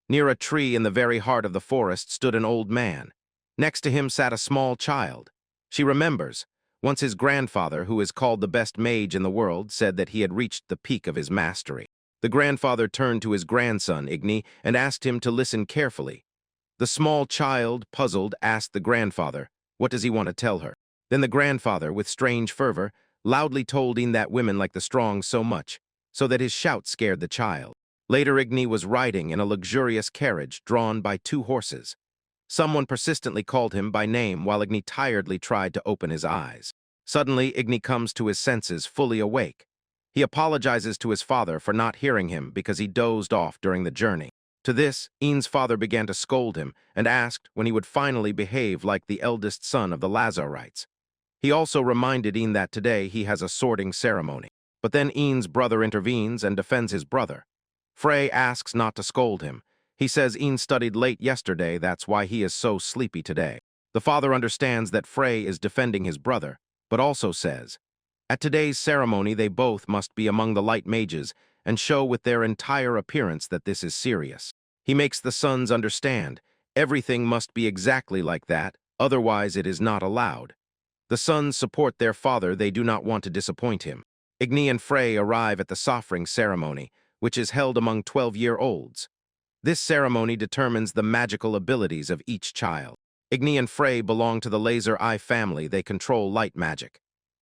Near a tree in the very heart of the forest stood an old man. Next to him sat a small child. She remembers. Once his grandfather, who is called the best mage in the world, said that he had reached the peak of his mastery. The grandfather turned to his grandson, Igni, and asked him to listen carefully. The small child, puzzled, asked the grandfather, what does he want to tell her? Then the grandfather, with strange fervor, loudly told Igni that women like the strong so much, so that his shout scared the child. Later, Igni was riding in a luxurious carriage drawn by 2 horses. Someone persistently called him by name while Igni tiredly tried to open his eyes. Suddenly, Igni comes to his senses, fully awake. He apologizes to his father for not hearing him because he dozed off during the journey. To this, Igni's father began to scold him and asked when he would finally behave like the eldest son of the Lazarites. He also reminded Igni that today he has a sorting ceremony. But then Igni's brother intervenes and defends his brother. Frey asks not to scold him. He says Igni studied late yesterday, that's why he is so sleepy today. The father understands that Frey is defending his brother, but also says, at today's ceremony they both must be among the light mages and show with their entire appearance that this is serious. He makes the sons understand, everything must be exactly like that, otherwise it is not allowed. The sons support their father, they do not want to disappoint him. Igni and Frey arrive at the soffring ceremony, which is held among 12-year-olds. This ceremony determines the magical abilities of each child. Igni and Frey belong to the Laser Eye family, they control light magic.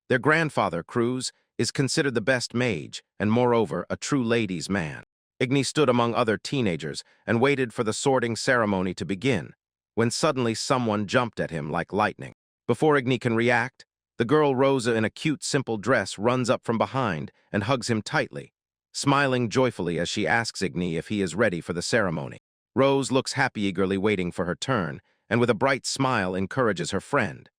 Their grandfather, Cruz, is considered the best mage, and moreover, a true ladies' man. Igni stood among other teenagers and waited for the sorting ceremony to begin, when suddenly someone jumped at him like lightning. Before Igni can react, the girl Rosa in a cute, simple dress runs up from behind and hugs him tightly, smiling joyfully as she asks Igni if he is ready for the ceremony. Rose looks happy, eagerly waiting for her turn, and with a bright smile encourages her friend.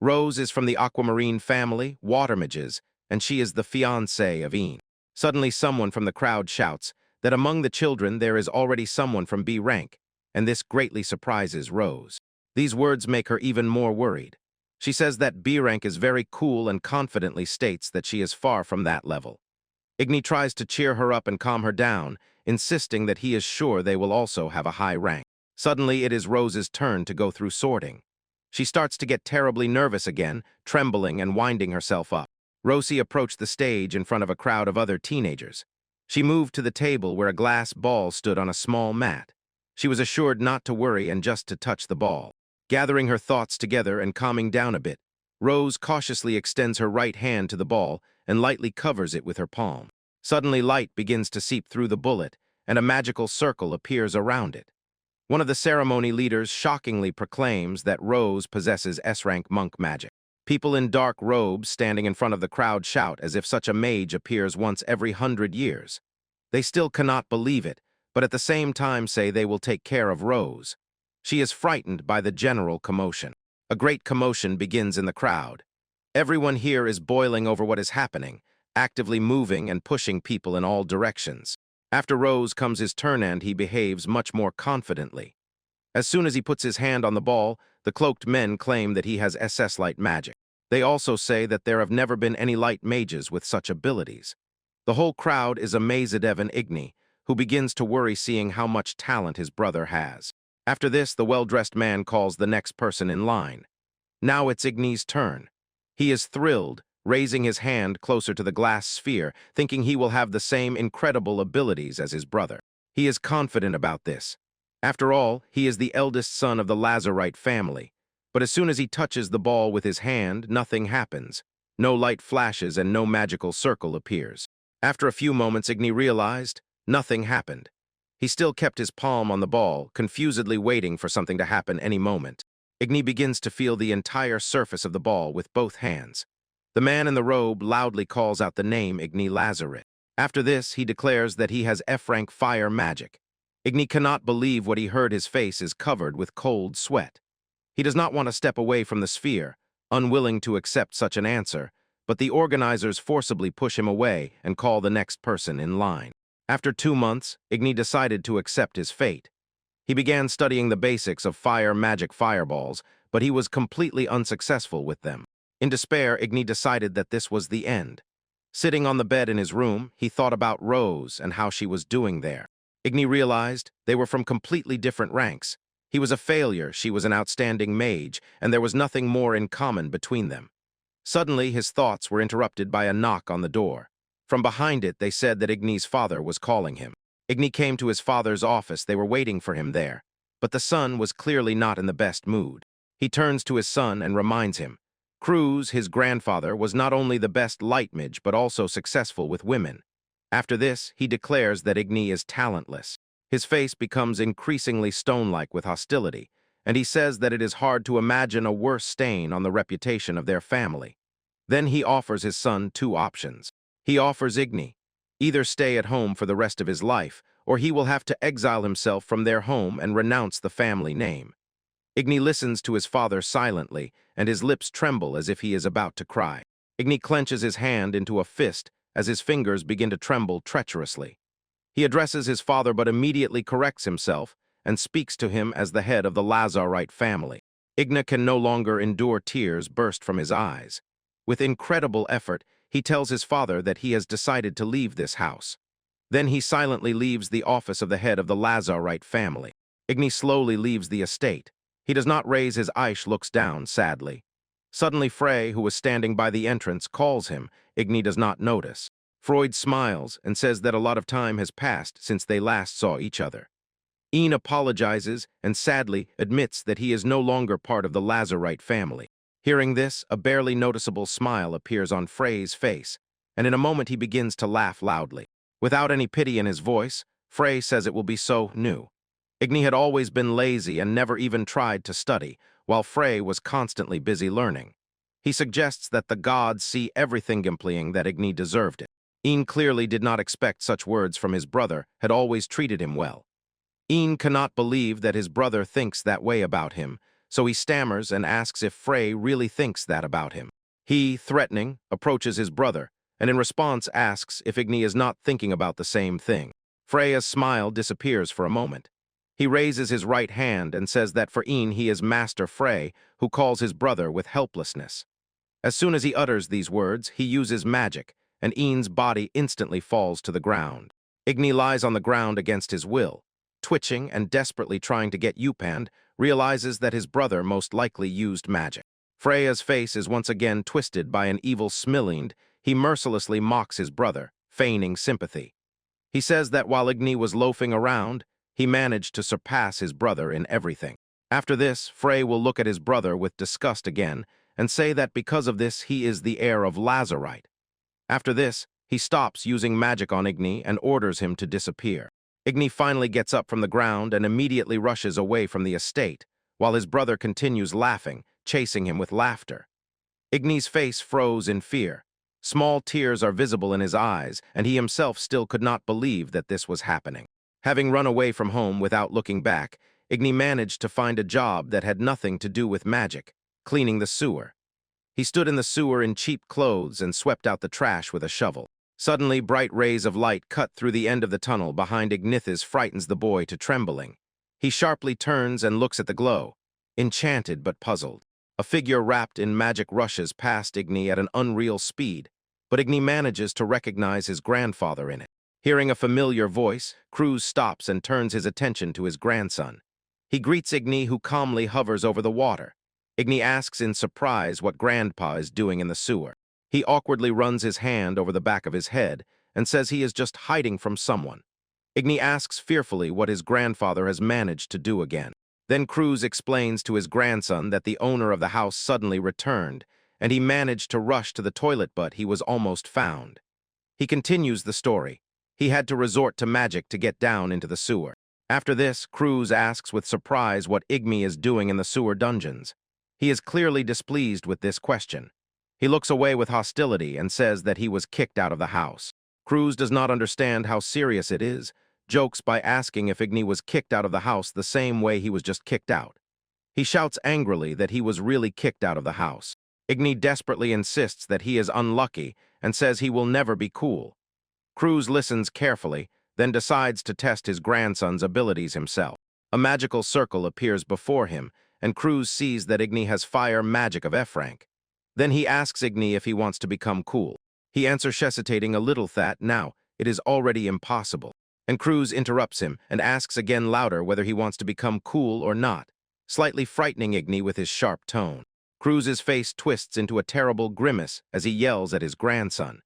Rose is from the aquamarine family, water mages, and she is the fiancée of Igni. Suddenly someone from the crowd shouts that among the children there is already someone from B rank, and this greatly surprises Rose. These words make her even more worried. She says that B rank is very cool and confidently states that she is far from that level. Igni tries to cheer her up and calm her down, insisting that he is sure they will also have a high rank. Suddenly, it is Rose's turn to go through sorting. She starts to get terribly nervous again, trembling and winding herself up. Rosie approached the stage in front of a crowd of other teenagers. She moved to the table where a glass ball stood on a small mat. She was assured not to worry and just to touch the ball. Gathering her thoughts together and calming down a bit, Rose cautiously extends her right hand to the ball and lightly covers it with her palm. Suddenly, light begins to seep through the bullet, and a magical circle appears around it. One of the ceremony leaders shockingly proclaims that Rose possesses S-rank monk magic. People in dark robes standing in front of the crowd shout as if such a mage appears once every 100 years. They still cannot believe it, but at the same time say they will take care of Rose. She is frightened by the general commotion. A great commotion begins in the crowd. Everyone here is boiling over what is happening, actively moving and pushing people in all directions. After Rose comes his turn and he behaves much more confidently. As soon as he puts his hand on the ball, the cloaked men claim that he has SS light magic. They also say that there have never been any light mages with such abilities. The whole crowd is amazed at Igni, who begins to worry seeing how much talent his brother has. After this, the well-dressed man calls the next person in line. Now it's Igni's turn. He is thrilled, raising his hand closer to the glass sphere, thinking he will have the same incredible abilities as his brother. He is confident about this. After all, he is the eldest son of the Lazarite family. But as soon as he touches the ball with his hand, nothing happens. No light flashes and no magical circle appears. After a few moments, Igni realized nothing happened. He still kept his palm on the ball, confusedly waiting for something to happen any moment. Igni begins to feel the entire surface of the ball with both hands. The man in the robe loudly calls out the name Igni Lazarit. After this, he declares that he has F-rank fire magic. Igni cannot believe what he heard. His face is covered with cold sweat. He does not want to step away from the sphere, unwilling to accept such an answer, but the organizers forcibly push him away and call the next person in line. After 2 months, Igni decided to accept his fate. He began studying the basics of fire magic fireballs, but he was completely unsuccessful with them. In despair, Igni decided that this was the end. Sitting on the bed in his room, he thought about Rose and how she was doing there. Igni realized they were from completely different ranks. He was a failure, she was an outstanding mage, and there was nothing more in common between them. Suddenly, his thoughts were interrupted by a knock on the door. From behind it, they said that Igni's father was calling him. Igni came to his father's office. They were waiting for him there. But the son was clearly not in the best mood. He turns to his son and reminds him. Cruz, his grandfather, was not only the best light mage, but also successful with women. After this, he declares that Igni is talentless. His face becomes increasingly stone-like with hostility, and he says that it is hard to imagine a worse stain on the reputation of their family. Then he offers his son two options. He offers Igni, either stay at home for the rest of his life, or he will have to exile himself from their home and renounce the family name. Igni listens to his father silently, and his lips tremble as if he is about to cry. Igni clenches his hand into a fist as his fingers begin to tremble treacherously. He addresses his father but immediately corrects himself and speaks to him as the head of the Lazarite family. Igni can no longer endure tears burst from his eyes. With incredible effort, he tells his father that he has decided to leave this house. Then he silently leaves the office of the head of the Lazarite family. Igni slowly leaves the estate. He does not raise his eyes, looks down sadly. Suddenly Frey, who was standing by the entrance, calls him. Igni does not notice. Freud smiles and says that a lot of time has passed since they last saw each other. Ian apologizes and sadly admits that he is no longer part of the Lazarite family. Hearing this, a barely noticeable smile appears on Frey's face, and in a moment he begins to laugh loudly. Without any pity in his voice, Frey says it will be so new. Igni had always been lazy and never even tried to study, while Frey was constantly busy learning. He suggests that the gods see everything, implying that Igni deserved it. Ian clearly did not expect such words from his brother, had always treated him well. Ian cannot believe that his brother thinks that way about him, so he stammers and asks if Frey really thinks that about him. He, threatening, approaches his brother, and in response asks if Igni is not thinking about the same thing. Freya's smile disappears for a moment. He raises his right hand and says that for Ian he is Master Frey, who calls his brother with helplessness. As soon as he utters these words, he uses magic, and Ian's body instantly falls to the ground. Igni lies on the ground against his will. Twitching and desperately trying to get Upand, realizes that his brother most likely used magic. Freya's face is once again twisted by an evil Smilind. He mercilessly mocks his brother, feigning sympathy. He says that while Igni was loafing around, he managed to surpass his brother in everything. After this, Frey will look at his brother with disgust again and say that because of this he is the heir of Lazarite. After this, he stops using magic on Igni and orders him to disappear. Igni finally gets up from the ground and immediately rushes away from the estate, while his brother continues laughing, chasing him with laughter. Igni's face froze in fear. Small tears are visible in his eyes, and he himself still could not believe that this was happening. Having run away from home without looking back, Igni managed to find a job that had nothing to do with magic, cleaning the sewer. He stood in the sewer in cheap clothes and swept out the trash with a shovel. Suddenly, bright rays of light cut through the end of the tunnel behind Ignithis frightens the boy to trembling. He sharply turns and looks at the glow, enchanted but puzzled. A figure wrapped in magic rushes past Igni at an unreal speed, but Igni manages to recognize his grandfather in it. Hearing a familiar voice, Cruz stops and turns his attention to his grandson. He greets Igni, who calmly hovers over the water. Igni asks in surprise what Grandpa is doing in the sewer. He awkwardly runs his hand over the back of his head and says he is just hiding from someone. Igni asks fearfully what his grandfather has managed to do again. Then Cruz explains to his grandson that the owner of the house suddenly returned, and he managed to rush to the toilet, but he was almost found. He continues the story. He had to resort to magic to get down into the sewer. After this, Cruz asks with surprise what Igni is doing in the sewer dungeons. He is clearly displeased with this question. He looks away with hostility and says that he was kicked out of the house. Cruz does not understand how serious it is, jokes by asking if Igni was kicked out of the house the same way he was just kicked out. He shouts angrily that he was really kicked out of the house. Igni desperately insists that he is unlucky and says he will never be cool. Cruz listens carefully, then decides to test his grandson's abilities himself. A magical circle appears before him, and Cruz sees that Igni has fire magic of F rank. Then he asks Igni if he wants to become cool. He answers, hesitating a little, that now it is already impossible. And Cruz interrupts him and asks again louder whether he wants to become cool or not, slightly frightening Igni with his sharp tone. Cruz's face twists into a terrible grimace as he yells at his grandson.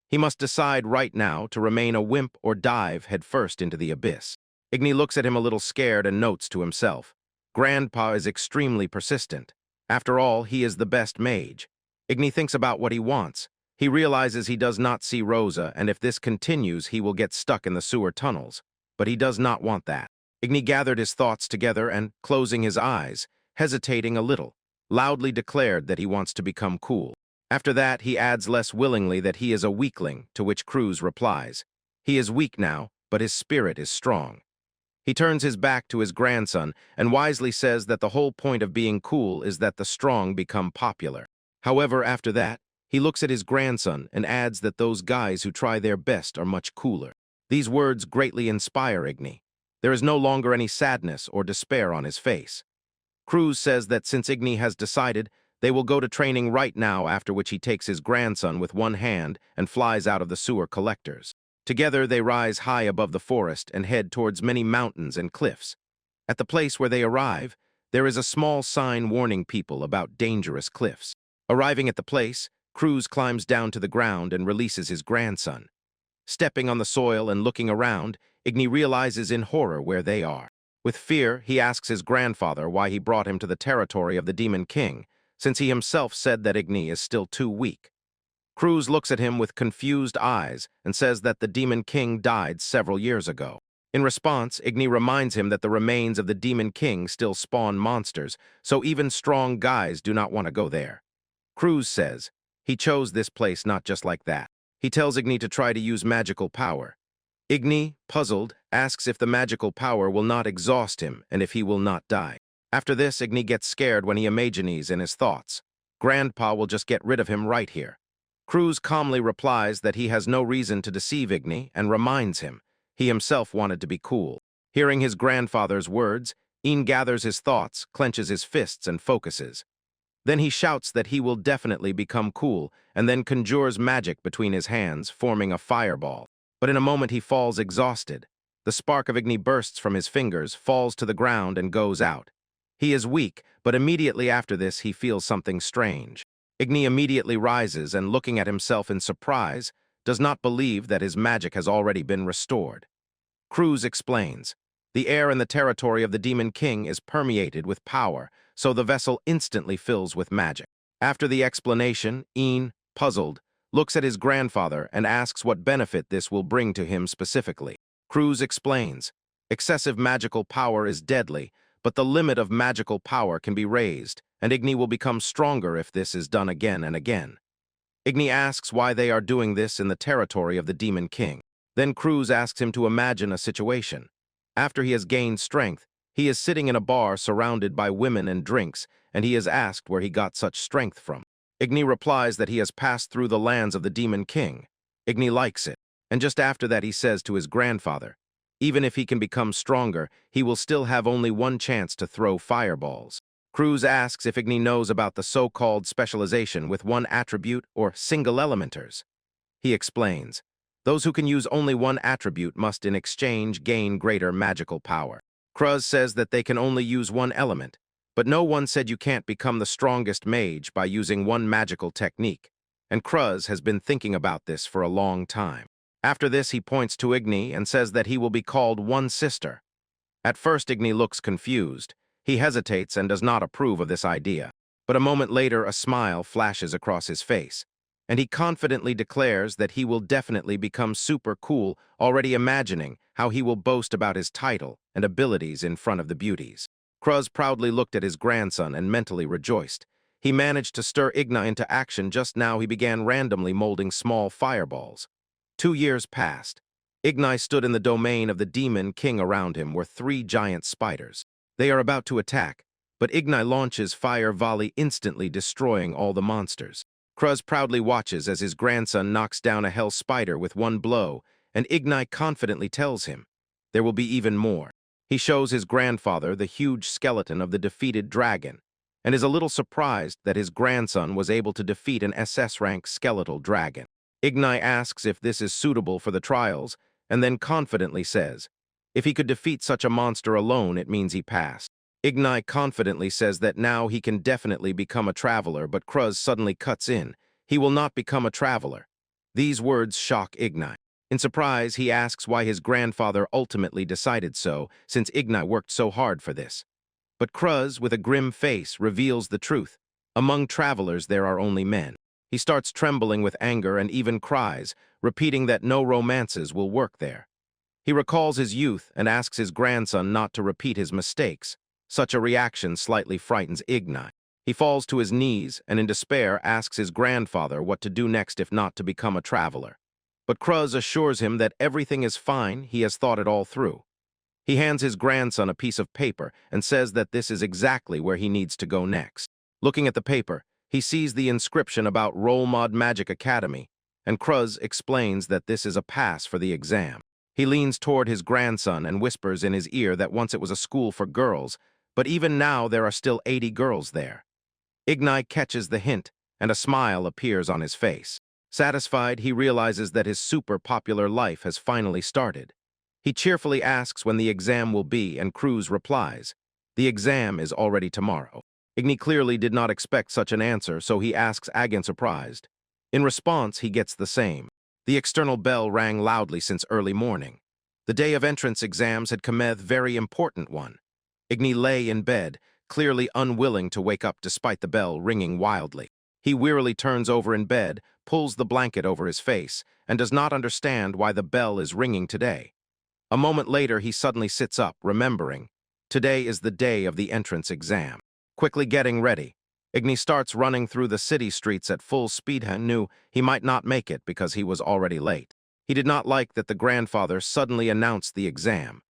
He must decide right now to remain a wimp or dive headfirst into the abyss. Igni looks at him a little scared and notes to himself. Grandpa is extremely persistent. After all, he is the best mage. Igni thinks about what he wants. He realizes he does not see Rosa, and if this continues, he will get stuck in the sewer tunnels. But he does not want that. Igni gathered his thoughts together and, closing his eyes, hesitating a little, loudly declared that he wants to become cool. After that, he adds less willingly that he is a weakling, to which Cruz replies, "He is weak now, but his spirit is strong." He turns his back to his grandson and wisely says that the whole point of being cool is that the strong become popular. However, after that, he looks at his grandson and adds that those guys who try their best are much cooler. These words greatly inspire Igni. There is no longer any sadness or despair on his face. Cruz says that since Igni has decided, they will go to training right now, after which he takes his grandson with one hand and flies out of the sewer collectors. Together they rise high above the forest and head towards many mountains and cliffs. At the place where they arrive, there is a small sign warning people about dangerous cliffs. Arriving at the place, Cruz climbs down to the ground and releases his grandson. Stepping on the soil and looking around, Igni realizes in horror where they are. With fear, he asks his grandfather why he brought him to the territory of the Demon King, since he himself said that Igni is still too weak. Cruz looks at him with confused eyes and says that the Demon King died several years ago. In response, Igni reminds him that the remains of the Demon King still spawn monsters, so even strong guys do not want to go there. Cruz says he chose this place not just like that. He tells Igni to try to use magical power. Igni, puzzled, asks if the magical power will not exhaust him and if he will not die. After this, Igni gets scared when he imagines in his thoughts. Grandpa will just get rid of him right here. Cruz calmly replies that he has no reason to deceive Igni and reminds him he himself wanted to be cool. Hearing his grandfather's words, Igni gathers his thoughts, clenches his fists, and focuses. Then he shouts that he will definitely become cool and then conjures magic between his hands, forming a fireball. But in a moment he falls exhausted. The spark of Igni bursts from his fingers, falls to the ground, and goes out. He is weak, but immediately after this he feels something strange. Igni immediately rises and, looking at himself in surprise, does not believe that his magic has already been restored. Cruz explains, the air in the territory of the Demon King is permeated with power, so the vessel instantly fills with magic. After the explanation, Igni, puzzled, looks at his grandfather and asks what benefit this will bring to him specifically. Cruz explains, excessive magical power is deadly, but the limit of magical power can be raised, and Igni will become stronger if this is done again and again. Igni asks why they are doing this in the territory of the Demon King. Then Cruz asks him to imagine a situation. After he has gained strength, he is sitting in a bar surrounded by women and drinks, and he is asked where he got such strength from. Igni replies that he has passed through the lands of the Demon King. Igni likes it, and just after that he says to his grandfather, even if he can become stronger, he will still have only one chance to throw fireballs. Cruz asks if Igni knows about the so-called specialization with one attribute or single elementers. He explains, those who can use only one attribute must in exchange gain greater magical power. Cruz says that they can only use one element, but no one said you can't become the strongest mage by using one magical technique, and Cruz has been thinking about this for a long time. After this, he points to Igni and says that he will be called One Sister. At first, Igni looks confused. He hesitates and does not approve of this idea. But a moment later, a smile flashes across his face, and he confidently declares that he will definitely become super cool, already imagining how he will boast about his title and abilities in front of the beauties. Cruz proudly looked at his grandson and mentally rejoiced. He managed to stir Igni into action. Just now he began randomly molding small fireballs. 2 years passed. Igni stood in the domain of the Demon King. Around him were 3 giant spiders. They are about to attack, but Igni launches fire volley, instantly destroying all the monsters. Cruz proudly watches as his grandson knocks down a hell spider with one blow, and Igni confidently tells him there will be even more. He shows his grandfather the huge skeleton of the defeated dragon, and is a little surprised that his grandson was able to defeat an SS-rank skeletal dragon. Igni asks if this is suitable for the trials, and then confidently says, if he could defeat such a monster alone, it means he passed. Igni confidently says that now he can definitely become a traveler, but Kruz suddenly cuts in. He will not become a traveler. These words shock Igni. In surprise, he asks why his grandfather ultimately decided so, since Igni worked so hard for this. But Kruz, with a grim face, reveals the truth. Among travelers, there are only men. He starts trembling with anger and even cries, repeating that no romances will work there. He recalls his youth and asks his grandson not to repeat his mistakes. Such a reaction slightly frightens Igni. He falls to his knees and in despair asks his grandfather what to do next if not to become a traveler. But Kruz assures him that everything is fine, he has thought it all through. He hands his grandson a piece of paper and says that this is exactly where he needs to go next. Looking at the paper, he sees the inscription about Enrollment Magic Academy, and Kruz explains that this is a pass for the exam. He leans toward his grandson and whispers in his ear that once it was a school for girls, but even now there are still 80 girls there. Igni catches the hint, and a smile appears on his face. Satisfied, he realizes that his super popular life has finally started. He cheerfully asks when the exam will be, and Kruz replies, the exam is already tomorrow. Igni clearly did not expect such an answer, so he asks again surprised. In response, he gets the same. The external bell rang loudly since early morning. The day of entrance exams had come, a very important one. Igni lay in bed, clearly unwilling to wake up despite the bell ringing wildly. He wearily turns over in bed, pulls the blanket over his face, and does not understand why the bell is ringing today. A moment later, he suddenly sits up, remembering. Today is the day of the entrance exam. Quickly getting ready, Igni starts running through the city streets at full speed and knew he might not make it because he was already late. He did not like that the grandfather suddenly announced the exam.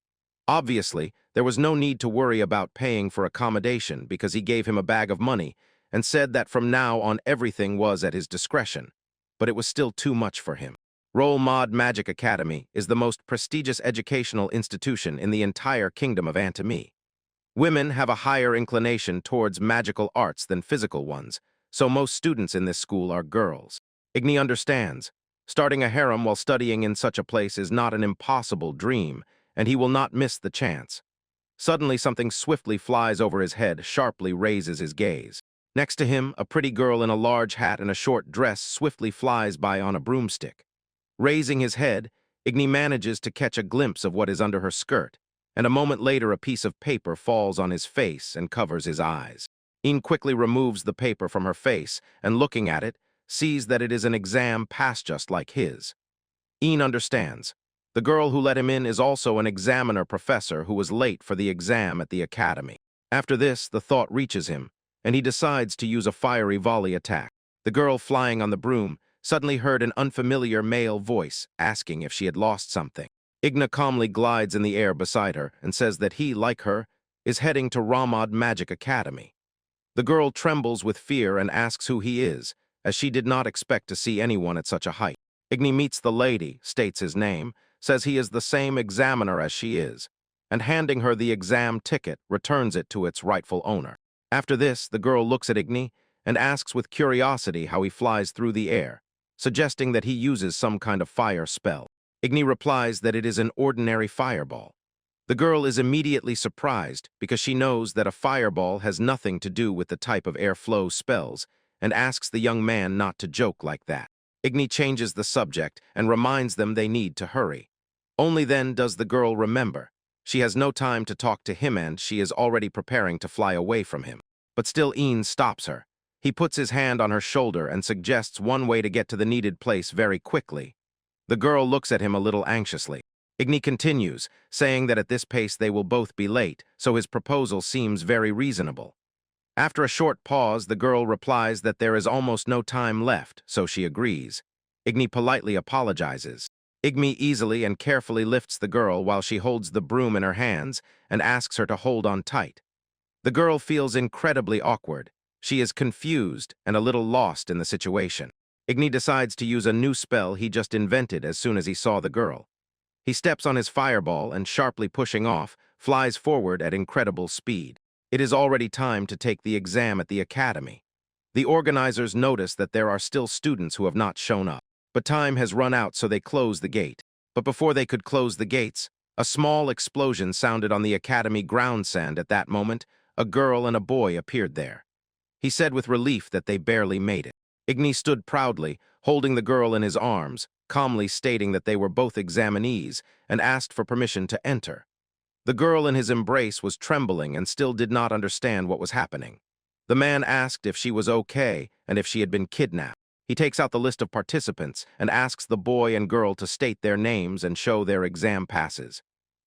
Obviously, there was no need to worry about paying for accommodation because he gave him a bag of money and said that from now on everything was at his discretion. But it was still too much for him. Enrollment Magic Academy is the most prestigious educational institution in the entire kingdom of Antami. Women have a higher inclination towards magical arts than physical ones, so most students in this school are girls. Igni understands. Starting a harem while studying in such a place is not an impossible dream, and he will not miss the chance. Suddenly, something swiftly flies over his head, sharply raises his gaze. Next to him, a pretty girl in a large hat and a short dress swiftly flies by on a broomstick. Raising his head, Igni manages to catch a glimpse of what is under her skirt, and a moment later a piece of paper falls on his face and covers his eyes. Een quickly removes the paper from her face and, looking at it, sees that it is an exam pass just like his. Een understands. The girl who let him in is also an examiner professor who was late for the exam at the academy. After this, the thought reaches him, and he decides to use a fiery volley attack. The girl flying on the broom suddenly heard an unfamiliar male voice asking if she had lost something. Igni calmly glides in the air beside her and says that he, like her, is heading to Enrollment Magic Academy. The girl trembles with fear and asks who he is, as she did not expect to see anyone at such a height. Igni meets the lady, states his name, says he is the same examiner as she is, and handing her the exam ticket, returns it to its rightful owner. After this, the girl looks at Igni and asks with curiosity how he flies through the air, suggesting that he uses some kind of fire spell. Igni replies that it is an ordinary fireball. The girl is immediately surprised because she knows that a fireball has nothing to do with the type of airflow spells and asks the young man not to joke like that. Igni changes the subject and reminds them they need to hurry. Only then does the girl remember. She has no time to talk to him and she is already preparing to fly away from him. But still Een stops her. He puts his hand on her shoulder and suggests one way to get to the needed place very quickly. The girl looks at him a little anxiously. Igni continues, saying that at this pace they will both be late, so his proposal seems very reasonable. After a short pause, the girl replies that there is almost no time left, so she agrees. Igni politely apologizes. Igni easily and carefully lifts the girl while she holds the broom in her hands and asks her to hold on tight. The girl feels incredibly awkward. She is confused and a little lost in the situation. Igni decides to use a new spell he just invented as soon as he saw the girl. He steps on his fireball and, sharply pushing off, flies forward at incredible speed. It is already time to take the exam at the academy. The organizers notice that there are still students who have not shown up, but time has run out, so they close the gate. But before they could close the gates, a small explosion sounded on the academy ground sand. At that moment, a girl and a boy appeared there. He said with relief that they barely made it. Igni stood proudly, holding the girl in his arms, calmly stating that they were both examinees, and asked for permission to enter. The girl in his embrace was trembling and still did not understand what was happening. The man asked if she was okay and if she had been kidnapped. He takes out the list of participants and asks the boy and girl to state their names and show their exam passes.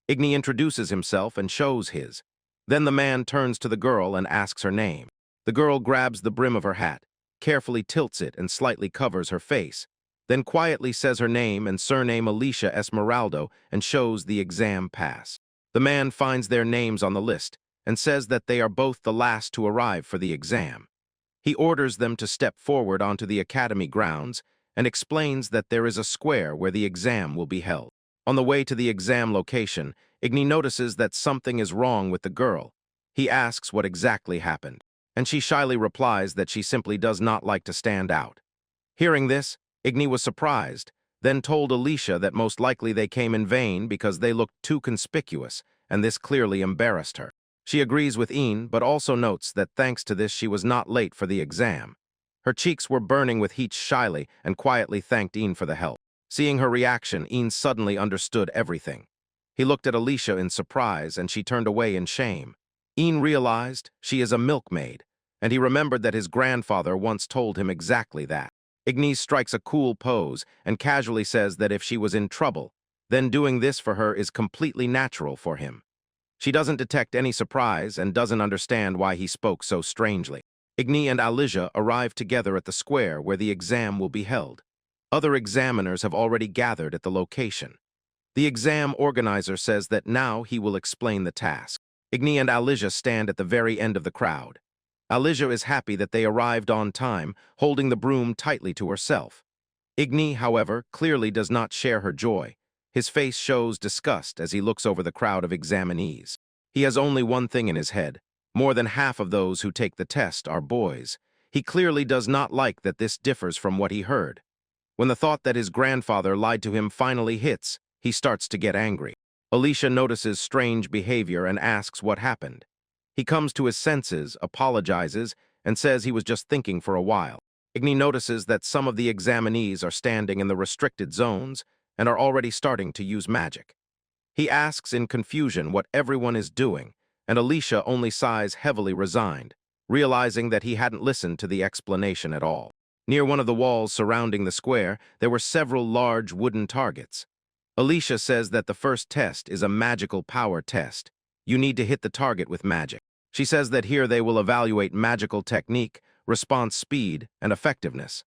Igni introduces himself and shows his. Then the man turns to the girl and asks her name. The girl grabs the brim of her hat, carefully tilts it and slightly covers her face, then quietly says her name and surname Alicia Esmeraldo and shows the exam pass. The man finds their names on the list and says that they are both the last to arrive for the exam. He orders them to step forward onto the academy grounds and explains that there is a square where the exam will be held. On the way to the exam location, Igni notices that something is wrong with the girl. He asks what exactly happened, and she shyly replies that she simply does not like to stand out. Hearing this, Igni was surprised, then told Alicia that most likely they came in vain because they looked too conspicuous, and this clearly embarrassed her. She agrees with Een, but also notes that thanks to this she was not late for the exam. Her cheeks were burning with heat shyly and quietly thanked Een for the help. Seeing her reaction, Een suddenly understood everything. He looked at Alicia in surprise and she turned away in shame. Een realized she is a milkmaid, and he remembered that his grandfather once told him exactly that. Ignis strikes a cool pose and casually says that if she was in trouble, then doing this for her is completely natural for him. She doesn't detect any surprise and doesn't understand why he spoke so strangely. Igni and Alicia arrive together at the square where the exam will be held. Other examiners have already gathered at the location. The exam organizer says that now he will explain the task. Igni and Alicia stand at the very end of the crowd. Alicia is happy that they arrived on time, holding the broom tightly to herself. Igni, however, clearly does not share her joy. His face shows disgust as he looks over the crowd of examinees. He has only one thing in his head. More than half of those who take the test are boys. He clearly does not like that this differs from what he heard. When the thought that his grandfather lied to him finally hits, he starts to get angry. Alicia notices strange behavior and asks what happened. He comes to his senses, apologizes, and says he was just thinking for a while. Igni notices that some of the examinees are standing in the restricted zones and are already starting to use magic. He asks in confusion what everyone is doing, and Alicia only sighs heavily resigned, realizing that he hadn't listened to the explanation at all. Near one of the walls surrounding the square, there were several large wooden targets. Alicia says that the first test is a magical power test. You need to hit the target with magic. She says that here they will evaluate magical technique, response speed, and effectiveness.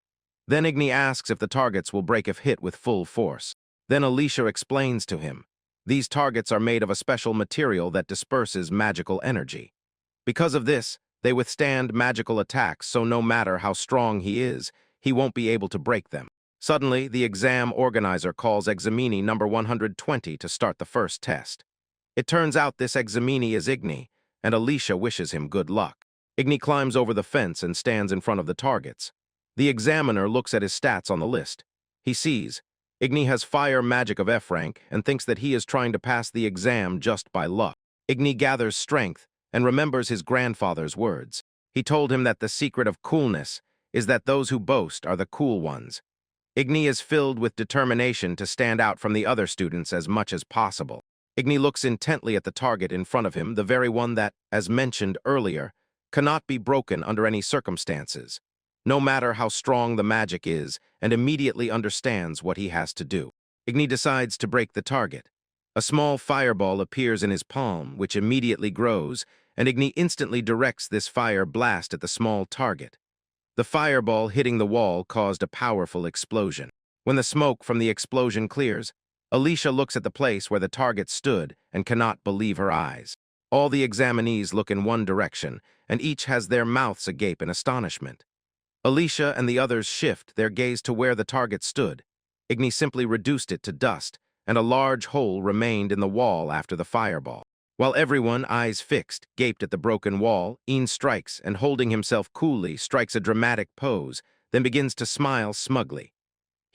Then Igni asks if the targets will break if hit with full force. Then Alicia explains to him. These targets are made of a special material that disperses magical energy. Because of this, they withstand magical attacks, so no matter how strong he is, he won't be able to break them. Suddenly, the exam organizer calls examini number 120 to start the first test. It turns out this examini is Igni, and Alicia wishes him good luck. Igni climbs over the fence and stands in front of the targets. The examiner looks at his stats on the list. He sees Igni has fire magic of F rank and thinks that he is trying to pass the exam just by luck. Igni gathers strength and remembers his grandfather's words. He told him that the secret of coolness is that those who boast are the cool ones. Igni is filled with determination to stand out from the other students as much as possible. Igni looks intently at the target in front of him, the very one that, as mentioned earlier, cannot be broken under any circumstances, no matter how strong the magic is, and immediately understands what he has to do. Igni decides to break the target. A small fireball appears in his palm, which immediately grows, and Igni instantly directs this fire blast at the small target. The fireball hitting the wall caused a powerful explosion. When the smoke from the explosion clears, Alicia looks at the place where the target stood and cannot believe her eyes. All the examinees look in one direction, and each has their mouths agape in astonishment. Alicia and the others shift their gaze to where the target stood. Igni simply reduced it to dust, and a large hole remained in the wall after the fireball. While everyone, eyes fixed, gaped at the broken wall, Een strikes and, holding himself coolly, strikes a dramatic pose, then begins to smile smugly.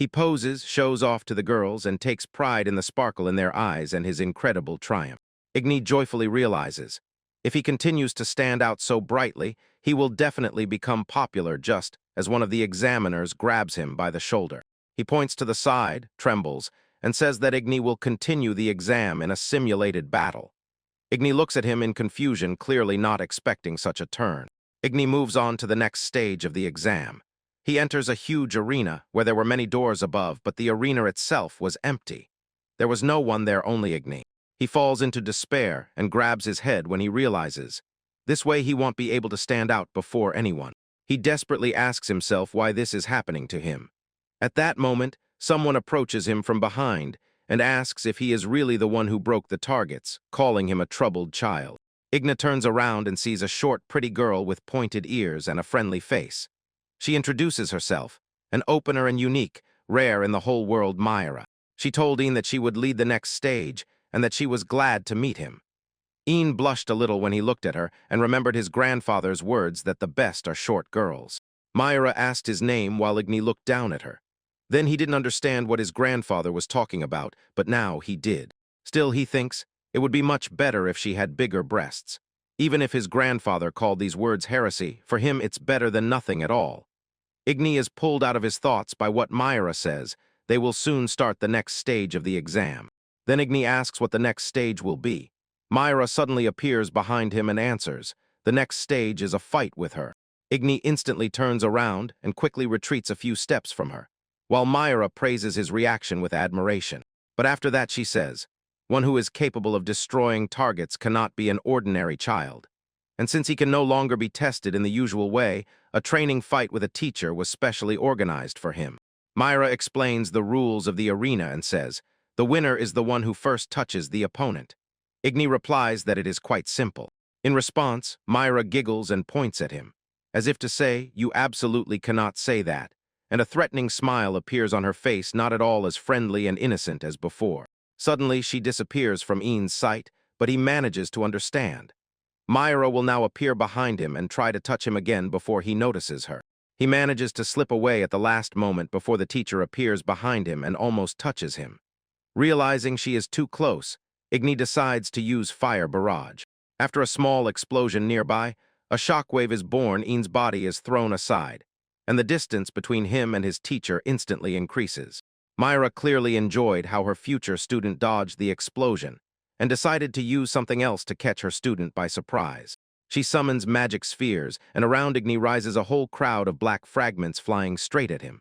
He poses, shows off to the girls, and takes pride in the sparkle in their eyes and his incredible triumph. Igni joyfully realizes, if he continues to stand out so brightly, he will definitely become popular just as one of the examiners grabs him by the shoulder. He points to the side, trembles, and says that Igni will continue the exam in a simulated battle. Igni looks at him in confusion, clearly not expecting such a turn. Igni moves on to the next stage of the exam. He enters a huge arena where there were many doors above, but the arena itself was empty. There was no one there, only Igni. He falls into despair and grabs his head when he realizes, this way he won't be able to stand out before anyone. He desperately asks himself why this is happening to him. At that moment, someone approaches him from behind and asks if he is really the one who broke the targets, calling him a troubled child. Igni turns around and sees a short, pretty girl with pointed ears and a friendly face. She introduces herself, an opener and unique, rare in the whole world Myra. She told Ian that she would lead the next stage and that she was glad to meet him. Ian blushed a little when he looked at her and remembered his grandfather's words that the best are short girls. Myra asked his name while Igni looked down at her. Then he didn't understand what his grandfather was talking about, but now he did. Still, he thinks it would be much better if she had bigger breasts. Even if his grandfather called these words heresy, for him it's better than nothing at all. Igni is pulled out of his thoughts by what Myra says. They will soon start the next stage of the exam. Then Igni asks what the next stage will be. Myra suddenly appears behind him and answers, the next stage is a fight with her. Igni instantly turns around and quickly retreats a few steps from her, while Myra praises his reaction with admiration. But after that she says, one who is capable of destroying targets cannot be an ordinary child. And since he can no longer be tested in the usual way, a training fight with a teacher was specially organized for him. Myra explains the rules of the arena and says, the winner is the one who first touches the opponent. Igni replies that it is quite simple. In response, Myra giggles and points at him, as if to say, you absolutely cannot say that, and a threatening smile appears on her face, not at all as friendly and innocent as before. Suddenly, she disappears from Ian's sight, but he manages to understand. Myra will now appear behind him and try to touch him again before he notices her. He manages to slip away at the last moment before the teacher appears behind him and almost touches him. Realizing she is too close, Igni decides to use fire barrage. After a small explosion nearby, a shockwave is born, Ian's body is thrown aside, and the distance between him and his teacher instantly increases. Myra clearly enjoyed how her future student dodged the explosion and decided to use something else to catch her student by surprise. She summons magic spheres, and around Igni rises a whole crowd of black fragments flying straight at him.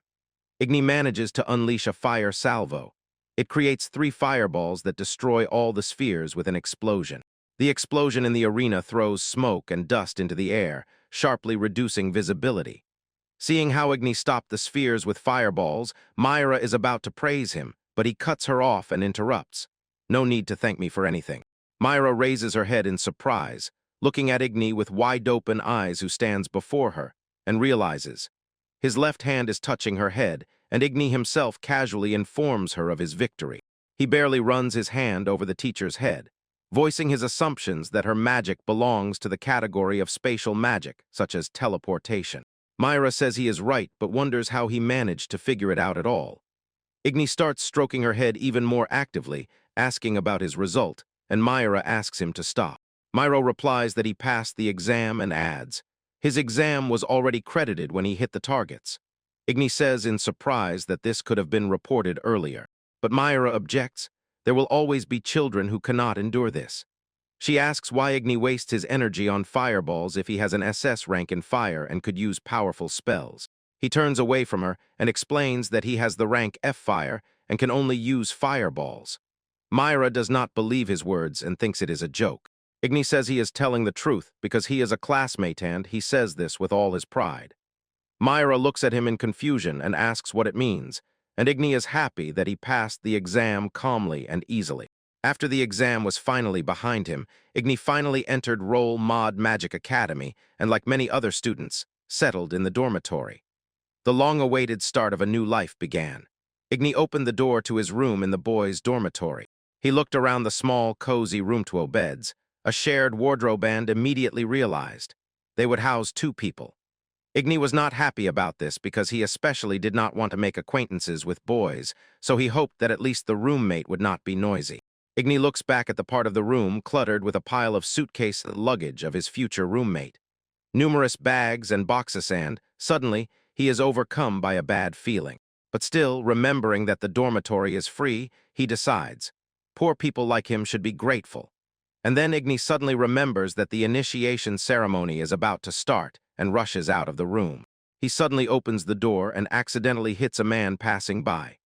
Igni manages to unleash a fire salvo. It creates 3 fireballs that destroy all the spheres with an explosion. The explosion in the arena throws smoke and dust into the air, sharply reducing visibility. Seeing how Igni stopped the spheres with fireballs, Myra is about to praise him, but he cuts her off and interrupts. No need to thank me for anything. Myra raises her head in surprise, looking at Igni with wide-open eyes who stands before her, and realizes. His left hand is touching her head, and Igni himself casually informs her of his victory. He barely runs his hand over the teacher's head, voicing his assumptions that her magic belongs to the category of spatial magic, such as teleportation. Myra says he is right, but wonders how he managed to figure it out at all. Igni starts stroking her head even more actively, asking about his result, and Myra asks him to stop. Myra replies that he passed the exam and adds, his exam was already credited when he hit the targets. Igni says in surprise that this could have been reported earlier. But Myra objects, there will always be children who cannot endure this. She asks why Igni wastes his energy on fireballs if he has an SS rank in fire and could use powerful spells. He turns away from her and explains that he has the rank F fire and can only use fireballs. Myra does not believe his words and thinks it is a joke. Igni says he is telling the truth because he is a classmate and he says this with all his pride. Myra looks at him in confusion and asks what it means, and Igni is happy that he passed the exam calmly and easily. After the exam was finally behind him, Igni finally entered Roll Mod Magic Academy and, like many other students, settled in the dormitory. The long-awaited start of a new life began. Igni opened the door to his room in the boys' dormitory. He looked around the small, cozy room, 12 beds, a shared wardrobe, and immediately realized they would house 2 people. Igni was not happy about this because he especially did not want to make acquaintances with boys, so he hoped that at least the roommate would not be noisy. Igni looks back at the part of the room cluttered with a pile of suitcase luggage of his future roommate. Numerous bags and boxes, and, suddenly, he is overcome by a bad feeling. But still, remembering that the dormitory is free, he decides, poor people like him should be grateful. And then Igni suddenly remembers that the initiation ceremony is about to start and rushes out of the room. He suddenly opens the door and accidentally hits a man passing by.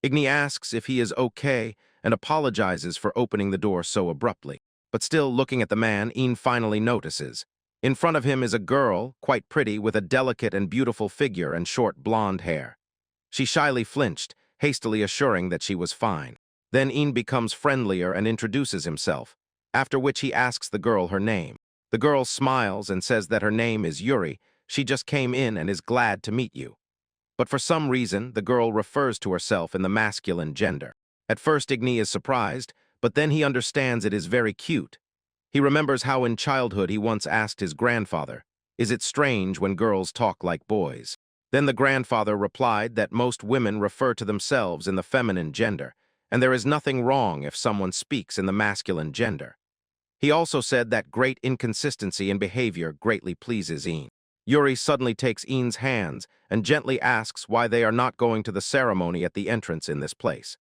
Igni asks if he is okay and apologizes for opening the door so abruptly. But still looking at the man, Ian finally notices. In front of him is a girl, quite pretty, with a delicate and beautiful figure and short blonde hair. She shyly flinched, hastily assuring that she was fine. Then Ian becomes friendlier and introduces himself, after which he asks the girl her name. The girl smiles and says that her name is Yuri. She just came in and is glad to meet you. But for some reason, the girl refers to herself in the masculine gender. At first, Igni is surprised, but then he understands it is very cute. He remembers how in childhood he once asked his grandfather, "Is it strange when girls talk like boys?" Then the grandfather replied that most women refer to themselves in the feminine gender, and there is nothing wrong if someone speaks in the masculine gender. He also said that great inconsistency in behavior greatly pleases Ian. Yuri suddenly takes Ian's hands and gently asks why they are not going to the ceremony at the entrance in this place.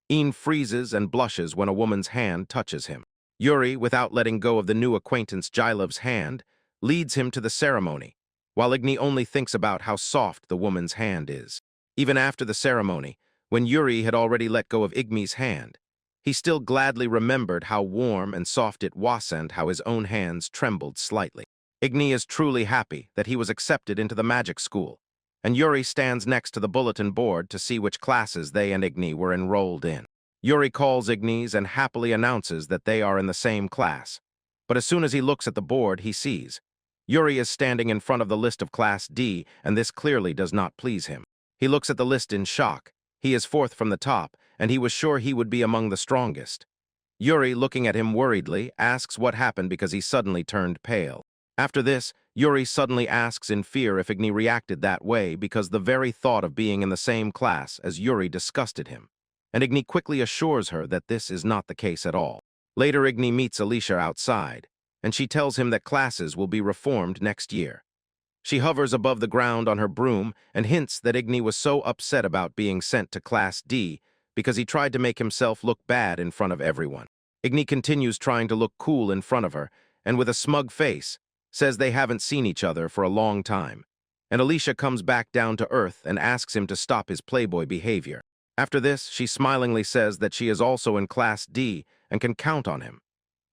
Ian freezes and blushes when a woman's hand touches him. Yuri, without letting go of the new acquaintance Jailov's hand, leads him to the ceremony, while Igni only thinks about how soft the woman's hand is. Even after the ceremony, when Yuri had already let go of Igni's hand, he still gladly remembered how warm and soft it was and how his own hands trembled slightly. Igni is truly happy that he was accepted into the magic school, and Yuri stands next to the bulletin board to see which classes they and Igni were enrolled in. Yuri calls Igni's and happily announces that they are in the same class. But as soon as he looks at the board, he sees Yuri is standing in front of the list of Class D, and this clearly does not please him. He looks at the list in shock. He is fourth from the top, and he was sure he would be among the strongest. Yuri, looking at him worriedly, asks what happened because he suddenly turned pale. After this, Yuri suddenly asks in fear if Igni reacted that way because the very thought of being in the same class as Yuri disgusted him. And Igni quickly assures her that this is not the case at all. Later, Igni meets Alicia outside, and she tells him that classes will be reformed next year. She hovers above the ground on her broom and hints that Igni was so upset about being sent to Class D because he tried to make himself look bad in front of everyone. Igni continues trying to look cool in front of her, and with a smug face, says they haven't seen each other for a long time. And Alicia comes back down to earth and asks him to stop his playboy behavior. After this, she smilingly says that she is also in Class D and can count on him.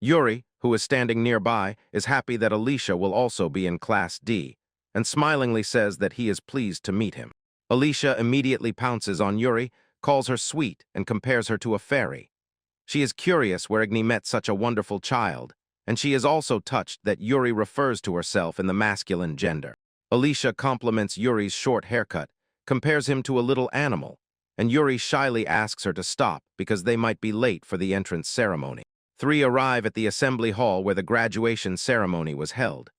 Yuri, who is standing nearby, is happy that Alicia will also be in Class D, and smilingly says that he is pleased to meet him. Alicia immediately pounces on Yuri, calls her sweet, and compares her to a fairy. She is curious where Igni met such a wonderful child, and she is also touched that Yuri refers to herself in the masculine gender. Alicia compliments Yuri's short haircut, compares him to a little animal, and Yuri shyly asks her to stop because they might be late for the entrance ceremony. Three arrive at the assembly hall where the graduation ceremony was held.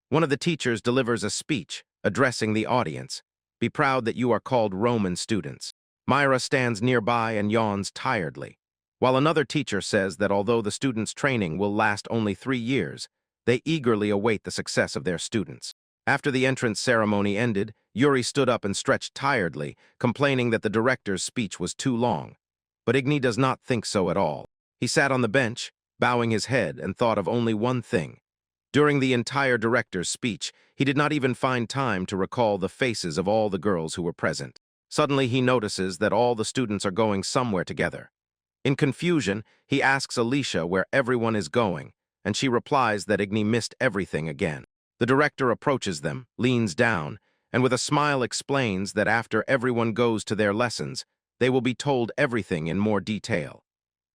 One of the teachers delivers a speech, addressing the audience. Be proud that you are called Roman students. Myra stands nearby and yawns tiredly, while another teacher says that although the students' training will last only 3 years, they eagerly await the success of their students. After the entrance ceremony ended, Yuri stood up and stretched tiredly, complaining that the director's speech was too long. But Igni does not think so at all. He sat on the bench, bowing his head, and thought of only one thing. During the entire director's speech, he did not even find time to recall the faces of all the girls who were present. Suddenly, he notices that all the students are going somewhere together. In confusion, he asks Alicia where everyone is going, and she replies that Igni missed everything again. The director approaches them, leans down, and with a smile explains that after everyone goes to their lessons, they will be told everything in more detail.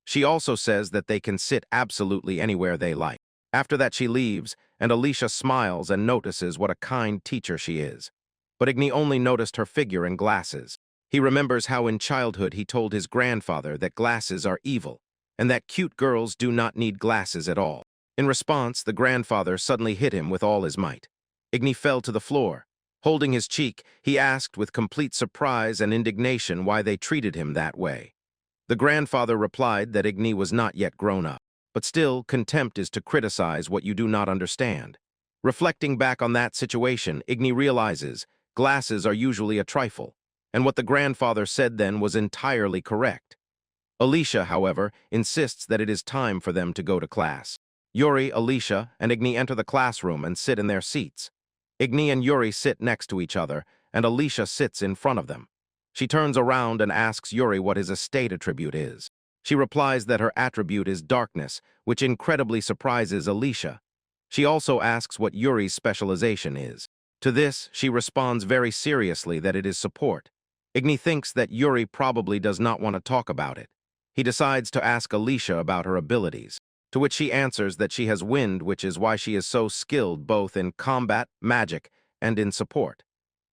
She also says that they can sit absolutely anywhere they like. After that, she leaves, and Alicia smiles and notices what a kind teacher she is. But Igni only noticed her figure and glasses. He remembers how in childhood he told his grandfather that glasses are evil, and that cute girls do not need glasses at all. In response, the grandfather suddenly hit him with all his might. Igni fell to the floor, Holding his cheek, he asked with complete surprise and indignation why they treated him that way. The grandfather replied that Igni was not yet grown up, but still, contempt is to criticize what you do not understand. Reflecting back on that situation, Igni realizes glasses are usually a trifle, and what the grandfather said then was entirely correct. Alicia, however, insists that it is time for them to go to class. Yuri, Alicia, and Igni enter the classroom and sit in their seats. Igni and Yuri sit next to each other, and Alicia sits in front of them. She turns around and asks Yuri what his estate attribute is. She replies that her attribute is darkness, which incredibly surprises Alicia. She also asks what Yuri's specialization is. To this, she responds very seriously that it is support. Igni thinks that Yuri probably does not want to talk about it. He decides to ask Alicia about her abilities, to which she answers that she has wind, which is why she is so skilled both in combat, magic, and in support.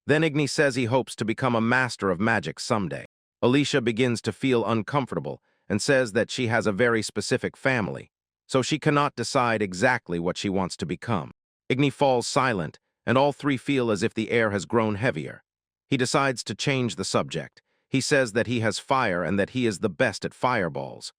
Then Igni says he hopes to become a master of magic someday. Alicia begins to feel uncomfortable and says that she has a very specific family, so she cannot decide exactly what she wants to become. Igni falls silent, and all three feel as if the air has grown heavier. He decides to change the subject. He says that he has fire and that he is the best at fireballs.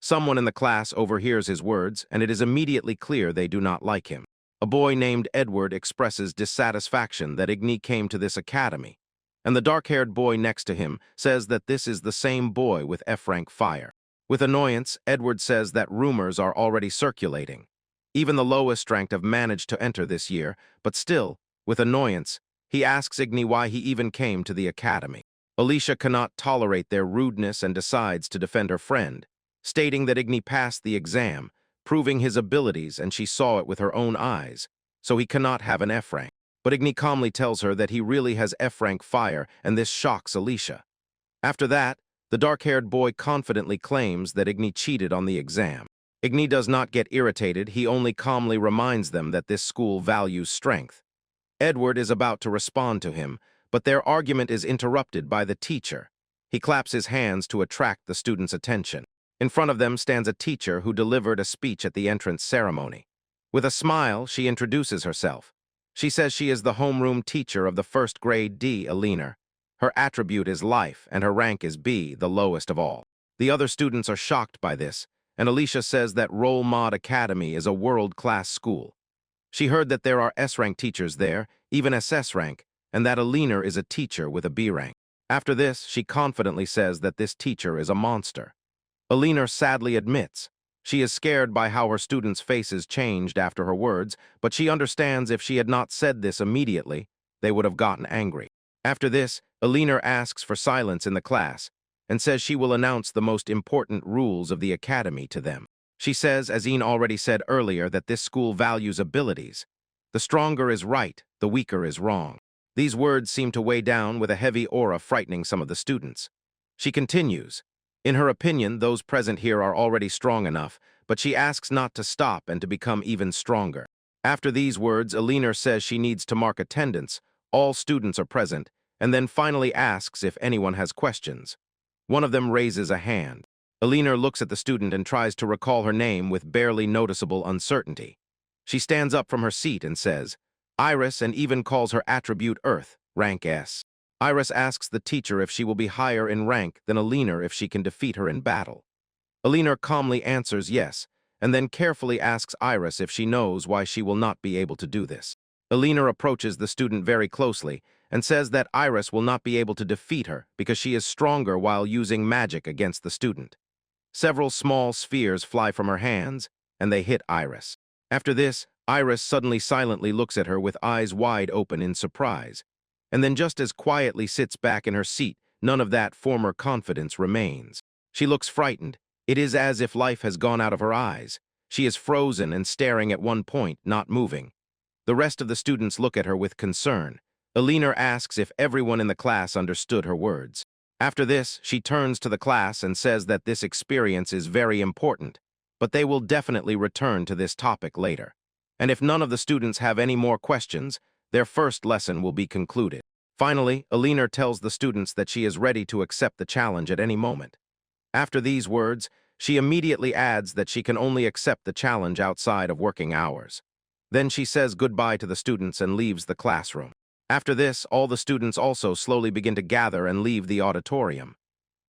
Someone in the class overhears his words, and it is immediately clear they do not like him. A boy named Edward expresses dissatisfaction that Igni came to this academy, and the dark-haired boy next to him says that this is the same boy with F-rank fire. With annoyance, Edward says that rumors are already circulating. Even the lowest ranked have managed to enter this year, but still, with annoyance, he asks Igni why he even came to the academy. Alicia cannot tolerate their rudeness and decides to defend her friend, stating that Igni passed the exam, proving his abilities, and she saw it with her own eyes, so he cannot have an F-rank. But Igni calmly tells her that he really has F-rank fire, and this shocks Alicia. After that, the dark-haired boy confidently claims that Igni cheated on the exam. Igni does not get irritated, he only calmly reminds them that this school values strength. Edward is about to respond to him, but their argument is interrupted by the teacher. He claps his hands to attract the students' attention. In front of them stands a teacher who delivered a speech at the entrance ceremony. With a smile, she introduces herself. She says she is the homeroom teacher of the first grade D, Alina. Her attribute is life, and her rank is B, the lowest of all. The other students are shocked by this, and Alicia says that Role Mod Academy is a world-class school. She heard that there are S-rank teachers there, even SS rank, and that Alina is a teacher with a B rank. After this, she confidently says that this teacher is a monster. Alina sadly admits she is scared by how her students' faces changed after her words, but she understands if she had not said this immediately, they would have gotten angry. After this, Alina asks for silence in the class and says she will announce the most important rules of the academy to them. She says, as Ian already said earlier, that this school values abilities. The stronger is right, the weaker is wrong. These words seem to weigh down with a heavy aura, frightening some of the students. She continues. In her opinion, those present here are already strong enough, but she asks not to stop and to become even stronger. After these words, Alina says she needs to mark attendance. All students are present, and then finally asks if anyone has questions. One of them raises a hand. Alina looks at the student and tries to recall her name with barely noticeable uncertainty. She stands up from her seat and says, Iris, and even calls her attribute Earth, rank S. Iris asks the teacher if she will be higher in rank than Alina if she can defeat her in battle. Alina calmly answers yes, and then carefully asks Iris if she knows why she will not be able to do this. Alina approaches the student very closely and says that Iris will not be able to defeat her because she is stronger while using magic against the student. Several small spheres fly from her hands, and they hit Iris. After this, Iris suddenly silently looks at her with eyes wide open in surprise, and then just as quietly sits back in her seat. None of that former confidence remains. She looks frightened. It is as if life has gone out of her eyes. She is frozen and staring at one point, not moving. The rest of the students look at her with concern. Alina asks if everyone in the class understood her words. After this, she turns to the class and says that this experience is very important, but they will definitely return to this topic later. And if none of the students have any more questions, their first lesson will be concluded. Finally, Alina tells the students that she is ready to accept the challenge at any moment. After these words, she immediately adds that she can only accept the challenge outside of working hours. Then she says goodbye to the students and leaves the classroom. After this, all the students also slowly begin to gather and leave the auditorium.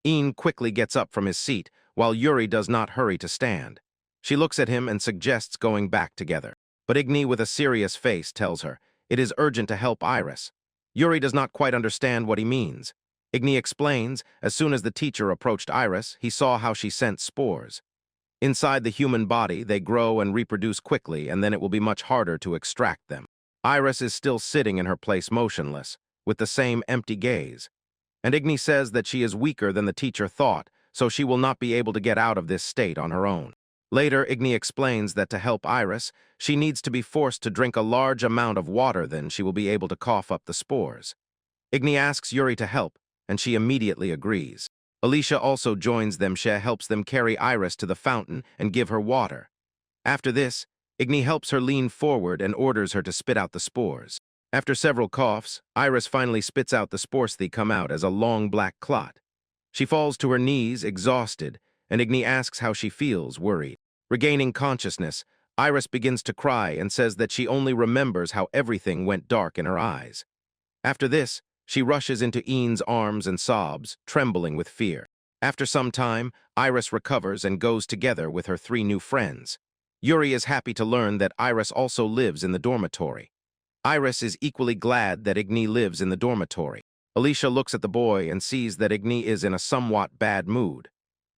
Een quickly gets up from his seat, while Yuri does not hurry to stand. She looks at him and suggests going back together. But Igni, with a serious face, tells her it is urgent to help Iris. Yuri does not quite understand what he means. Igni explains, as soon as the teacher approached Iris, he saw how she sent spores. Inside the human body, they grow and reproduce quickly, and then it will be much harder to extract them. Iris is still sitting in her place motionless, with the same empty gaze. And Igni says that she is weaker than the teacher thought, so she will not be able to get out of this state on her own. Later, Igni explains that to help Iris, she needs to be forced to drink a large amount of water, then she will be able to cough up the spores. Igni asks Yuri to help, and she immediately agrees. Alicia also joins them. She helps them carry Iris to the fountain and give her water. After this, Igni helps her lean forward and orders her to spit out the spores. After several coughs, Iris finally spits out the spores. They come out as a long black clot. She falls to her knees, exhausted, and Igni asks how she feels, worried. Regaining consciousness, Iris begins to cry and says that she only remembers how everything went dark in her eyes. After this, she rushes into Een's arms and sobs, trembling with fear. After some time, Iris recovers and goes together with her 3 new friends. Yuri is happy to learn that Iris also lives in the dormitory. Iris is equally glad that Igni lives in the dormitory. Alicia looks at the boy and sees that Igni is in a somewhat bad mood.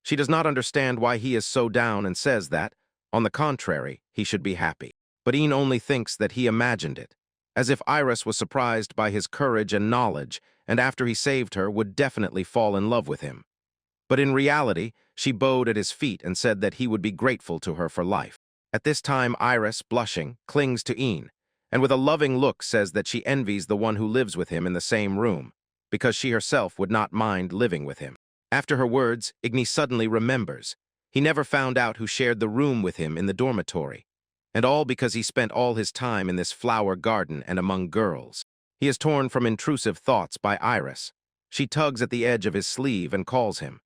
She does not understand why he is so down and says that, on the contrary, he should be happy. But Een only thinks that he imagined it, as if Iris was surprised by his courage and knowledge, and after he saved her would definitely fall in love with him. But in reality, she bowed at his feet and said that he would be grateful to her for life. At this time, Iris, blushing, clings to Een, and with a loving look says that she envies the one who lives with him in the same room, because she herself would not mind living with him. After her words, Igni suddenly remembers. He never found out who shared the room with him in the dormitory, and all because he spent all his time in this flower garden and among girls. He is torn from intrusive thoughts by Iris. She tugs at the edge of his sleeve and calls him.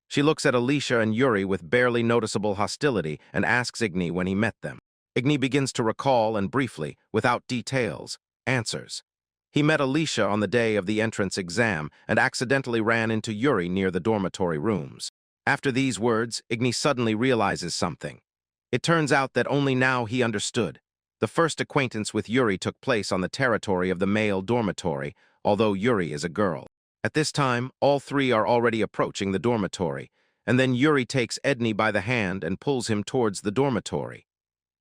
She looks at Alicia and Yuri with barely noticeable hostility and asks Igni when he met them. Igni begins to recall and briefly, without details, answers. He met Alicia on the day of the entrance exam and accidentally ran into Yuri near the dormitory rooms. After these words, Igni suddenly realizes something. It turns out that only now he understood. The first acquaintance with Yuri took place on the territory of the male dormitory, although Yuri is a girl. At this time, all 3 are already approaching the dormitory, and then Yuri takes Igni by the hand and pulls him towards the dormitory.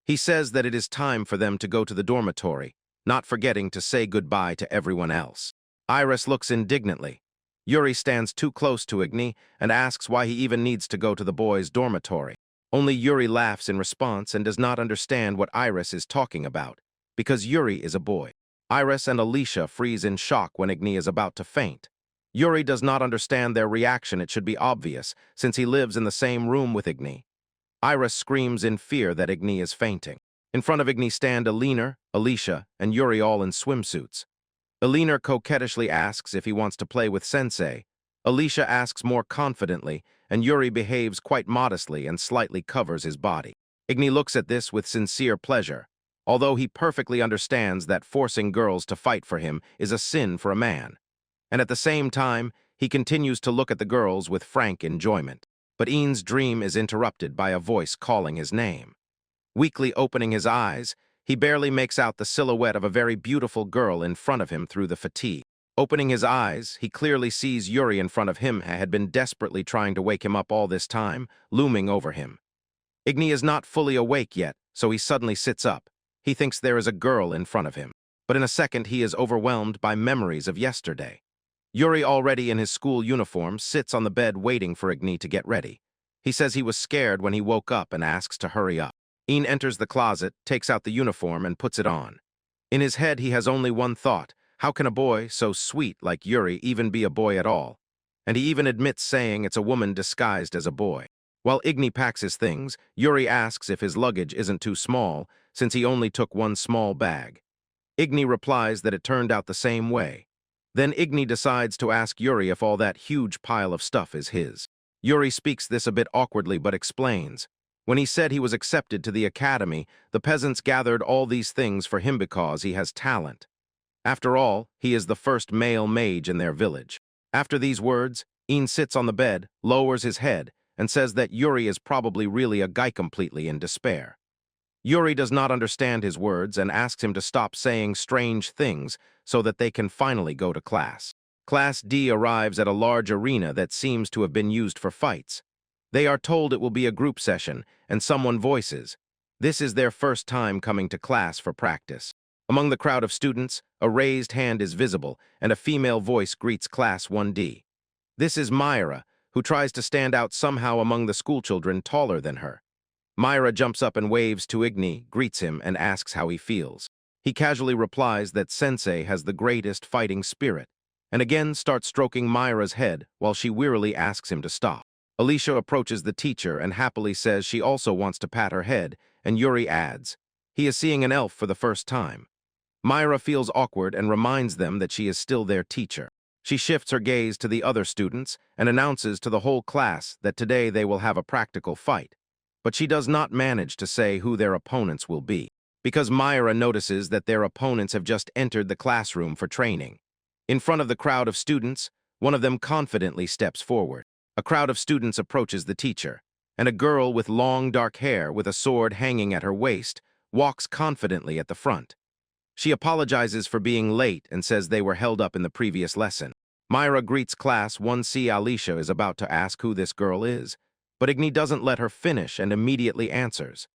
He says that it is time for them to go to the dormitory, not forgetting to say goodbye to everyone else. Iris looks indignantly. Yuri stands too close to Igni and asks why he even needs to go to the boys' dormitory. Only Yuri laughs in response and does not understand what Iris is talking about, because Yuri is a boy. Iris and Alicia freeze in shock when Igni is about to faint. Yuri does not understand their reaction. It should be obvious, since he lives in the same room with Igni. Iris screams in fear that Igni is fainting. In front of Igni stand Elena, Alicia, and Yuri, all in swimsuits. Elena coquettishly asks if he wants to play with Sensei. Alicia asks more confidently, and Yuri behaves quite modestly and slightly covers his body. Igni looks at this with sincere pleasure, although he perfectly understands that forcing girls to fight for him is a sin for a man. And at the same time, he continues to look at the girls with frank enjoyment. But Een's dream is interrupted by a voice calling his name. Weakly opening his eyes, he barely makes out the silhouette of a very beautiful girl in front of him through the fatigue. Opening his eyes, he clearly sees Yuri in front of him, had been desperately trying to wake him up all this time, looming over him. Igni is not fully awake yet, so he suddenly sits up. He thinks there is a girl in front of him, but in a second he is overwhelmed by memories of yesterday. Yuri, already in his school uniform, sits on the bed waiting for Igni to get ready. He says he was scared when he woke up and asks to hurry up. Een enters the closet, takes out the uniform, and puts it on. In his head, he has only one thought: how can a boy so sweet like Yuri even be a boy at all? And he even admits saying it's a woman disguised as a boy. While Igni packs his things, Yuri asks if his luggage isn't too small, since he only took one small bag. Igni replies that it turned out the same way. Then Igni decides to ask Yuri if all that huge pile of stuff is his. Yuri speaks this a bit awkwardly but explains. When he said he was accepted to the academy, the peasants gathered all these things for him because he has talent. After all, he is the first male mage in their village. After these words, Een sits on the bed, lowers his head, and says that Yuri is probably really a guy completely in despair. Yuri does not understand his words and asks him to stop saying strange things so that they can finally go to class. Class D arrives at a large arena that seems to have been used for fights. They are told it will be a group session, and someone voices, this is their first time coming to class for practice. Among the crowd of students, a raised hand is visible, and a female voice greets Class 1D. This is Myra, who tries to stand out somehow among the schoolchildren taller than her. Myra jumps up and waves to Igni, greets him, and asks how he feels. He casually replies that Sensei has the greatest fighting spirit, and again starts stroking Myra's head while she wearily asks him to stop. Alicia approaches the teacher and happily says she also wants to pat her head, and Yuri adds, he is seeing an elf for the first time. Myra feels awkward and reminds them that she is still their teacher. She shifts her gaze to the other students and announces to the whole class that today they will have a practical fight. But she does not manage to say who their opponents will be, because Myra notices that their opponents have just entered the classroom for training. In front of the crowd of students, one of them confidently steps forward. A crowd of students approaches the teacher, and a girl with long dark hair with a sword hanging at her waist walks confidently at the front. She apologizes for being late and says they were held up in the previous lesson. Myra greets Class 1C. Alicia is about to ask who this girl is, but Igni doesn't let her finish and immediately answers.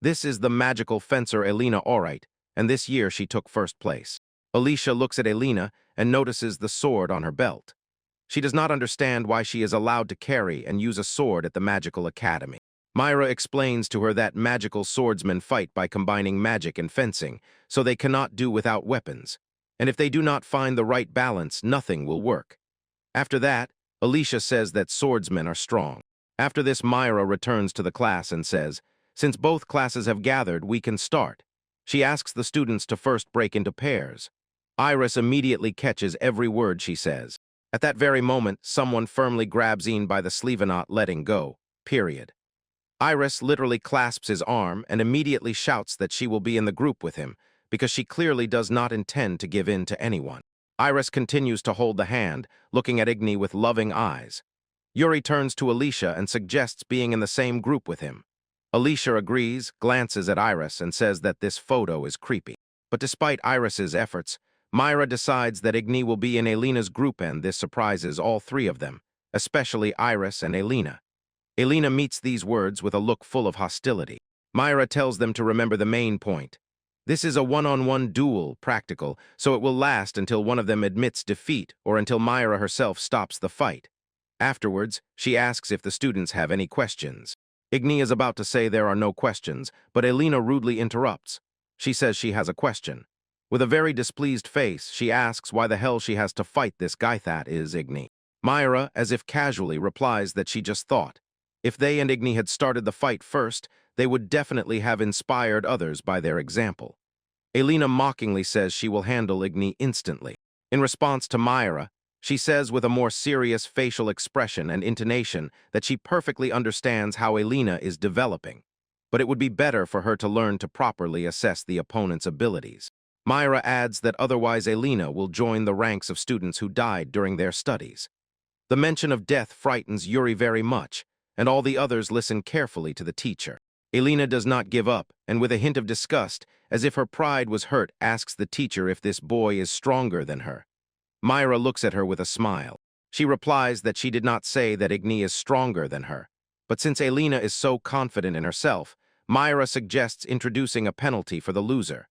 This is the magical fencer Elena Orite, and this year she took first place. Alicia looks at Elena and notices the sword on her belt. She does not understand why she is allowed to carry and use a sword at the magical academy. Myra explains to her that magical swordsmen fight by combining magic and fencing, so they cannot do without weapons. And if they do not find the right balance, nothing will work. After that, Alicia says that swordsmen are strong. After this, Myra returns to the class and says, since both classes have gathered, we can start. She asks the students to first break into pairs. Iris immediately catches every word she says. At that very moment, someone firmly grabs Een by the sleeve, not letting go, period. Iris literally clasps his arm and immediately shouts that she will be in the group with him, because she clearly does not intend to give in to anyone. Iris continues to hold the hand, looking at Igni with loving eyes. Yuri turns to Alicia and suggests being in the same group with him. Alicia agrees, glances at Iris, and says that this photo is creepy. But despite Iris's efforts, Myra decides that Igni will be in Elena's group, and this surprises all three of them, especially Iris and Elena. Elena meets these words with a look full of hostility. Myra tells them to remember the main point. This is a one-on-one duel, practical, so it will last until one of them admits defeat or until Myra herself stops the fight. Afterwards, she asks if the students have any questions. Igni is about to say there are no questions, but Elena rudely interrupts. She says she has a question. With a very displeased face, she asks why the hell she has to fight this guy that is Igni. Myra, as if casually, replies that she just thought. If they and Igni had started the fight first, they would definitely have inspired others by their example. Elena mockingly says she will handle Igni instantly. In response to Myra, she says with a more serious facial expression and intonation that she perfectly understands how Elena is developing, but it would be better for her to learn to properly assess the opponent's abilities. Myra adds that otherwise Elena will join the ranks of students who died during their studies. The mention of death frightens Yuri very much, and all the others listen carefully to the teacher. Elena does not give up, and with a hint of disgust, as if her pride was hurt, asks the teacher if this boy is stronger than her. Myra looks at her with a smile. She replies that she did not say that Igni is stronger than her, but since Elena is so confident in herself, Myra suggests introducing a penalty for the loser.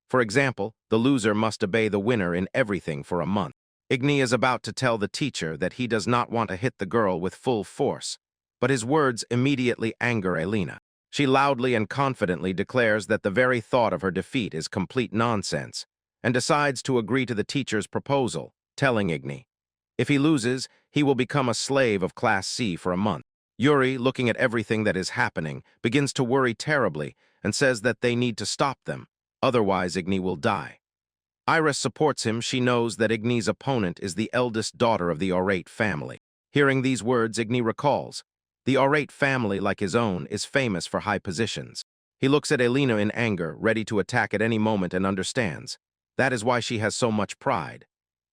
For example, the loser must obey the winner in everything for a month. Igni is about to tell the teacher that he does not want to hit the girl with full force, but his words immediately anger Elena. She loudly and confidently declares that the very thought of her defeat is complete nonsense, and decides to agree to the teacher's proposal, telling Igni, if he loses, he will become a slave of Class C for a month. Yuri, looking at everything that is happening, begins to worry terribly and says that they need to stop them, otherwise Igni will die. Iris supports him. She knows that Igni's opponent is the eldest daughter of the Orate family. Hearing these words, Igni recalls, the Orate family, like his own, is famous for high positions. He looks at Elena in anger, ready to attack at any moment, and understands. That is why she has so much pride.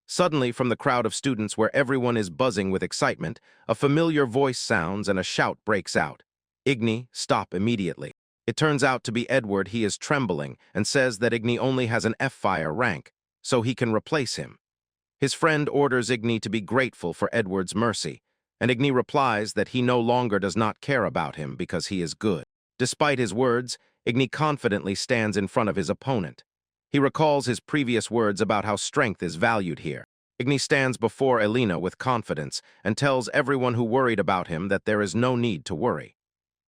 Suddenly, from the crowd of students where everyone is buzzing with excitement, a familiar voice sounds and a shout breaks out. Igni, stop immediately. It turns out to be Edward. He is trembling and says that Igni only has an F-fire rank, so he can replace him. His friend orders Igni to be grateful for Edward's mercy, and Igni replies that he no longer does not care about him because he is good. Despite his words, Igni confidently stands in front of his opponent. He recalls his previous words about how strength is valued here. Igni stands before Elena with confidence and tells everyone who worried about him that there is no need to worry.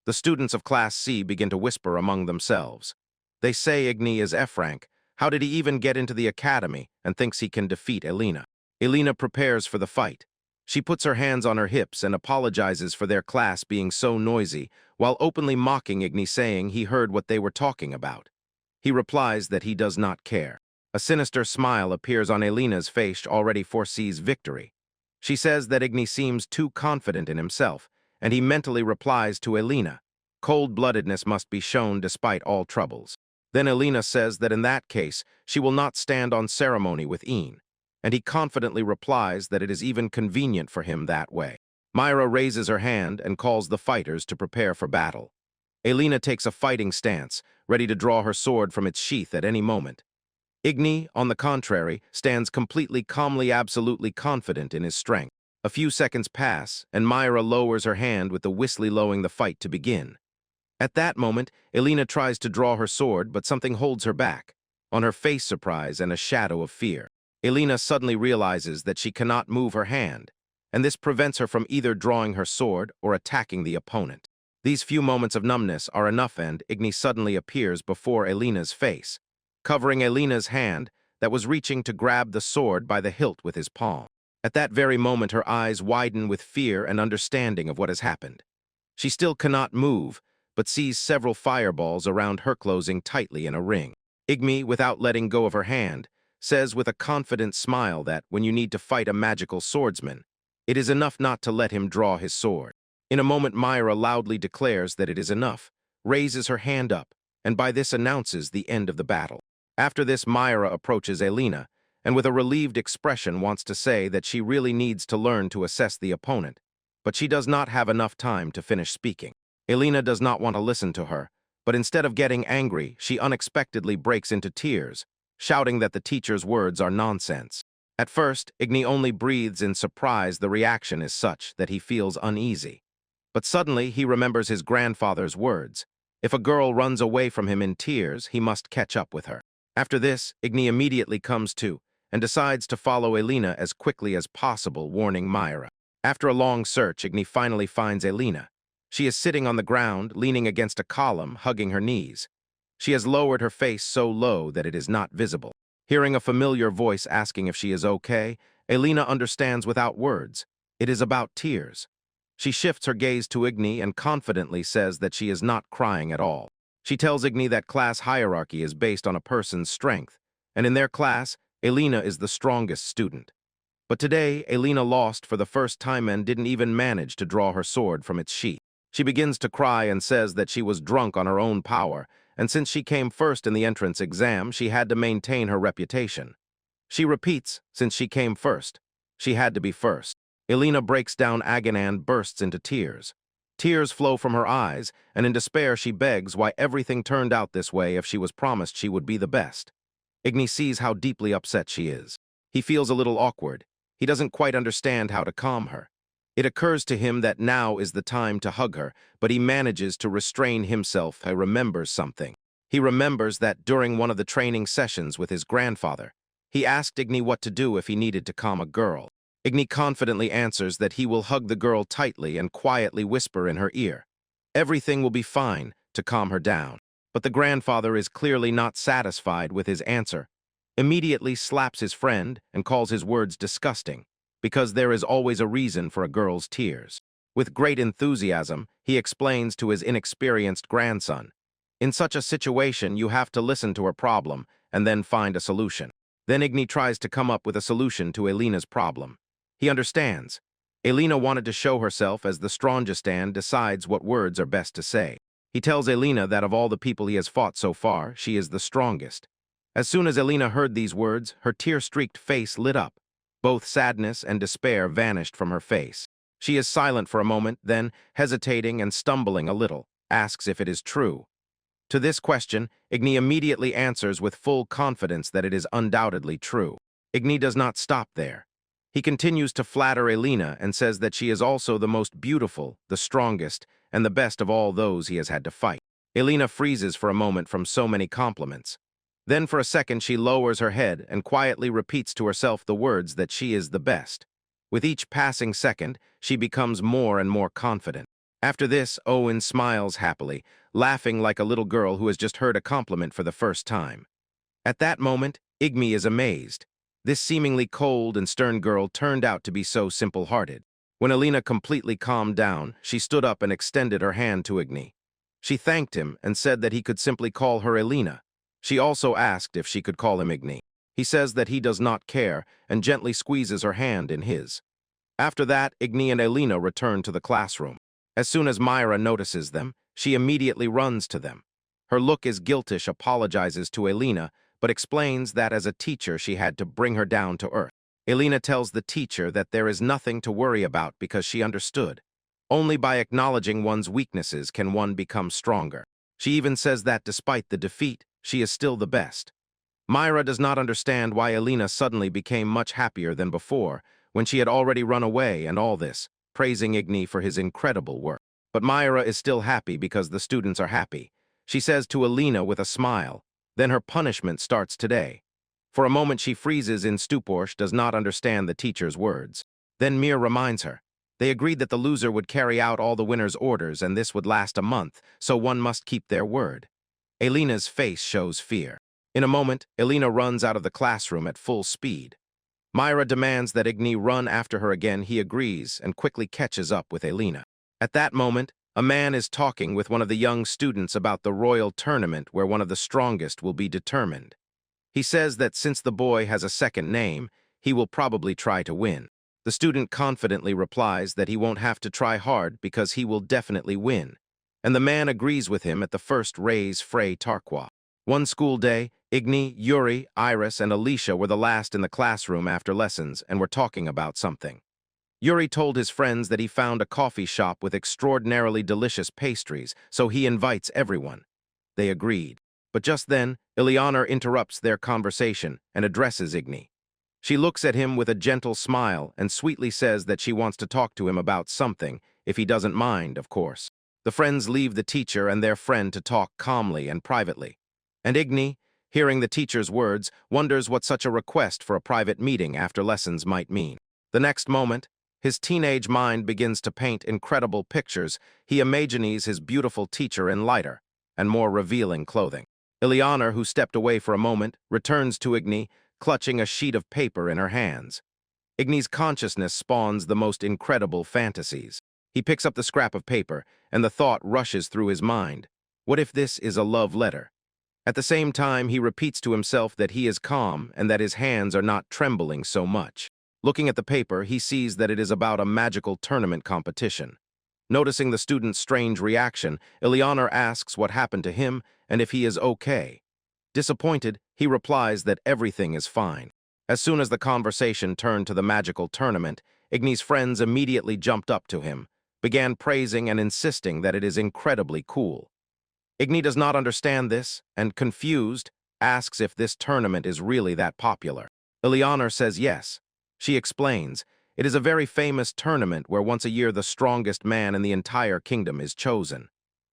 The students of Class C begin to whisper among themselves. They say Igni is F-rank. How did he even get into the academy and thinks he can defeat Elena? Elena prepares for the fight. She puts her hands on her hips and apologizes for their class being so noisy, while openly mocking Igni, saying he heard what they were talking about. He replies that he does not care. A sinister smile appears on Elena's face, already foresees victory. She says that Igni seems too confident in himself, and he mentally replies to Elena, cold-bloodedness must be shown despite all troubles. Then Elena says that in that case, she will not stand on ceremony with Ian, and he confidently replies that it is even convenient for him that way. Myra raises her hand and calls the fighters to prepare for battle. Elena takes a fighting stance, ready to draw her sword from its sheath at any moment. Igni, on the contrary, stands completely calmly, absolutely confident in his strength. A few seconds pass, and Myra lowers her hand with the whistly lowing the fight to begin. At that moment, Elena tries to draw her sword, but something holds her back. On her face, surprise and a shadow of fear. Elena suddenly realizes that she cannot move her hand, and this prevents her from either drawing her sword or attacking the opponent. These few moments of numbness are enough, and Igni suddenly appears before Elena's face, covering Elena's hand that was reaching to grab the sword by the hilt with his palm. At that very moment, her eyes widen with fear and understanding of what has happened. She still cannot move, but sees several fireballs around her closing tightly in a ring. Igni, without letting go of her hand, says with a confident smile that when you need to fight a magical swordsman, it is enough not to let him draw his sword. In a moment, Myra loudly declares that it is enough, raises her hand up, and by this announces the end of the battle. After this, Myra approaches Elena, and with a relieved expression wants to say that she really needs to learn to assess the opponent, but she does not have enough time to finish speaking. Elena does not want to listen to her, but instead of getting angry, she unexpectedly breaks into tears, shouting that the teacher's words are nonsense. At first, Igni only breathes in surprise. The reaction is such that he feels uneasy. But suddenly, he remembers his grandfather's words. If a girl runs away from him in tears, he must catch up with her. After this, Igni immediately comes to and decides to follow Elena as quickly as possible, warning Myra. After a long search, Igni finally finds Elena. She is sitting on the ground, leaning against a column, hugging her knees. She has lowered her face so low that it is not visible. Hearing a familiar voice asking if she is okay, Elena understands without words. It is about tears. She shifts her gaze to Igni and confidently says that she is not crying at all. She tells Igni that class hierarchy is based on a person's strength, and in their class, Elena is the strongest student. But today, Elena lost for the first time and didn't even manage to draw her sword from its sheath. She begins to cry and says that she was drunk on her own power, and since she came first in the entrance exam, she had to maintain her reputation. She repeats, since she came first, she had to be first. Elena breaks down agony and bursts into tears. Tears flow from her eyes, and in despair she begs why everything turned out this way if she was promised she would be the best. Igni sees how deeply upset she is. He feels a little awkward. He doesn't quite understand how to calm her. It occurs to him that now is the time to hug her, but he manages to restrain himself. He remembers something. He remembers that during one of the training sessions with his grandfather, he asked Igni what to do if he needed to calm a girl. Igni confidently answers that he will hug the girl tightly and quietly whisper in her ear, "Everything will be fine," to calm her down. But the grandfather is clearly not satisfied with his answer, immediately slaps his friend and calls his words disgusting, because there is always a reason for a girl's tears. With great enthusiasm, he explains to his inexperienced grandson, "In such a situation, you have to listen to her problem and then find a solution." Then Igni tries to come up with a solution to Elena's problem. He understands. Elena wanted to show herself as the strongest and decides what words are best to say. He tells Elena that of all the people he has fought so far, she is the strongest. As soon as Elena heard these words, her tear-streaked face lit up. Both sadness and despair vanished from her face. She is silent for a moment, then, hesitating and stumbling a little, asks if it is true. To this question, Igni immediately answers with full confidence that it is undoubtedly true. Igni does not stop there. He continues to flatter Elena and says that she is also the most beautiful, the strongest, and the best of all those he has had to fight. Elena freezes for a moment from so many compliments. Then for a second she lowers her head and quietly repeats to herself the words that she is the best. With each passing second, she becomes more and more confident. After this, Owen smiles happily, laughing like a little girl who has just heard a compliment for the first time. At that moment, Igmi is amazed. This seemingly cold and stern girl turned out to be so simple-hearted. When Elena completely calmed down, she stood up and extended her hand to Igni. She thanked him and said that he could simply call her Elena. She also asked if she could call him Igni. He says that he does not care and gently squeezes her hand in his. After that, Igni and Elena return to the classroom. As soon as Myra notices them, she immediately runs to them. Her look is guiltish, apologizes to Elena, but explains that as a teacher she had to bring her down to earth. Elena tells the teacher that there is nothing to worry about because she understood. Only by acknowledging one's weaknesses can one become stronger. She even says that despite the defeat, she is still the best. Myra does not understand why Elena suddenly became much happier than before, when she had already run away and all this, praising Igni for his incredible work. But Myra is still happy because the students are happy. She says to Elena with a smile, then her punishment starts today. For a moment she freezes in stupor, she does not understand the teacher's words. Then Mir reminds her. They agreed that the loser would carry out all the winner's orders and this would last a month, so one must keep their word. Elena's face shows fear. In a moment, Elena runs out of the classroom at full speed. Myra demands that Igni run after her again. He agrees and quickly catches up with Elena. At that moment, a man is talking with one of the young students about the royal tournament where one of the strongest will be determined. He says that since the boy has a second name, he will probably try to win. The student confidently replies that he won't have to try hard because he will definitely win. And the man agrees with him at the first raise Frey Tarqua. One school day, Igni, Yuri, Iris, and Alicia were the last in the classroom after lessons and were talking about something. Yuri told his friends that he found a coffee shop with extraordinarily delicious pastries, so he invites everyone. They agreed. But just then, Ileana interrupts their conversation and addresses Igni. She looks at him with a gentle smile and sweetly says that she wants to talk to him about something, if he doesn't mind, of course. The friends leave the teacher and their friend to talk calmly and privately. And Igni, hearing the teacher's words, wonders what such a request for a private meeting after lessons might mean. The next moment, his teenage mind begins to paint incredible pictures. He imagines his beautiful teacher in lighter and more revealing clothing. Ileana, who stepped away for a moment, returns to Igni, clutching a sheet of paper in her hands. Igni's consciousness spawns the most incredible fantasies. He picks up the scrap of paper, and the thought rushes through his mind. What if this is a love letter? At the same time, he repeats to himself that he is calm and that his hands are not trembling so much. Looking at the paper, he sees that it is about a magical tournament competition. Noticing the student's strange reaction, Ileana asks what happened to him and if he is okay. Disappointed, he replies that everything is fine. As soon as the conversation turned to the magical tournament, Igni's friends immediately jumped up to him, began praising and insisting that it is incredibly cool. Igni does not understand this, and confused, asks if this tournament is really that popular. Ileana says yes. She explains, it is a very famous tournament where once a year the strongest man in the entire kingdom is chosen.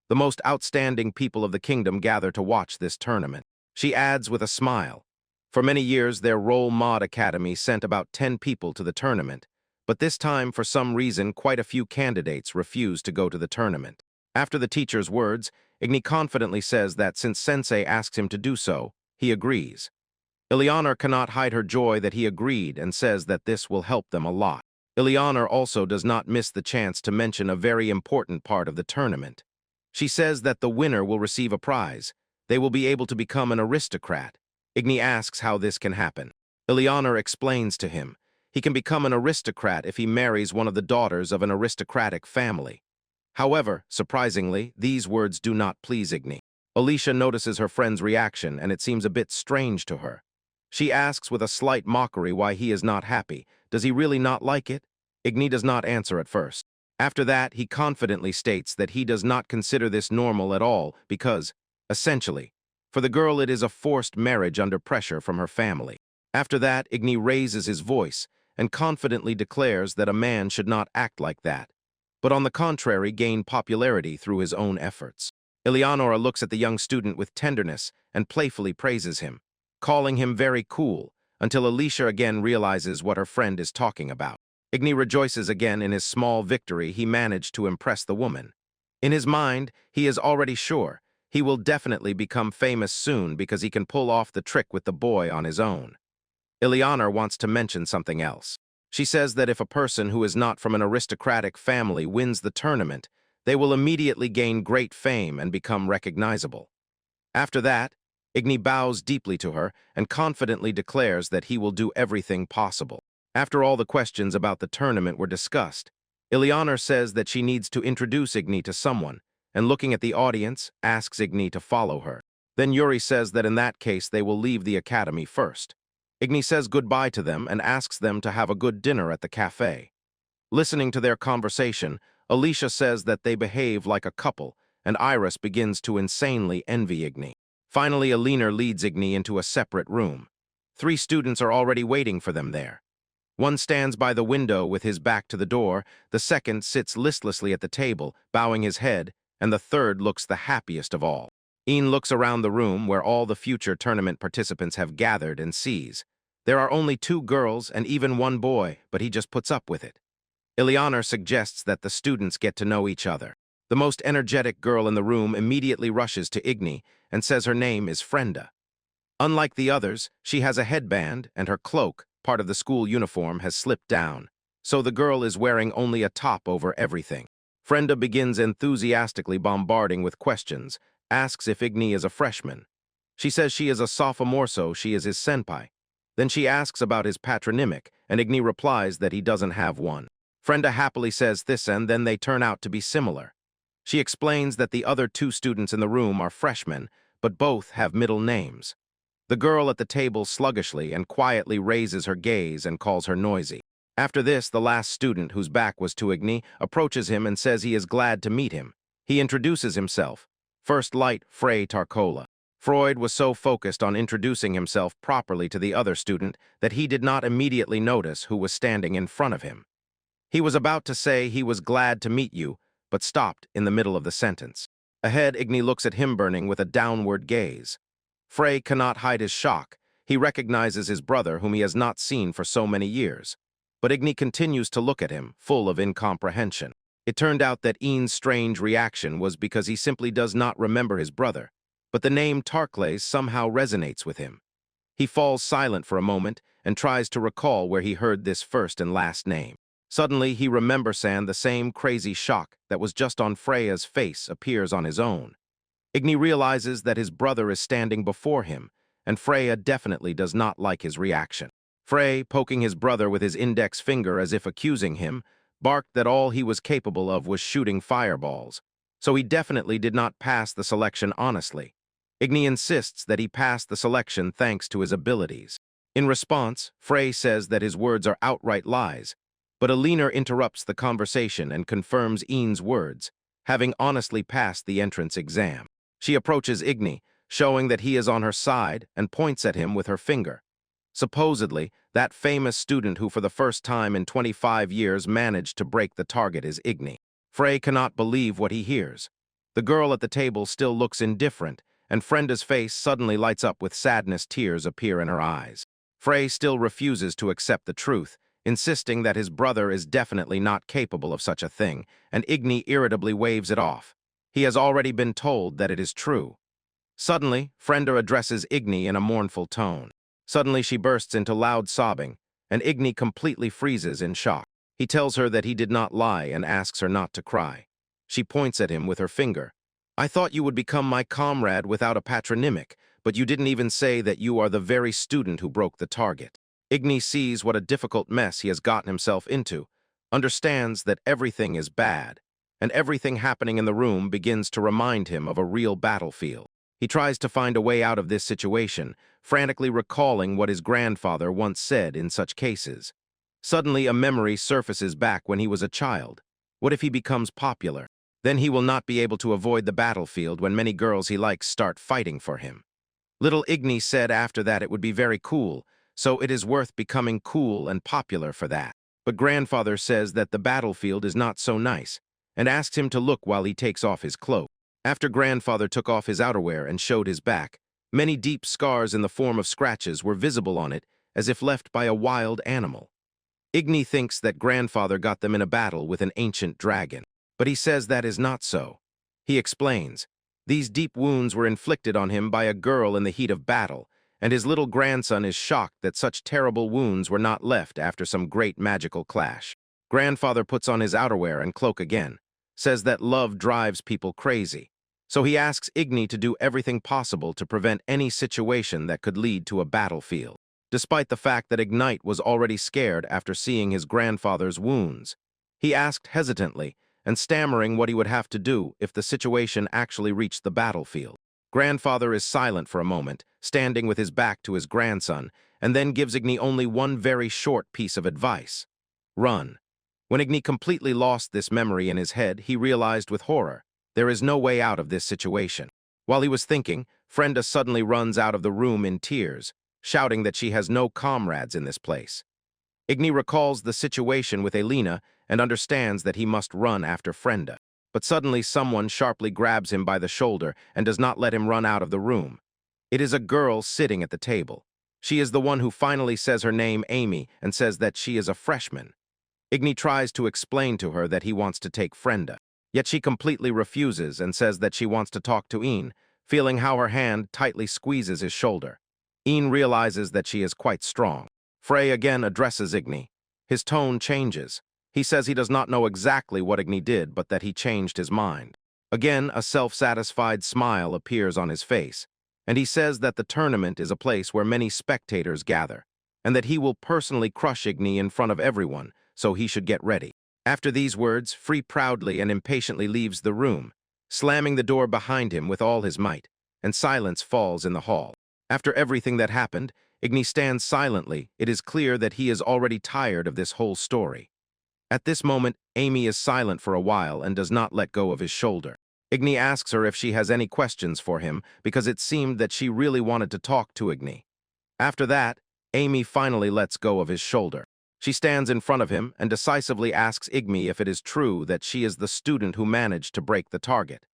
The most outstanding people of the kingdom gather to watch this tournament. She adds with a smile. For many years, their Role Mod Academy sent about 10 people to the tournament, but this time, for some reason, quite a few candidates refused to go to the tournament. After the teacher's words, Igni confidently says that since Sensei asks him to do so, he agrees. Ileana cannot hide her joy that he agreed and says that this will help them a lot. Ileana also does not miss the chance to mention a very important part of the tournament. She says that the winner will receive a prize. They will be able to become an aristocrat. Igni asks how this can happen. Ileana explains to him. He can become an aristocrat if he marries one of the daughters of an aristocratic family. However, surprisingly, these words do not please Igni. Alicia notices her friend's reaction, and it seems a bit strange to her. She asks with a slight mockery why he is not happy. Does he really not like it? Igni does not answer at first. After that, he confidently states that he does not consider this normal at all because, essentially, for the girl it is a forced marriage under pressure from her family. After that, Igni raises his voice and confidently declares that a man should not act like that, but on the contrary gain popularity through his own efforts. Eleonora looks at the young student with tenderness and playfully praises him, calling him very cool, until Alicia again realizes what her friend is talking about. Igni rejoices again in his small victory he managed to impress the woman. In his mind, he is already sure he will definitely become famous soon because he can pull off the trick with the boy on his own. Eleonora wants to mention something else. She says that if a person who is not from an aristocratic family wins the tournament, they will immediately gain great fame and become recognizable. After that, Igni bows deeply to her and confidently declares that he will do everything possible. After all the questions about the tournament were discussed, Eleonora says that she needs to introduce Igni to someone, and looking at the audience, asks Igni to follow her. Then Yuri says that in that case they will leave the academy first. Igni says goodbye to them and asks them to have a good dinner at the cafe. Listening to their conversation, Alicia says that they behave like a couple, and Iris begins to insanely envy Igni. Finally, Alina leads Igni into a separate room. 3 students are already waiting for them there. One stands by the window with his back to the door, the second sits listlessly at the table, bowing his head, and the third looks the happiest of all. Ian looks around the room where all the future tournament participants have gathered and sees. There are only 2 girls and even 1 boy, but he just puts up with it. Eleonora suggests that the students get to know each other. The most energetic girl in the room immediately rushes to Igni and says her name is Frenda. Unlike the others, she has a headband, and her cloak, part of the school uniform, has slipped down, so the girl is wearing only a top over everything. Frenda begins enthusiastically bombarding with questions, asks if Igni is a freshman. She says she is a sophomore, so she is his senpai. Then she asks about his patronymic, and Igni replies that he doesn't have one. Frenda happily says this, and then they turn out to be similar. She explains that the other 2 students in the room are freshmen, but both have middle names. The girl at the table sluggishly and quietly raises her gaze and calls her noisy. After this, the last student, whose back was to Igni, approaches him and says he is glad to meet him. He introduces himself. First Light Frey Tarcola. Freud was so focused on introducing himself properly to the other student that he did not immediately notice who was standing in front of him. He was about to say he was glad to meet you, but stopped in the middle of the sentence. Ahead, Igni looks at him burning with a downward gaze. Frey cannot hide his shock. He recognizes his brother, whom he has not seen for so many years. But Igni continues to look at him, full of incomprehension. It turned out that Ian's strange reaction was because he simply does not remember his brother, but the name Tarkles somehow resonates with him. He falls silent for a moment and tries to recall where he heard this first and last name. Suddenly, he remembers the same crazy shock that was just on Freya's face appears on his own. Igni realizes that his brother is standing before him, and Freya definitely does not like his reaction. Frey, poking his brother with his index finger as if accusing him, barked that all he was capable of was shooting fireballs, so he definitely did not pass the selection honestly. Igni insists that he passed the selection thanks to his abilities. In response, Frey says that his words are outright lies, but Alina interrupts the conversation and confirms Ian's words, having honestly passed the entrance exam. She approaches Igni, showing that he is on her side, and points at him with her finger. Supposedly, that famous student who for the first time in 25 years managed to break the target is Igni. Frey cannot believe what he hears. The girl at the table still looks indifferent, and Frenda's face suddenly lights up with sadness. Tears appear in her eyes. Frey still refuses to accept the truth, insisting that his brother is definitely not capable of such a thing, and Igni irritably waves it off. He has already been told that it is true. Suddenly, Frenda addresses Igni in a mournful tone. Suddenly, she bursts into loud sobbing, and Igni completely freezes in shock. He tells her that he did not lie and asks her not to cry. She points at him with her finger. "I thought you would become my comrade without a patronymic, but you didn't even say that you are the very student who broke the target." Igni sees what a difficult mess he has gotten himself into, understands that everything is bad, and everything happening in the room begins to remind him of a real battlefield. He tries to find a way out of this situation, frantically recalling what his grandfather once said in such cases. Suddenly, a memory surfaces back when he was a child. What if he becomes popular? Then he will not be able to avoid the battlefield when many girls he likes start fighting for him. Little Igni said after that it would be very cool, so it is worth becoming cool and popular for that. But grandfather says that the battlefield is not so nice, and asks him to look while he takes off his cloak. After grandfather took off his outerwear and showed his back, many deep scars in the form of scratches were visible on it, as if left by a wild animal. Igni thinks that grandfather got them in a battle with an ancient dragon, but he says that is not so. He explains, these deep wounds were inflicted on him by a girl in the heat of battle, and his little grandson is shocked that such terrible wounds were not left after some great magical clash. Grandfather puts on his outerwear and cloak again, says that love drives people crazy, so he asks Igni to do everything possible to prevent any situation that could lead to a battlefield. Despite the fact that Ignite was already scared after seeing his grandfather's wounds, he asked hesitantly and stammering what he would have to do if the situation actually reached the battlefield. Grandfather is silent for a moment, standing with his back to his grandson, and then gives Igni only one very short piece of advice. Run. When Igni completely lost this memory in his head, he realized with horror, there is no way out of this situation. While he was thinking, Frenda suddenly runs out of the room in tears, shouting that she has no comrades in this place. Igni recalls the situation with Elena and understands that he must run after Frenda. But suddenly someone sharply grabs him by the shoulder and does not let him run out of the room. It is a girl sitting at the table. She is the one who finally says her name Amy and says that she is a freshman. Igni tries to explain to her that he wants to take Frenda, yet she completely refuses and says that she wants to talk to Ian, feeling how her hand tightly squeezes his shoulder. Ian realizes that she is quite strong. Frey again addresses Igni. His tone changes. He says he does not know exactly what Igni did, but that he changed his mind. Again, a self-satisfied smile appears on his face, and he says that the tournament is a place where many spectators gather, and that he will personally crush Igni in front of everyone, so he should get ready. After these words, Free proudly and impatiently leaves the room, slamming the door behind him with all his might, and silence falls in the hall. After everything that happened, Igni stands silently. It is clear that he is already tired of this whole story. At this moment, Amy is silent for a while and does not let go of his shoulder. Igni asks her if she has any questions for him because it seemed that she really wanted to talk to Igni. After that, Amy finally lets go of his shoulder. She stands in front of him and decisively asks Igni if it is true that she is the student who managed to break the target.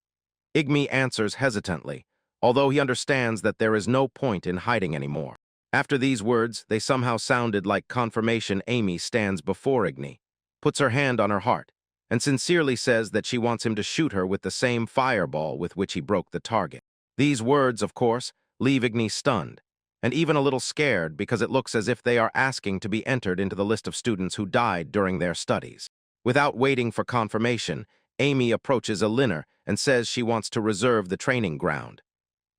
Igni answers hesitantly, although he understands that there is no point in hiding anymore. After these words, they somehow sounded like confirmation. Amy stands before Igni, puts her hand on her heart, and sincerely says that she wants him to shoot her with the same fireball with which he broke the target. These words, of course, leave Igni stunned, and even a little scared because it looks as if they are asking to be entered into the list of students who died during their studies. Without waiting for confirmation, Amy approaches Elena and says she wants to reserve the training ground.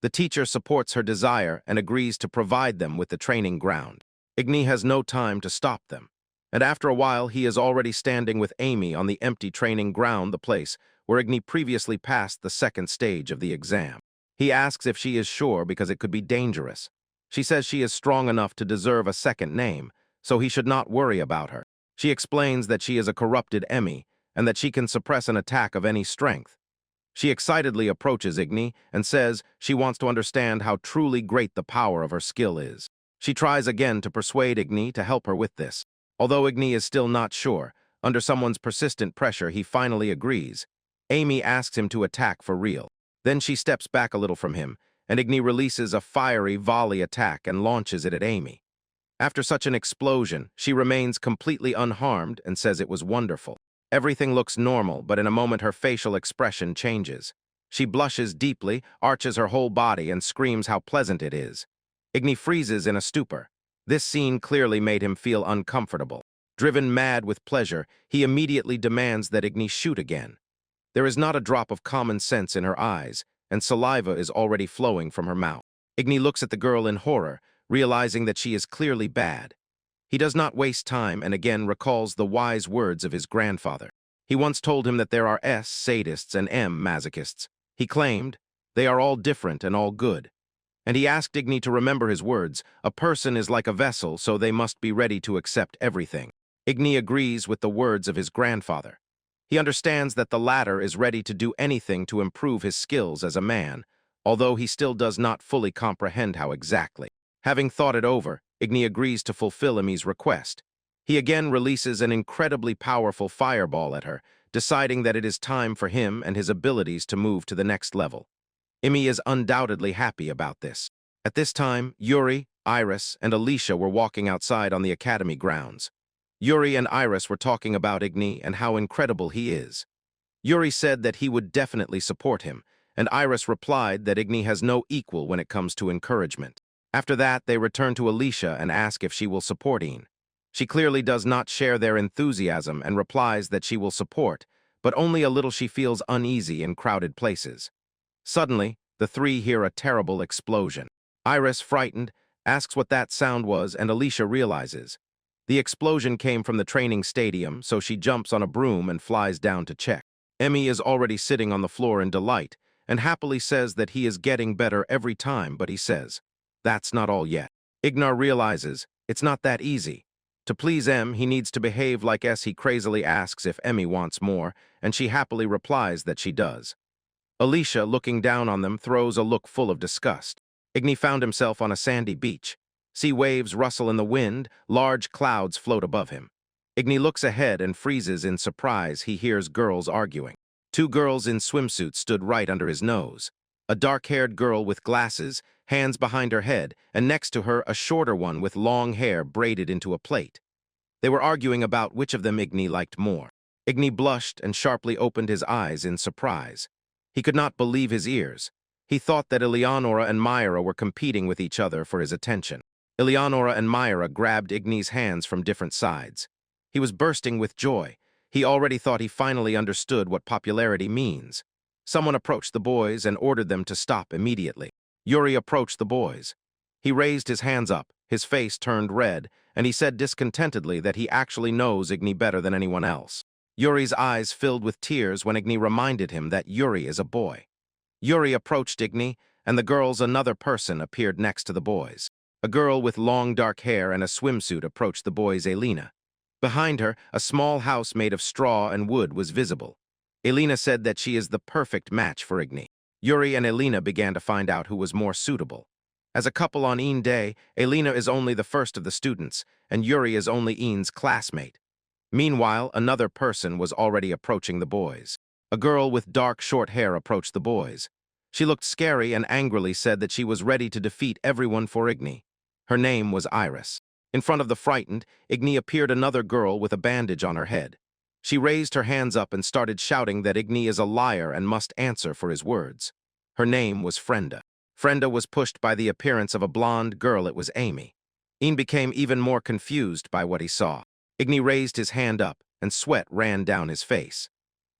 The teacher supports her desire and agrees to provide them with the training ground. Igni has no time to stop them, and after a while he is already standing with Amy on the empty training ground, the place where Igni previously passed the second stage of the exam. He asks if she is sure because it could be dangerous. She says she is strong enough to deserve a second name, so he should not worry about her. She explains that she is a corrupted Emmy and that she can suppress an attack of any strength. She excitedly approaches Igni and says she wants to understand how truly great the power of her skill is. She tries again to persuade Igni to help her with this. Although Igni is still not sure, under someone's persistent pressure he finally agrees. Amy asks him to attack for real. Then she steps back a little from him, and Igni releases a fiery volley attack and launches it at Amy. After such an explosion, she remains completely unharmed and says it was wonderful. Everything looks normal, but in a moment her facial expression changes. She blushes deeply, arches her whole body, and screams how pleasant it is. Igni freezes in a stupor. This scene clearly made him feel uncomfortable. Driven mad with pleasure, he immediately demands that Igni shoot again. There is not a drop of common sense in her eyes, and saliva is already flowing from her mouth. Igni looks at the girl in horror, realizing that she is clearly bad. He does not waste time and again recalls the wise words of his grandfather. He once told him that there are S sadists and M masochists. He claimed, They are all different and all good. And he asked Igni to remember his words, a person is like a vessel, so they must be ready to accept everything. Igni agrees with the words of his grandfather. He understands that the latter is ready to do anything to improve his skills as a man, although he still does not fully comprehend how exactly. Having thought it over, Igni agrees to fulfill Imi's request. He again releases an incredibly powerful fireball at her, deciding that it is time for him and his abilities to move to the next level. Imi is undoubtedly happy about this. At this time, Yuri, Iris, and Alicia were walking outside on the academy grounds. Yuri and Iris were talking about Igni and how incredible he is. Yuri said that he would definitely support him, and Iris replied that Igni has no equal when it comes to encouragement. After that, they return to Alicia and ask if she will support Ian. She clearly does not share their enthusiasm and replies that she will support, but only a little. She feels uneasy in crowded places. Suddenly, the three hear a terrible explosion. Iris, frightened, asks what that sound was, and Alicia realizes. The explosion came from the training stadium, so she jumps on a broom and flies down to check. Emmy is already sitting on the floor in delight and happily says that he is getting better every time, but he says, "That's not all yet." Ignar realizes it's not that easy. To please Em, he needs to behave like S. He crazily asks if Emmy wants more, and she happily replies that she does. Alicia, looking down on them, throws a look full of disgust. Igni found himself on a sandy beach. Sea waves rustle in the wind, large clouds float above him. Igni looks ahead and freezes in surprise. He hears girls arguing. Two girls in swimsuits stood right under his nose. A dark-haired girl with glasses, hands behind her head, and next to her a shorter one with long hair braided into a plait. They were arguing about which of them Igni liked more. Igni blushed and sharply opened his eyes in surprise. He could not believe his ears. He thought that Eleonora and Myra were competing with each other for his attention. Eleonora and Myra grabbed Igni's hands from different sides. He was bursting with joy. He already thought he finally understood what popularity means. Someone approached the boys and ordered them to stop immediately. Yuri approached the boys. He raised his hands up, his face turned red, and he said discontentedly that he actually knows Igni better than anyone else. Yuri's eyes filled with tears when Igni reminded him that Yuri is a boy. Yuri approached Igni, and the girls, another person, appeared next to the boys. A girl with long dark hair and a swimsuit approached the boys' Elena. Behind her, a small house made of straw and wood was visible. Elena said that she is the perfect match for Igni. Yuri and Elena began to find out who was more suitable. As a couple on Ian Day, Elena is only the first of the students, and Yuri is only Ian's classmate. Meanwhile, another person was already approaching the boys. A girl with dark, short hair approached the boys. She looked scary and angrily said that she was ready to defeat everyone for Igni. Her name was Iris. In front of the frightened, Igni appeared another girl with a bandage on her head. She raised her hands up and started shouting that Igni is a liar and must answer for his words. Her name was Frenda. Frenda was pushed by the appearance of a blonde girl. It was Amy. Ian became even more confused by what he saw. Igni raised his hand up, and sweat ran down his face.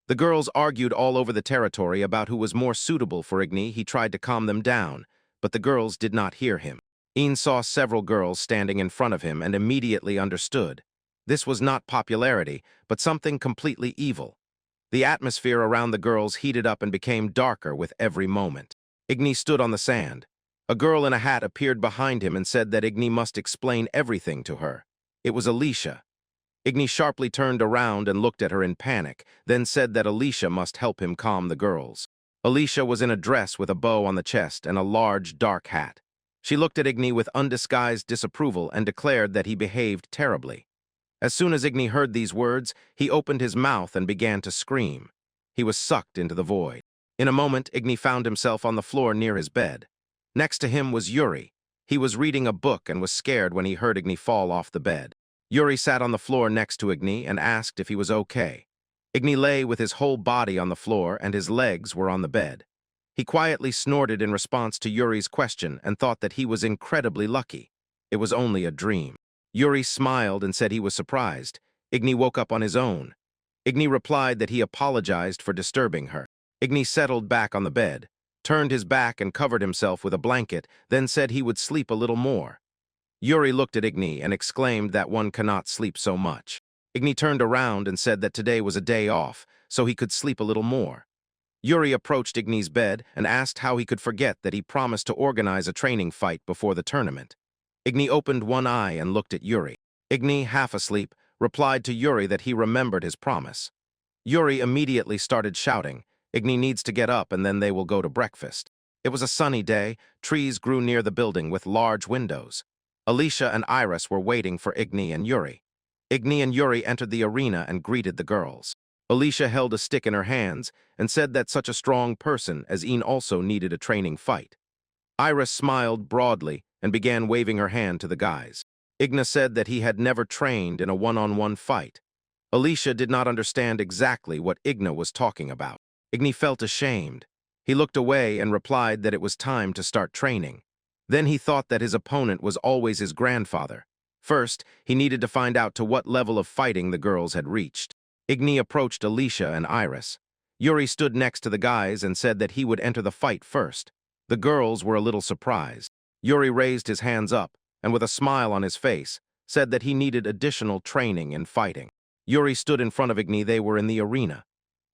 The girls argued all over the territory about who was more suitable for Igni. He tried to calm them down, but the girls did not hear him. Ian saw several girls standing in front of him and immediately understood. This was not popularity, but something completely evil. The atmosphere around the girls heated up and became darker with every moment. Igni stood on the sand. A girl in a hat appeared behind him and said that Igni must explain everything to her. It was Alicia. Igni sharply turned around and looked at her in panic, then said that Alicia must help him calm the girls. Alicia was in a dress with a bow on the chest and a large, dark hat. She looked at Igni with undisguised disapproval and declared that he behaved terribly. As soon as Igni heard these words, he opened his mouth and began to scream. He was sucked into the void. In a moment, Igni found himself on the floor near his bed. Next to him was Yuri. He was reading a book and was scared when he heard Igni fall off the bed. Yuri sat on the floor next to Igni and asked if he was okay. Igni lay with his whole body on the floor and his legs were on the bed. He quietly snorted in response to Yuri's question and thought that he was incredibly lucky. It was only a dream. Yuri smiled and said he was surprised. Igni woke up on his own. Igni replied that he apologized for disturbing her. Igni settled back on the bed, turned his back and covered himself with a blanket, then said he would sleep a little more. Yuri looked at Igni and exclaimed that one cannot sleep so much. Igni turned around and said that today was a day off, so he could sleep a little more. Yuri approached Igni's bed and asked how he could forget that he promised to organize a training fight before the tournament. Igni opened one eye and looked at Yuri. Igni, half asleep, replied to Yuri that he remembered his promise. Yuri immediately started shouting, "Igni needs to get up and then they will go to breakfast." It was a sunny day. Trees grew near the building with large windows. Alicia and Iris were waiting for Igni and Yuri. Igni and Yuri entered the arena and greeted the girls. Alicia held a stick in her hands and said that such a strong person as Ian also needed a training fight. Iris smiled broadly and began waving her hand to the guys. Igna said that he had never trained in a one-on-one fight. Alicia did not understand exactly what Igna was talking about. Igni felt ashamed. He looked away and replied that it was time to start training. Then he thought that his opponent was always his grandfather. First, he needed to find out to what level of fighting the girls had reached. Igni approached Alicia and Iris. Yuri stood next to the guys and said that he would enter the fight first. The girls were a little surprised. Yuri raised his hands up and, with a smile on his face, said that he needed additional training in fighting. Yuri stood in front of Igni. They were in the arena.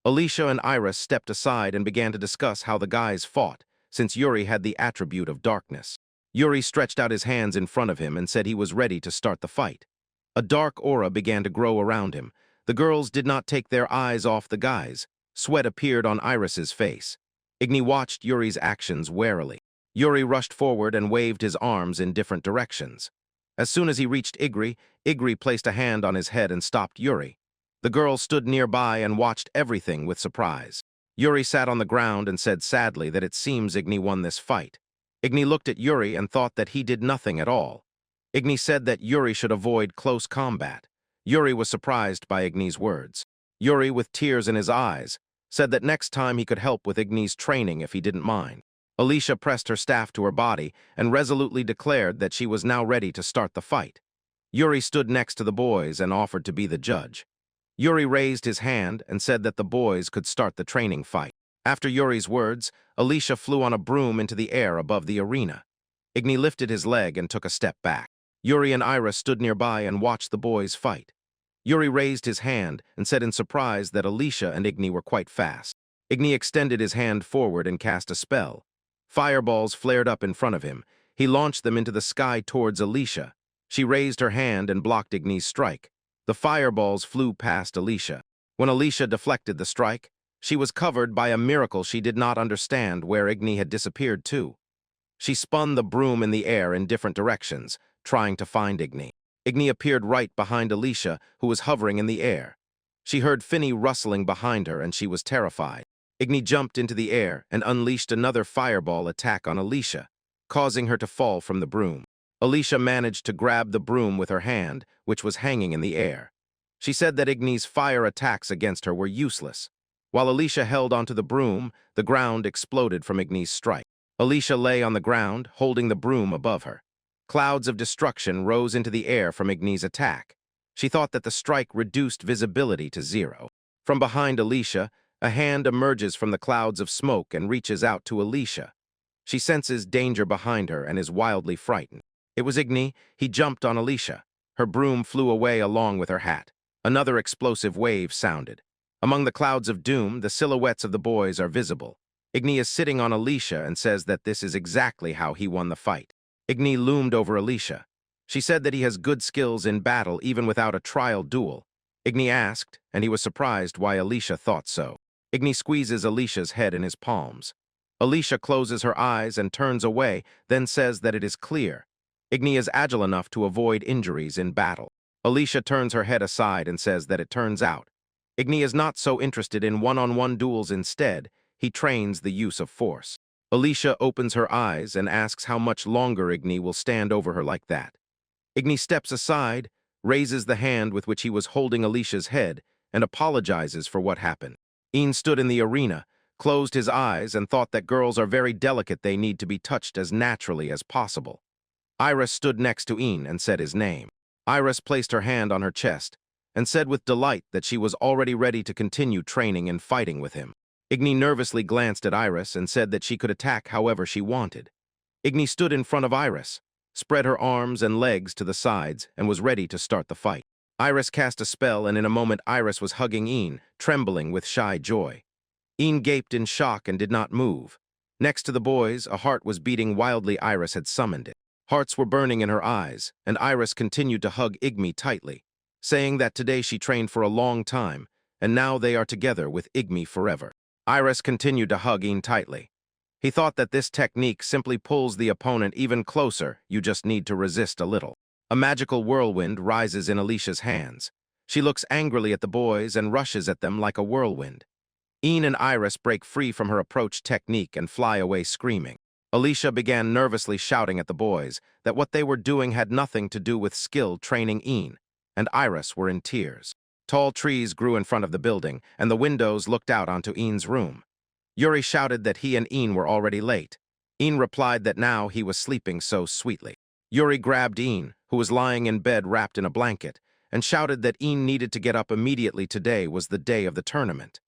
Alicia and Iris stepped aside and began to discuss how the guys fought, since Yuri had the attribute of darkness. Yuri stretched out his hands in front of him and said he was ready to start the fight. A dark aura began to grow around him. The girls did not take their eyes off the guys. Sweat appeared on Iris's face. Igni watched Yuri's actions warily. Yuri rushed forward and waved his arms in different directions. As soon as he reached Igri, Igri placed a hand on his head and stopped Yuri. The girls stood nearby and watched everything with surprise. Yuri sat on the ground and said sadly that it seems Igni won this fight. Igni looked at Yuri and thought that he did nothing at all. Igni said that Yuri should avoid close combat. Yuri was surprised by Igni's words. Yuri, with tears in his eyes, said that next time he could help with Igni's training if he didn't mind. Alicia pressed her staff to her body and resolutely declared that she was now ready to start the fight. Yuri stood next to the boys and offered to be the judge. Yuri raised his hand and said that the boys could start the training fight. After Yuri's words, Alicia flew on a broom into the air above the arena. Igni lifted his leg and took a step back. Yuri and Iris stood nearby and watched the boys fight. Yuri raised his hand and said in surprise that Alicia and Igni were quite fast. Igni extended his hand forward and cast a spell. Fireballs flared up in front of him. He launched them into the sky towards Alicia. She raised her hand and blocked Igni's strike. The fireballs flew past Alicia. When Alicia deflected the strike, she was covered by a miracle she did not understand where Igni had disappeared to. She spun the broom in the air in different directions, trying to find Igni. Igni appeared right behind Alicia, who was hovering in the air. She heard Finny rustling behind her and she was terrified. Igni jumped into the air and unleashed another fireball attack on Alicia, causing her to fall from the broom. Alicia managed to grab the broom with her hand, which was hanging in the air. She said that Igni's fire attacks against her were useless. While Alicia held onto the broom, the ground exploded from Igni's strike. Alicia lay on the ground, holding the broom above her. Clouds of destruction rose into the air from Igni's attack. She thought that the strike reduced visibility to 0. From behind Alicia, a hand emerges from the clouds of smoke and reaches out to Alicia. She senses danger behind her and is wildly frightened. It was Igni. He jumped on Alicia. Her broom flew away along with her hat. Another explosive wave sounded. Among the clouds of doom, the silhouettes of the boys are visible. Igni is sitting on Alicia and says that this is exactly how he won the fight. Igni loomed over Alicia. She said that he has good skills in battle even without a trial duel. Igni asked, and he was surprised why Alicia thought so. Igni squeezes Alicia's head in his palms. Alicia closes her eyes and turns away, then says that it is clear. Igni is agile enough to avoid injuries in battle. Alicia turns her head aside and says that it turns out Igni is not so interested in one-on-one duels. Instead, he trains the use of force. Alicia opens her eyes and asks how much longer Igni will stand over her like that. Igni steps aside, raises the hand with which he was holding Alicia's head, and apologizes for what happened. Ian stood in the arena, closed his eyes, and thought that girls are very delicate. They need to be touched as naturally as possible. Iris stood next to Ian and said his name. Iris placed her hand on her chest and said with delight that she was already ready to continue training and fighting with him. Igni nervously glanced at Iris and said that she could attack however she wanted. Igni stood in front of Iris, spread her arms and legs to the sides, and was ready to start the fight. Iris cast a spell, and in a moment Iris was hugging Ian, trembling with shy joy. Ian gaped in shock and did not move. Next to the boys, a heart was beating wildly. Iris had summoned it. Hearts were burning in her eyes, and Iris continued to hug Igmi tightly, saying that today she trained for a long time, and now they are together with Igmi forever. Iris continued to hug Ian tightly. He thought that this technique simply pulls the opponent even closer, you just need to resist a little. A magical whirlwind rises in Alicia's hands. She looks angrily at the boys and rushes at them like a whirlwind. Ian and Iris break free from her approach technique and fly away screaming. Alicia began nervously shouting at the boys that what they were doing had nothing to do with skill training. Ian and Iris were in tears. Tall trees grew in front of the building, and the windows looked out onto Ian's room. Yuri shouted that he and Ian were already late. Ian replied that now he was sleeping so sweetly. Yuri grabbed Ian, who was lying in bed wrapped in a blanket, and shouted that Ian needed to get up immediately. Today was the day of the tournament.